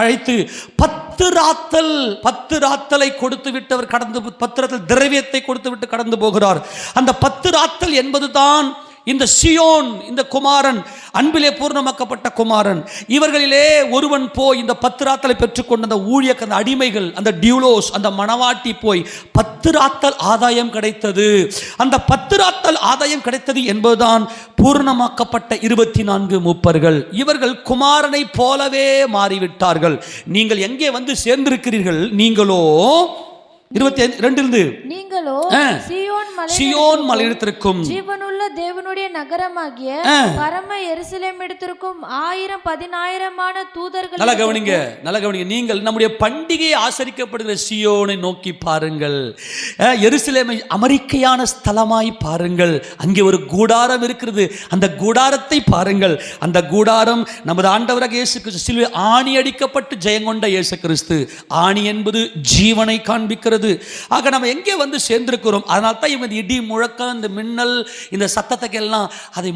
அழைத்து 10 ராத்தலை கொடுத்து விட்டு அவர் கடந்து 10 ராத்தல் திரவியத்தை கொடுத்து விட்டு கடந்து போகிறார். அந்த 10 ராத்தல் என்பது தான் இந்த சியோன், இந்த குமாரன், அன்பிலே பூர்ணமாக்கப்பட்ட குமாரன். இவர்களிலே ஒருவன் போய் இந்த 10 ராத்தலை பெற்றுக்கொண்ட அந்த ஊழியக்க அந்த அடிமைகள், அந்த டியூலோஸ், அந்த மணவாட்டி போய் 10 ராத்தல் ஆதாயம் கிடைத்தது. அந்த 10 ராத்தல் ஆதாயம் கிடைத்தது என்பதுதான் பூர்ணமாக்கப்பட்ட 24 மூப்பர்கள். இவர்கள் குமாரனை போலவே மாறிவிட்டார்கள். நீங்கள் எங்கே வந்து சேர்ந்திருக்கிறீர்கள்? நீங்களோ 22 நீங்களோ சீயோன் மலையிடத்திற்கும் ஜீவனுள்ள தேவனுடைய நகரமாகிய பரம எருசலேம் இடத்திற்கும் 1000-10,000 தூதர்கள். நல்லா கவனிங்க. நீங்கள் நம்முடைய பண்டிகையை ஆசரிக்கப்படுகிற சீயோனை நோக்கி பாருங்கள். எருசலேமை அமெரிக்கையான ஸ்தலமாய் பாருங்கள். அங்கே ஒரு கூடாரம் இருக்கிறது. அந்த கூடாரத்தை பாருங்கள். அந்த கூடாரம் நமது ஆண்டவராக இயேசு கிறிஸ்து சிலுவை ஆணி அடிக்கப்பட்டு ஜெயங்கொண்ட இயேசு கிறிஸ்து. ஆணி என்பது ஜீவனை காண்பிக்கிறது. ஆக நம்ம எங்கே வந்து சேர்ந்திருக்கிறோம்? அதனால தான் இவங்க இடி முழக்கம், இந்த மின்னல், இந்த சத்தத்துக்கு எல்லாம் அதை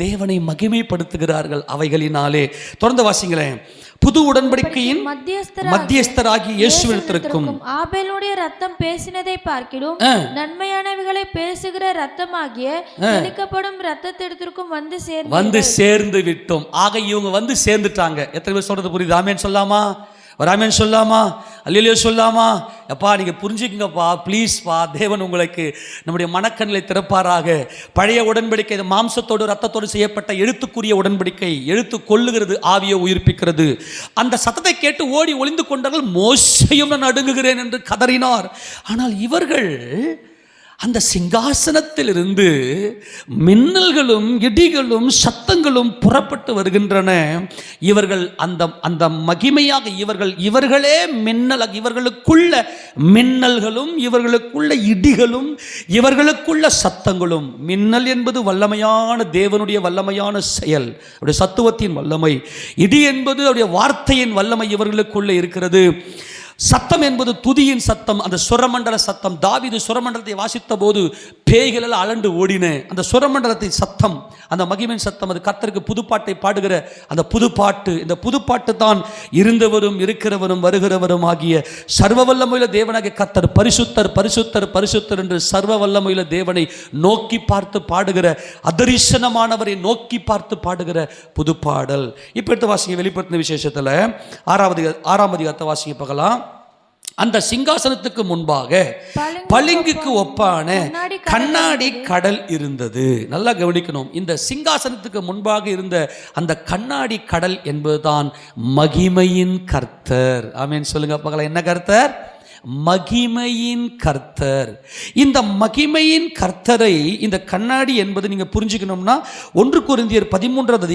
தேவனை மகிமைப்படுத்துகிறார்கள் அவைகளினாலே. தொடர்ந்து வாசிங்களேன். புது உடன்படிக்கையின் மத்தியஸ்தராகி இயேசுவிடத்திற்கும் ஆபேலுடைய ரத்தம் பேசினதை பார்க்கிலும் நன்மையானவைகளை பேசுகிற ரத்தமாகிய தெளிக்கப்படும் ரத்தத்திற்கும் வந்து சேர்ந்து விட்டோம். ஆக இவங்க வந்து சேர்ந்துட்டாங்க. எத்தனை பேர் சொல்றது புரியுது? ஆமென் சொல்லாமா? ஒரு ஆமென் சொல்லாமா? அல்லேலூயா சொல்லாமா? அப்பா நீங்கள் புரிஞ்சுக்குங்கப்பா, ப்ளீஸ்ப்பா. தேவன் உங்களுக்கு நம்முடைய மனக்கண்களை திறப்பாராக. பழைய உடன்படிக்கை மாம்சத்தோடு ரத்தத்தோடு செய்யப்பட்ட எழுத்துக்குரிய உடன்படிக்கை. எழுத்து கொல்லுகிறது, ஆவியை உயிர்ப்பிக்கிறது. அந்த சத்தத்தை கேட்டு ஓடி ஒளிந்து கொண்டார்கள். மோசேயும் நான் நடுங்குகிறேன் என்று கதறினார். ஆனால் இவர்கள் அந்த சிங்காசனத்திலிருந்து மின்னல்களும் இடிகளும் சத்தங்களும் புறப்பட்டு வருகின்றன. இவர்கள் அந்த மகிமையாக இவர்களே மின்னலாக, இவர்களுக்குள்ள மின்னல்களும் இவர்களுக்குள்ள இடிகளும் இவர்களுக்குள்ள சத்தங்களும். மின்னல் என்பது வல்லமையான தேவனுடைய வல்லமையான செயல், அவருடைய சத்துவத்தின் வல்லமை. இடி என்பது அவருடைய வார்த்தையின் வல்லமை இவர்களுக்குள்ள இருக்கிறது. சத்தம் என்பது துதியின் சத்தம், அந்த சுரமண்டல சத்தம். தாவீது சுரமண்டலத்தை வாசித்த போது பேய்கள் எல்லாம் அலண்டு ஓடின. அந்த சுரமண்டலத்தை சத்தம், அந்த மகிமையின் சத்தம், அது கர்த்தருக்கு புதுப்பாட்டை பாடுகிற அந்த புதுப்பாட்டு. இந்த புதுப்பாட்டு தான் இருந்தவரும் இருக்கிறவரும் வருகிறவரும் ஆகிய சர்வ வல்லமையுள்ள தேவனாகிய கர்த்தர் பரிசுத்தர் பரிசுத்தர் பரிசுத்தர் என்று சர்வ வல்லமையுள்ள தேவனை நோக்கி பார்த்து பாடுகிற, அதரிசனமானவரை நோக்கி பார்த்து பாடுகிற புதுப்பாடல். இப்போ எடுத்து வாசிங்க. வெளிப்படுத்தின விசேஷத்தில் 6ஆம் அதிகாரத்தை வாசிங்க பார்க்கலாம். அந்த சிங்காசனத்துக்கு முன்பாக பளிங்குக்கு ஒப்பான கண்ணாடி கடல் இருந்தது. நல்லா கவனிக்கணும். இந்த சிங்காசனத்துக்கு முன்பாக இருந்த அந்த கண்ணாடி கடல் என்பதுதான் மகிமையின் கர்த்தர். ஆமென் சொல்லுங்க பார்க்கலாம். என்ன கர்த்தர்? மகிமையின் கர்த்தர். இந்த மகிமையின் கர்த்தரை, இந்த கண்ணாடி என்பது நீங்க புரிஞ்சுக்கணும்னா 1 கொரிந்தியர் 13வது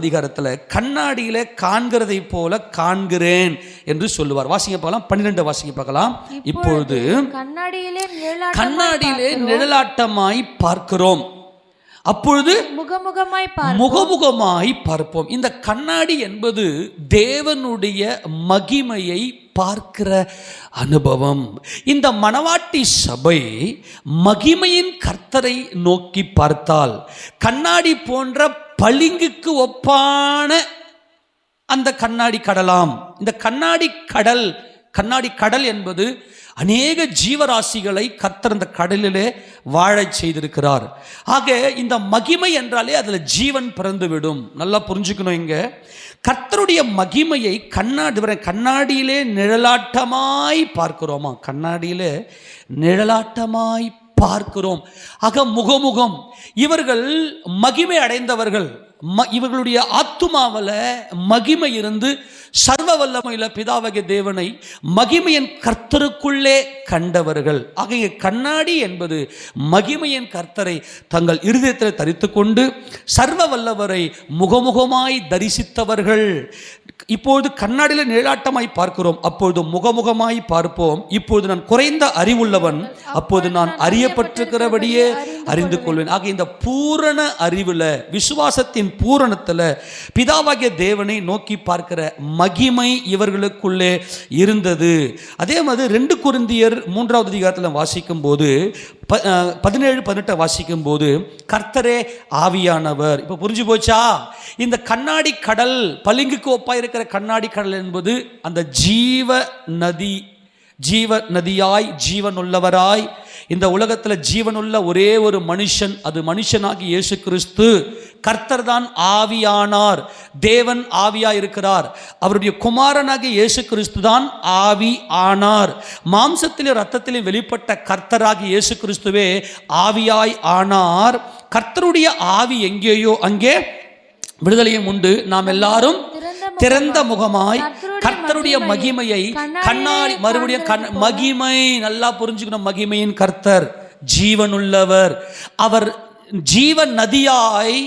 அதிகாரத்தில் கண்ணாடியில காண்கிறதை போல காண்கிறேன் என்று சொல்லுவார். வாசிங்க பார்க்கலாம். 12 வாசிங்க பார்க்கலாம். இப்பொழுது கண்ணாடியிலே நிழலாட்டமாய் பார்க்கிறோம், அப்பொழுது முகமுகமாய் பார்ப்போம். இந்த கண்ணாடி என்பது தேவனுடைய மகிமையை பார்க்கிற அனுபவம். இந்த மணவாட்டி சபை மகிமையின் கர்த்தரை நோக்கி பார்த்தால் கண்ணாடி போன்ற பளிங்குக்கு ஒப்பான அந்த கண்ணாடி கடலாம். இந்த கண்ணாடி கடல் என்பது அநேக ஜீவராசிகளை கர்த்தர் அந்த கடலிலே வாழச் செய்திருக்கிறார். ஆக இந்த மகிமை என்றாலே அதில் ஜீவன் பிறந்துவிடும். நல்லா புரிஞ்சுக்கணும். இங்க கர்த்தருடைய மகிமையை கண்ணாடியிலே நிழலாட்டமாய் பார்க்கிறோமா? கண்ணாடியிலே நிழலாட்டமாய் பார்க்கிறோம். ஆக முகமுகம். இவர்கள் மகிமை அடைந்தவர்கள். இவர்களுடைய ஆத்துமாவில் மகிமை இருந்து சர்வ வல்லமையுள்ள பிதாவாகிய தேவனை மகிமையின் கர்த்தருக்குள்ளே கண்டவர்கள். ஆகிய கண்ணாடி என்பது மகிமையின் கர்த்தரை தங்கள் இருதயத்தில் தரித்து கொண்டு சர்வ வல்லவரை முகமுகமாய் தரிசித்தவர்கள். இப்பொழுது கண்ணாடியில் நிழலாட்டமாய் பார்க்கிறோம், அப்பொழுது முகமுகமாய் பார்ப்போம். இப்பொழுது நான் குறைந்த அறிவுள்ளவன், அப்போது நான் அறியப்பட்டிருக்கிறபடியே அறிந்து கொள்வேன். ஆக இந்த பூரண அறிவில், விசுவாசத்தின் பூரணத்தில் பிதாவாகிய தேவனை நோக்கி பார்க்கிற மகிமை இவர்களுக்குள்ளே இருந்தது. அதே மாதிரி 2 கொரிந்தியர் 3வது அதிகாரத்தில் வாசிக்கும் போது 17-18 வாசிக்கும் போது கர்த்தரே ஆவியானவர். இப்போ புரிஞ்சு போச்சா? இந்த கண்ணாடி கடல், பளிங்குக்கு ஒப்பாய் இருக்கிற கண்ணாடி கடல் என்பது அந்த ஜீவ நதி, ஜீவ நதியாய் ஜீவனுள்ளவராய் இந்த உலகத்தில் ஜீவனுள்ள ஒரே ஒரு மனுஷன், அது மனுஷனாகி இயேசு கிறிஸ்து. கர்த்தர் தான் ஆவியானார், தேவன் ஆவியாய் இருக்கிறார். அவருடைய குமாரனாகிய இயேசு கிறிஸ்து தான் ஆவி ஆனார். மாம்சத்திலும் இரத்தத்திலும் வெளிப்பட்ட கர்த்தராகி இயேசு கிறிஸ்துவே ஆவியாய் ஆனார். கர்த்தருடைய ஆவி எங்கேயோ அங்கே விடுதலையும் உண்டு. நாம் எல்லாரும் திறந்த முகமாய் கர்த்தருடைய மகிமையை கண்ணாடி, மறுபடியும் மகிமை, நல்லா புரிஞ்சுக்கணும், மகிமையின் கர்த்தர் ஜீவனுள்ளவர். அவர் ஜீவன் நதியாய்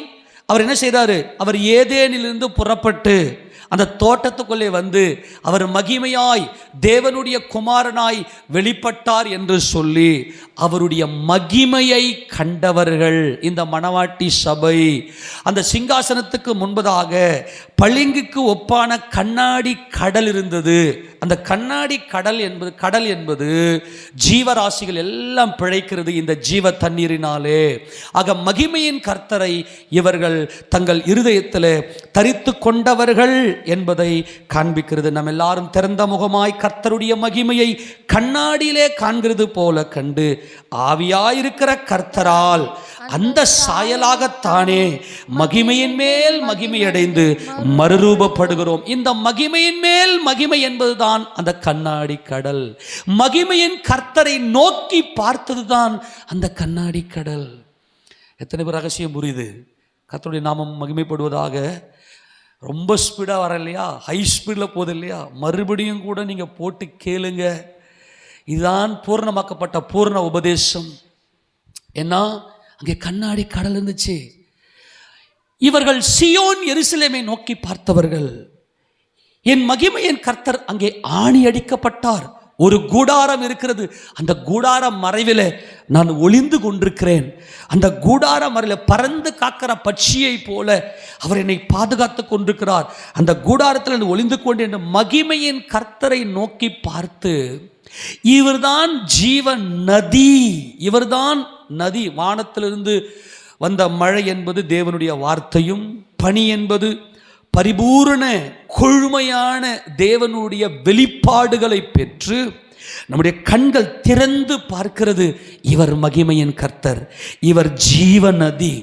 அவர் என்ன செய்தாரு? அவர் ஏதேனிலிருந்து புறப்பட்டு அந்த தோட்டத்துக்குள்ளே வந்து அவர் மகிமையாய் தேவனுடைய குமாரனாய் வெளிப்பட்டார் என்று சொல்லி அவருடைய மகிமையை கண்டவர்கள் இந்த மணவாட்டி சபை. அந்த சிங்காசனத்துக்கு முன்பதாக பளிங்குக்கு ஒப்பான கண்ணாடி கடல் இருந்தது. அந்த கண்ணாடி கடல் என்பது ஜீவராசிகள் எல்லாம் பிழைக்கிறது இந்த ஜீவ தண்ணீரினாலே. ஆக மகிமையின் கர்த்தரை இவர்கள் தங்கள் இருதயத்தில் தரித்து கொண்டவர்கள் என்பதை காண்பிக்கிறது. நம்ம எல்லாரும் திறந்த முகமாய் கர்த்தருடைய மகிமையை கண்ணாடியிலே காண்கிறது போல கண்டு ஆவியாயிருக்கிற கர்த்தரால் அந்த சாயலாகத்தானே மகிமையின் மேல் மகிமை அடைந்து மறுரூபப்படுகிறோம். இந்த மகிமையின் மேல் மகிமை என்பதுதான் அந்த கண்ணாடி கடல். மகிமையின் கர்த்தரை நோக்கி பார்த்ததுதான் அந்த கண்ணாடி கடல். எத்தனை பேர் ரகசியம் புரியுது? கர்த்தருடைய நாமம் மகிமைப்படுவதாக. ரொம்ப ஸ்பீடாக வர இல்லையா, ஹை ஸ்பீடில் போகுது இல்லையா, மறுபடியும் கூட நீங்கள் போட்டு கேளுங்க. இதுதான் பூர்ணமாக்கப்பட்ட பூர்ண உபதேசம். ஏன்னா அங்கே கண்ணாடி கடல் இருந்துச்சு. இவர்கள் சியோன் எருசலேமை நோக்கி பார்த்தவர்கள். என் மகிமையின் கர்த்தர் அங்கே ஆணி அடிக்கப்பட்டார். ஒரு கூடாரம் இருக்கிறது, அந்த கூடார மறைவில் நான் ஒளிந்து கொண்டிருக்கிறேன். அந்த கூடார மறைவில் பறந்து காக்கிற பட்சியை போல அவர் என்னை பாதுகாத்து கொண்டிருக்கிறார். அந்த கூடாரத்தில் ஒளிந்து கொண்டு என்ற மகிமையின் கர்த்தரை நோக்கி பார்த்து, இவர்தான் ஜீவ நதி, இவர்தான் நதி. வானத்திலிருந்து வந்த மழை என்பது தேவனுடைய வார்த்தையும், பனி என்பது பரிபூரண கொழுமையான தேவனுடைய வெளிப்பாடுகளை பெற்று நம்முடைய கண்கள் திறந்து பார்க்கிறது. இவர் மகிமையின் கர்த்தர், இவர் ஜீவ நதி,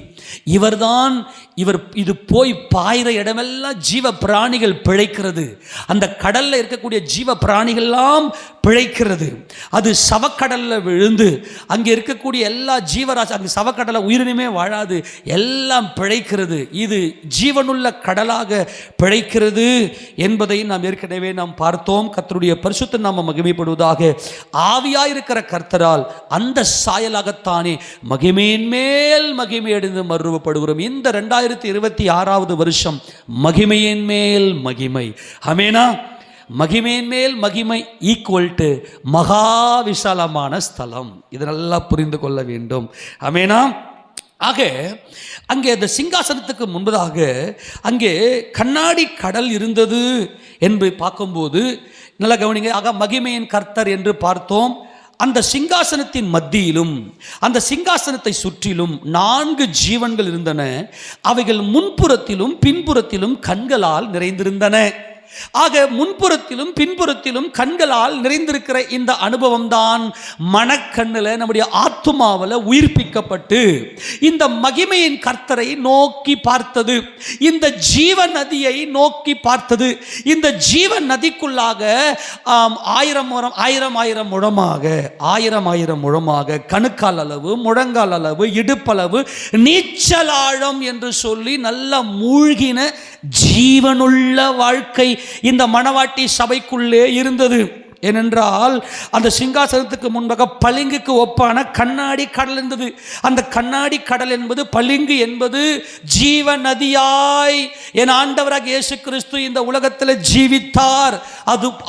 இவர்தான் இவர். இது போய் பாயிற இடமெல்லாம் ஜீவ பிராணிகள் பிழைக்கிறது. அந்த கடல்ல இருக்கக்கூடிய ஜீவ பிராணிகள்லாம் பிழைக்கிறது. அது சவக்கடல்ல விழுந்து அங்கே இருக்கக்கூடிய எல்லா ஜீவராசி, அங்கே சவக்கடலை உயிரினுமே வாழாது, எல்லாம் பிழைக்கிறது. இது ஜீவனுள்ள கடலாக பிழைக்கிறது என்பதை நாம் ஏற்கனவே நாம் பார்த்தோம். கர்த்தருடைய பரிசுத்த நாமம் மகிமைப்படுவதாக. ஆவியாயிருக்கிற கர்த்தரால் அந்த சாயலாகத்தானே மகிமையின் மேல் மகிமை அடைந்து மறுரூபப்படுகிறோம். இந்த 2026வது வருஷம் மகிமையின் மேல் மகிமை. ஆமெனா? மகிமையின் மேல் மகிமை ஈக்குவல் டு மகா விசாலமான ஸ்தலம். இது நல்லா புரிந்து கொள்ள வேண்டும். ஆமெனா? ஆக அங்கே அந்த சிங்காசனத்துக்கு முன்பதாக அங்கே கண்ணாடி கடல் இருந்தது என்று பார்க்கும்போது நல்லா கவனிங்க. ஆக மகிமையின் கர்த்தர் என்று பார்த்தோம். அந்த சிங்காசனத்தின் மத்தியிலும் அந்த சிங்காசனத்தை சுற்றிலும் 4 ஜீவன்கள் இருந்தன. அவைகள் முன்புறத்திலும் பின்புறத்திலும் கண்களால் நிறைந்திருந்தன. ஆக முன்புறத்திலும் பின்புறத்திலும் கண்களால் நிறைந்திருக்கிற இந்த அனுபவம் தான் மனக்கண்ணில் நம்முடைய ஆத்துமாவில் உயிர்ப்பிக்கப்பட்டு இந்த மகிமையின் கர்த்தரை நோக்கி பார்த்தது, இந்த ஜீவ நதியை நோக்கி பார்த்தது. இந்த ஜீவ நதிக்குள்ளாக ஆயிரம் முழமாக கணுக்கால் அளவு, முழங்கால் அளவு, இடுப்பளவு, நீச்சலாழம் என்று சொல்லி நல்ல மூழ்கின ஜீவனுள்ள வாழ்க்கை இந்த மணவாட்டி சபைக்குள்ளே இருந்தது. ஏனென்றால் அந்த சிங்காசனத்துக்கு முன்பாக பளிங்குக்கு ஒப்பான கண்ணாடி கடல் இருந்தது. அந்த கண்ணாடி கடல் என்பது, பளிங்கு என்பது ஜீவ நதியாய் என் ஆண்டவராக இயேசு கிறிஸ்து இந்த உலகத்தில் ஜீவித்தார்.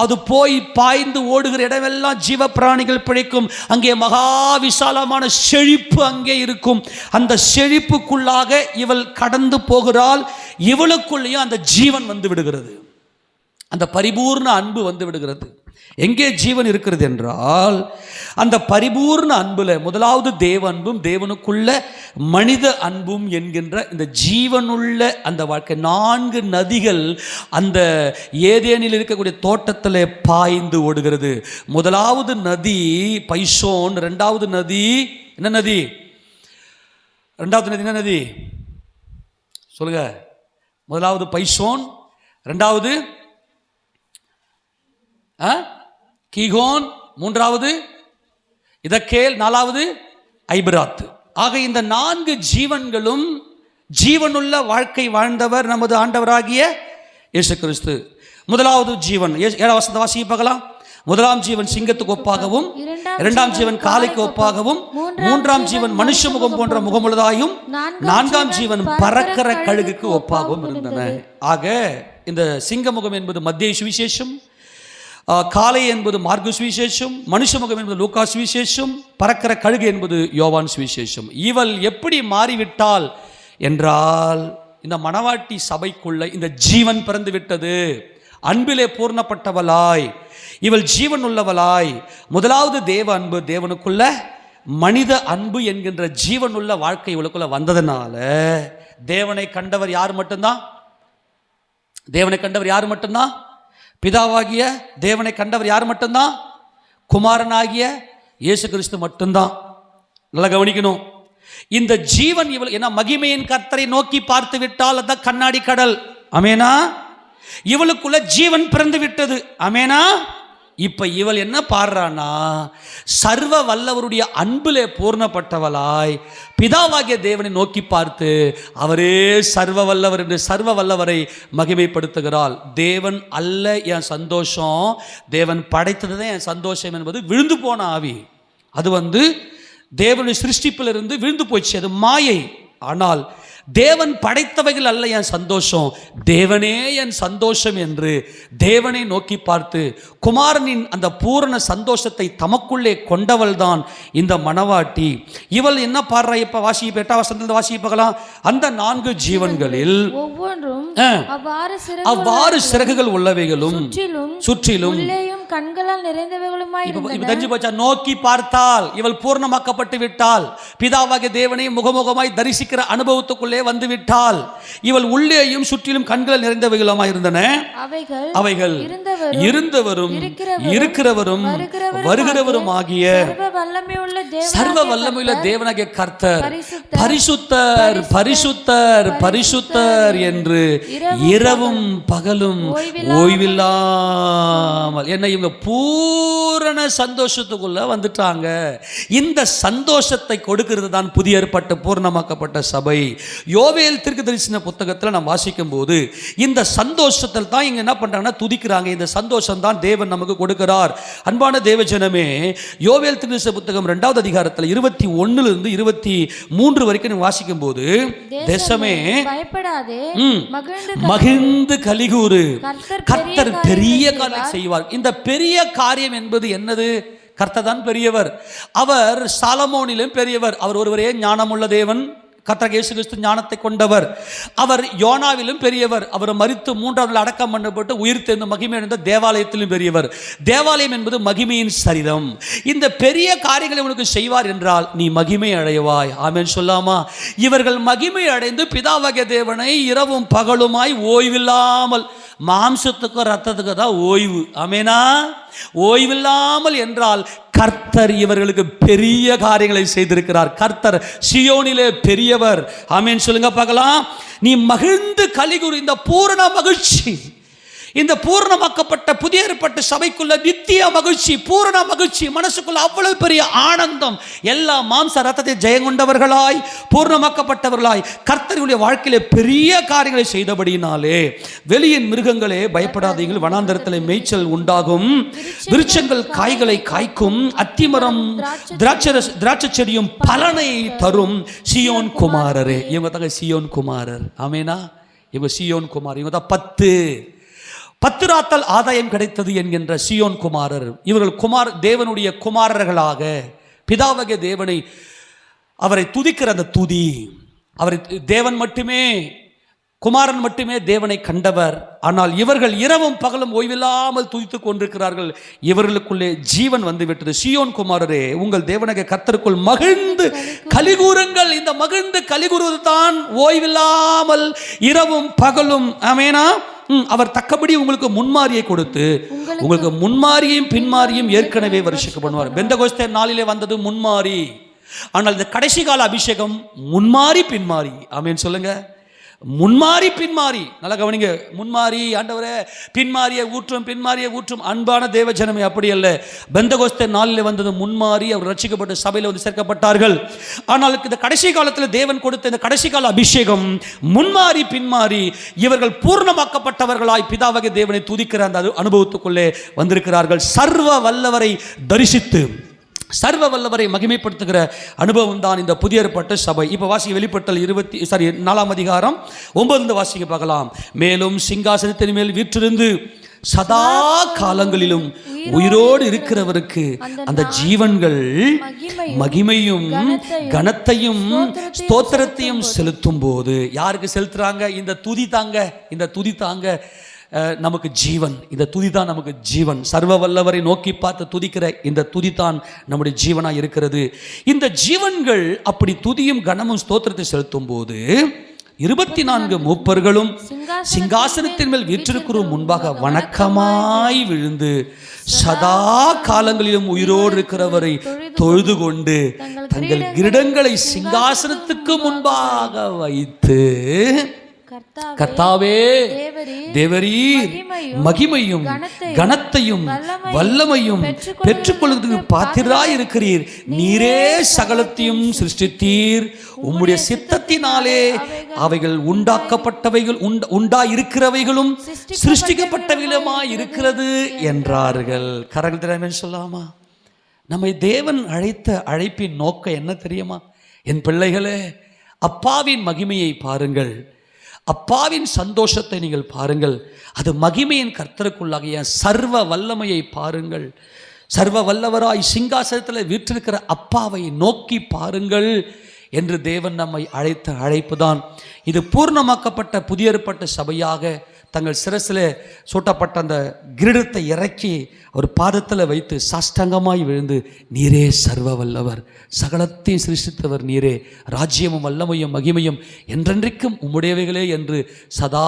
அது போய் பாய்ந்து ஓடுகிற இடமெல்லாம் ஜீவ பிராணிகள் பிழைக்கும். அங்கே மகா விசாலமான செழிப்பு அங்கே இருக்கும். அந்த செழிப்புக்குள்ளாக இவள் கடந்து போகிறாள். இவளுக்குள்ளேயும் அந்த ஜீவன் வந்து விடுகிறது, அந்த பரிபூர்ண அன்பு வந்து விடுகிறது. எங்கே ஜீவன் இருக்கிறது என்றால் அந்த பரிபூர்ண அன்புல முதலாவது தேவ அன்பும் தேவனுக்குள்ள மனித அன்பும் என்கின்ற இந்த ஜீவனுள்ள அந்த வாழ்க்கை. 4 நதிகள் அந்த ஏதேனில் இருக்கக்கூடிய தோட்டத்தில் பாய்ந்து ஓடுகிறது. முதலாவது நதி பைசோன், இரண்டாவது நதி என்ன நதி? இரண்டாவது நதி என்ன நதி சொல்லுங்க? முதலாவது பைசோன், இரண்டாவது கீகோன், மூன்றாவது இதக்கேல், நாலாவது ஐபிராத். ஆக இந்த 4 ஜீவன்களும் ஜீவனுள்ள வாழ்க்கை வாழ்ந்தவர் நமது ஆண்டவராகிய இயேசு கிறிஸ்து. முதலாவது ஜீவன் 7ஆம் வசனத்தை வாசிக்க பார்க்கலாம். முதலாம் ஜீவன் சிங்கத்துக்கு ஒப்பாகவும், இரண்டாம் ஜீவன் காளைக்கு ஒப்பாகவும், மூன்றாம் ஜீவன் மனுஷ முகம் போன்ற முகமுள்ளதாயும், 4ஆம் ஜீவன் பறக்கிற கழுகுக்கு ஒப்பாகவும் இருந்தன. ஆக இந்த சிங்க முகம் என்பது மத்தேயு சுவிசேஷம், காளை என்பது மார்க்கு சுவிசேஷம், மனுஷ முகம் என்பது லூக்கா சுவிசேஷம், பறக்கிற கழுகு என்பது யோவான் சுவிசேஷம். இவள் எப்படி மாறிவிட்டாள் என்றால் இந்த மணவாட்டி சபைக்குள்ள இந்த ஜீவன் பிறந்து விட்டது. அன்பிலே பூர்ணப்பட்டவளாய் இவள் ஜீவன் உள்ளவளாய், முதலாவது தேவ அன்பு, தேவனுக்குள்ள மனித அன்பு என்கின்ற ஜீவனுள்ள வாழ்க்கை இவளுக்குள்ள வந்ததுனால தேவனை கண்டவர் யார் மட்டும்தான்? தேவனை கண்டவர் யார் மட்டும்தான்? பிதாவாகிய தேவனை கண்டவர் யார் மட்டும்தான்? குமாரனாகிய இயேசு கிறிஸ்து மட்டும்தான். நல்லா கவனிக்கணும். இந்த ஜீவன் இவள் என்ன மகிமையின் கர்த்தரை நோக்கி பார்த்து விட்டால் அதான் கண்ணாடி கடல். அமேனா? இவளுக்குள்ள ஜீவன் பிறந்து விட்டது. அமேனா? இப்ப இவள் என்ன பாடுறானா, சர்வ வல்லவருடைய அன்பிலே பூர்ணப்பட்டவளாய் பிதாவாகிய தேவனை நோக்கி பார்த்து அவரே சர்வ வல்லவர் என்று சர்வ வல்லவரை மகிமைப்படுத்துகிறாள். தேவன் அல்ல என் சந்தோஷம், தேவன் படைத்ததுதான் என் சந்தோஷம் என்பது விழுந்து போன ஆவி. அது தேவனுடைய சிருஷ்டிப்பிலிருந்து விழுந்து போச்சு, அது மாயை. ஆனால் தேவன் படைத்தவைகள் அல்ல என் சந்தோஷம், தேவனே என் சந்தோஷம் என்று தேவனை நோக்கி பார்த்து குமாரனின் அந்த பூரண சந்தோஷத்தை தமக்குள்ளே கொண்டவள் தான் இந்த மணவாட்டி. இவள் என்ன பாடுறா? இப்ப வாசி, 8ஆம் வசனத்திலிருந்து வாசி பார்க்கலாம். அந்த 4 ஜீவன்களில் ஒவ்வொன்றும் அவ்வாறு சிறகுகள் உள்ளவைகளும் சுற்றிலும் கண்களால் நிறைந்தவைகளுமாய் தெரிஞ்சு போச்சா? நோக்கி பார்த்தால் இவள் பூர்ணமாக்கப்பட்டு விட்டால், பிதாவாகிய தேவனை முகமுகமாய் தரிசிக்கிற அனுபவத்துக்குள்ளே வந்து விட்டால். இவள் உள்ளேயும் சுற்றிலும் கண்கள் நிறைந்தவைகளுமாய் இருந்தன. அவைகள் இருந்தவரும் இருக்கிறவரும் வருகிறவரும் ஆகிய சர்வ வல்லமையுள்ள தேவனாகிய கர்த்தர் பரிசுத்தர் பரிசுத்தர் பரிசுத்தர் என்று இரவும் பகலும் ஓய்வில்லாமல் என்ன இவங்க பூரண சந்தோஷத்துக்குள்ள வந்துட்டாங்க. இந்த சந்தோஷத்தை கொடுக்கிறது தான் புதிய ஏற்பட்ட பூர்ணமாக்கப்பட்ட சபை. யோவேல் தீர்க்கதரிசன புத்தகத்தில் நாம் வாசிக்கும் போது இந்த சந்தோஷத்தில் தான் இங்க என்ன பண்றாங்கன்னா துதிக்கிறாங்க. இந்த சந்தோஷம் தான் தேவன் நமக்கு கொடுக்கிறார். அன்பான தேவஜனமே, யோவேல் தீர்க்கதரிசன புத்தகம் 2ஆவது அதிகாரத்தில் 21 to 23 வரைக்கும் நீங்க வாசிக்கும் போது, தேசமே பயப்படாதே, மகிழ்ந்து கலிகூறு, கர்த்தர் பெரிய காரியம் செய்வார். இந்த பெரிய காரியம் என்பது என்னது? கர்த்தர் தான் பெரியவர். அவர் சாலமோனிலும் பெரியவர். அவர் ஒருவரே ஞானமுள்ள தேவன், கர்த்தராகிய இயேசு கிறிஸ்து ஞானத்தை கொண்டவர். அவர் யோனாவிலும் பெரியவர். அவர் மரித்து 3ஆம் நாள் அடக்கம் பண்ணப்பட்டு உயிர் தெழுந்த மகிமை அடைந்த தேவாலயத்திலும் பெரியவர். தேவாலயம் என்பது மகிமையின் சரீரம். இந்த பெரிய காரியங்களை உனக்கு செய்வார் என்றால் நீ மகிமை அடைவாய். ஆமென் சொல்லாமா? இவர்கள் மகிமை அடைந்து பிதாவாகிய தேவனை இரவும் பகலுமாய் ஓய்வில்லாமல், மாம்சத்துக்கும் ரத்தத்துக்கு தான் ஓய்வு. ஆமெனா? ஓய்வில்லாமல் என்றால் கர்த்தர் இவர்களுக்கு பெரிய காரியங்களை செய்திருக்கிறார். கர்த்தர் சீயோனிலே பெரியவர். ஆமென் சொல்லுங்க பார்க்கலாம். நீ மகிழ்ந்து கலிகூர். இந்த பூரண மகிழ்ச்சி, இந்த பூரணமாக்கப்பட்ட புதிய ஏற்பட்ட சபைக்குள்ள நித்திய மகிழ்ச்சி, பூரண மகிழ்ச்சி, மனசுக்குள்ள அவ்வளவு பெரிய ஆனந்தம். எல்லா மாம்ச ரத்தத்தை ஜெயங்கொண்டவர்களாய், பூர்ணமாக்கப்பட்டவர்களாய் கர்த்தருடைய வாழ்க்கையிலே பெரிய காரியங்களை செய்தபடியினாலே, வெளியின் மிருகங்களே பயப்படாதீர்கள், வனாந்தரத்திலே மேய்ச்சல் உண்டாகும், விருட்சங்கள் காய்களை காய்க்கும், அத்திமரம் திராட்சை செடியும் பலனை தரும். சீயோன் குமாரரே, இவங்க தாங்க சீயோன் குமாரர். ஆமேனா? இவங்க சீயோன் குமார். இவங்க தான் 10 ராத்தல் ஆதாயம் கிடைத்தது என்கின்ற சீயோன் குமாரர். இவர்கள் தேவனுடைய குமாரர்களாக பிதாவாகிய தேவனை, அவரை துதிக்கிற அந்த துதி, அவரை தேவன் மட்டுமே, குமாரன் மட்டுமே தேவனை கண்டவர். ஆனால் இவர்கள் இரவும் பகலும் ஓய்வில்லாமல் துதித்துக் கொண்டிருக்கிறார்கள். இவர்களுக்குள்ளே ஜீவன் வந்துவிட்டது. சீயோன் குமாரரே, உங்கள் தேவனாகிய கர்த்தருக்குள் மகிழ்ந்து கலிகூருங்கள். இந்த மகிழ்ந்து கலிகூறுவது தான் ஓய்வில்லாமல் இரவும் பகலும். ஆமெனா? அவர் தக்கபடி உங்களுக்கு முன்மாரியை கொடுத்து, உங்களுக்கு முன்மாரியும் பின்மாரியும் ஏற்கனவே வருஷிக்க பண்ணுவார். பெந்தகோஸ்தே நாளிலே வந்தது முன்மாரி. ஆனால் இந்த கடைசி கால அபிஷேகம் முன்மாரி பின்மாரி. ஆமென் சொல்லுங்க. முன்மாரி பின்மாரி. நல்லா கவனிங்க. முன்மாரி ஆண்டவரே, பின்மாரியை ஊற்றும் அன்பான தேவ ஜனமே, அப்படி அல்ல. பெந்தகோஸ்தே நாளிலே வந்தது முன்மாரி. அவர் ரட்சிக்கப்பட்டு சபையில் வந்து சேர்க்கப்பட்டார்கள். ஆனால் இந்த கடைசி காலத்தில் தேவன் கொடுத்த இந்த கடைசி கால அபிஷேகம் முன்மாரி பின்மாரி. இவர்கள் பூர்ணமாக்கப்பட்டவர்களாய் பிதாவாகிய தேவனை துதிக்கிற அந்த அனுபவத்துக்குள்ளே வந்திருக்கிறார்கள். சர்வ வல்லவரை தரிசித்து சர்வ வல்லவரை மகிமைப்படுத்துகிற அனுபவம் தான் இந்த புதிய ஏற்பட்ட சபை. இப்போ வாசிக்க வெளிப்பட்டல் 4ஆம் அதிகாரம் 9 வாசிக்க பார்க்கலாம். மேலும் சிங்காசனத்தின் மேல் வீற்றிருந்து சதா காலங்களிலும் உயிரோடு இருக்கிறவருக்கு அந்த ஜீவன்கள் மகிமையும் கனத்தையும் ஸ்தோத்திரத்தையும் செலுத்தும் போது, யாருக்கு செலுத்துறாங்க? இந்த துதி தாங்க நமக்கு ஜீவன். இந்த துதி தான் நமக்கு ஜீவன். சர்வ வல்லவரை நோக்கி பார்த்து துதிக்கிற இந்த துதி தான் நம்முடைய ஜீவனாக இருக்கிறது. இந்த ஜீவன்கள் அப்படி துதியும் கனமும் ஸ்தோத்திரத்தை செலுத்தும் போது 24 மூப்பர்களும் சிங்காசனத்தின் மேல் வீற்றிருக்கிற முன்பாக வணக்கமாய் விழுந்து சதா காலங்களிலும் உயிரோடு இருக்கிறவரை தொழுது கொண்டு தங்கள் கிரீடங்களை சிங்காசனத்துக்கு முன்பாக வைத்து, கர்த்தாவே, தேவரீர் மகிமையும் கனத்தையும் வல்லமையும் பெற்றுக்கொள்வதற்கு பாத்திராய் இருக்கிறீர். நீரே சகலத்தையும் சிருஷ்டித்தீர். உம்முடைய சித்தத்தினாலே அவைகள் உண்டாயிருக்கிறவைகளும் சிருஷ்டிக்கப்பட்டவைகளுமாய் இருக்கிறது என்றார்கள். கரங்கள் திறமை சொல்லாமா? நம்மை தேவன் அழைத்த அழைப்பின் நோக்கம் என்ன தெரியுமா? என் பிள்ளைகளே, அப்பாவின் மகிமையை பாருங்கள், அப்பாவின் சந்தோஷத்தை நீங்கள் பாருங்கள். அது மகிமையின் கர்த்தருக்குள்ளாகிய சர்வ வல்லமையை பாருங்கள். சர்வ வல்லவராய் சிங்காசனத்தில் வீற்றிருக்கிற அப்பாவை நோக்கி பாருங்கள் என்று தேவன் நம்மை அழைத்த அழைப்பு தான் இது. பூர்ணமாக்கப்பட்ட புதிய ஏற்பட்ட சபையாக தங்கள் சிரசில் சூட்டப்பட்ட அந்த கிரீடத்தை இறக்கி ஒரு பாதத்தில் வைத்து சாஷ்டாங்கமாய் விழுந்து, நீரே சர்வ வல்லவர், சகலத்தையும் சிருஷ்டித்தவர் நீரே, ராஜ்யமும் வல்லமையும் மகிமையும் என்றென்றைக்கும் உம்முடையவைகளே என்று சதா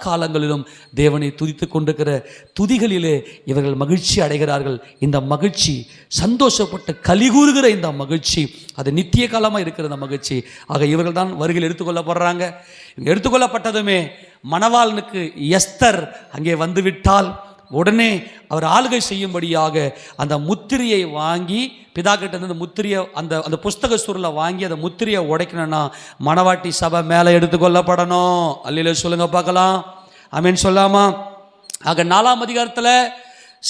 காலங்களிலும் தேவனை துதித்து கொண்டிருக்கிற துதிகளிலே இவர்கள் மகிழ்ச்சி அடைகிறார்கள். இந்த மகிழ்ச்சி, சந்தோஷப்பட்டு கலிகூறுகிற இந்த மகிழ்ச்சி, அது நித்திய காலமாக இருக்கிற இந்த மகிழ்ச்சி. ஆக இவர்கள் தான் வருகையில் எடுத்துக்கொள்ளப்படுறாங்க. எடுத்துக்கொள்ளப்பட்டதுமே மணவாளனுக்கு எஸ்தர் அங்கே வந்துவிட்டால் உடனே அவர் ஆளுகை செய்யும்படியாக அந்த முத்திரையை வாங்கி, பிதா கிட்ட இருந்து முத்திரையை அந்த புஸ்தக சூரில் வாங்கி அந்த முத்திரையை உடைக்கணும்னா மணவாட்டி சபை மேலே எடுத்துக்கொள்ளப்படணும். அல்லையில சொல்லுங்க பார்க்கலாம். ஆமென் சொல்லாமா? ஆக 4ஆம் அதிகாரத்தில்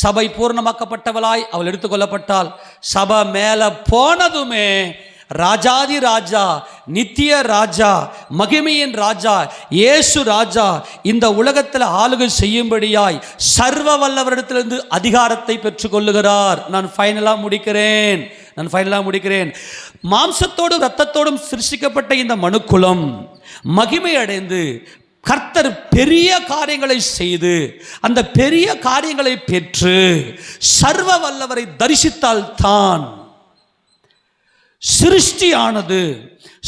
சபை பூர்ணமாக்கப்பட்டவளாய் அவள் எடுத்துக்கொள்ளப்பட்டால், சபை மேலே போனதுமே ராஜாதி ராஜா, நித்திய ராஜா, மகிமையின் ராஜா, இயேசு ராஜா இந்த உலகத்தில் ஆளுகை செய்யும்படியாய் சர்வ வல்லவரிடத்திலிருந்து அதிகாரத்தை பெற்றுக்கொள்ளுகிறார். நான் ஃபைனலாக முடிக்கிறேன். நான் ஃபைனலாக முடிக்கிறேன். மாம்சத்தோடும் இரத்தத்தோடும் சிருஷ்டிக்கப்பட்ட இந்த மனுக்குலம் மகிமை அடைந்து கர்த்தர் பெரிய காரியங்களை செய்து அந்த பெரிய காரியங்களை பெற்று சர்வ வல்லவரை தரிசித்தால்தான் சிருஷ்டியானது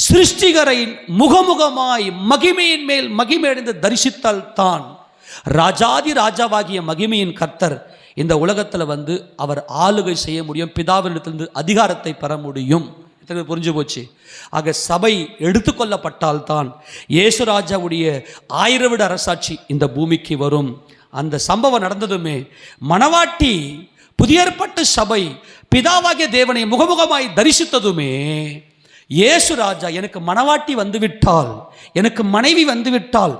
சிருஷ்டிகரை முகமுகமாய் மகிமையின் மேல் மகிமை அடைந்து தரிசித்தால்தான் ராஜாதி ராஜாவாகிய மகிமையின் கர்த்தர் இந்த உலகத்தில் வந்து அவர் ஆளுகை செய்ய முடியும், பிதாவினிடத்திலிருந்து அதிகாரத்தை பெற முடியும். புரிஞ்சு போச்சு. ஆக சபை எடுத்துக்கொள்ளப்பட்டால்தான் இயேசு ராஜாவுடைய 1000 வருட அரசாட்சி இந்த பூமிக்கு வரும். அந்த சம்பவம் நடந்ததுமே மணவாட்டி புதிய ஏற்பாட்டு சபை பிதாவாகிய தேவனை முகமுகமாய் தரிசித்ததுமே இயேசு ராஜா எனக்கு மணவாட்டி வந்துவிட்டால், எனக்கு மனைவி வந்துவிட்டால்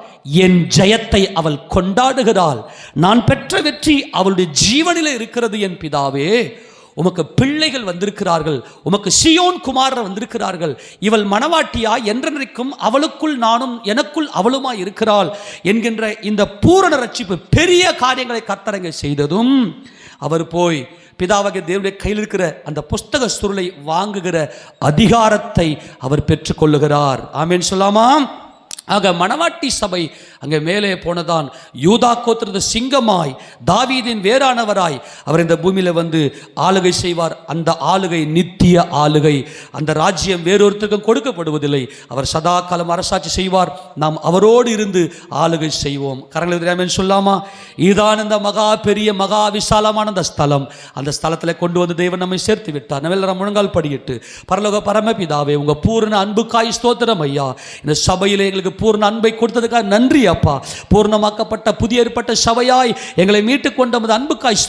என் ஜெயத்தை அவள் கொண்டாடுகிறாள், நான் பெற்ற வெற்றி அவளுடைய ஜீவனில் இருக்கிறது. என் பிதாவே, உமக்கு பிள்ளைகள் வந்திருக்கிறார்கள், உமக்கு சீயோன் குமாரர் வந்திருக்கிறார்கள், இவள் மணவாட்டியா என்றென்றைக்கும் அவளுக்குள் நானும் எனக்குள் அவளுமாய் இருக்கிறாள் என்கின்ற இந்த பூரண ரட்சிப்பு பெரிய காரியங்களை கர்த்தரங்க செய்ததும் அவர் போய் பிதாவாகிய தேவனுடைய கையில் இருக்கிற அந்த புஸ்தக சுருளை வாங்குகிற அதிகாரத்தை அவர் பெற்றுக்கொள்ளுகிறார். ஆமென் சொல்லாமா? ஆக மணவாட்டி சபை அங்கே மேலே போனதான் யூதா கோத்திரத்து சிங்கமாய் தாவீதின் வேறானவராய் அவர் இந்த பூமியில் வந்து ஆளுகை செய்வார். அந்த ஆளுகை நித்திய ஆளுகை. அந்த ராஜ்யம் வேறொருத்தருக்கும் கொடுக்கப்படுவதில்லை. அவர் சதா காலம் அரசாட்சி செய்வார். நாம் அவரோடு இருந்து ஆளுகை செய்வோம். கரங்களை சொல்லாமா? இதுதான் இந்த மகா பெரிய மகா விசாலமான அந்த ஸ்தலம். அந்த ஸ்தலத்தில் கொண்டு வந்து தேவன் நம்மை சேர்த்து விட்டார். நம்ம முழங்கால் படியிட்டு பரலோக பரமபிதாவே, உங்க பூர்ண அன்புக்காய் ஸ்தோத்திரம் ஐயா. இந்த சபையில் எங்களுக்கு பூர்ண அன்பை கொடுத்ததுக்காக நன்றி அப்பா. பூர்ணமாக்கப்பட்ட புதிய ஏற்பட்ட சபையாய் எங்களை மீட்டுக் கொண்ட அன்புக்காய்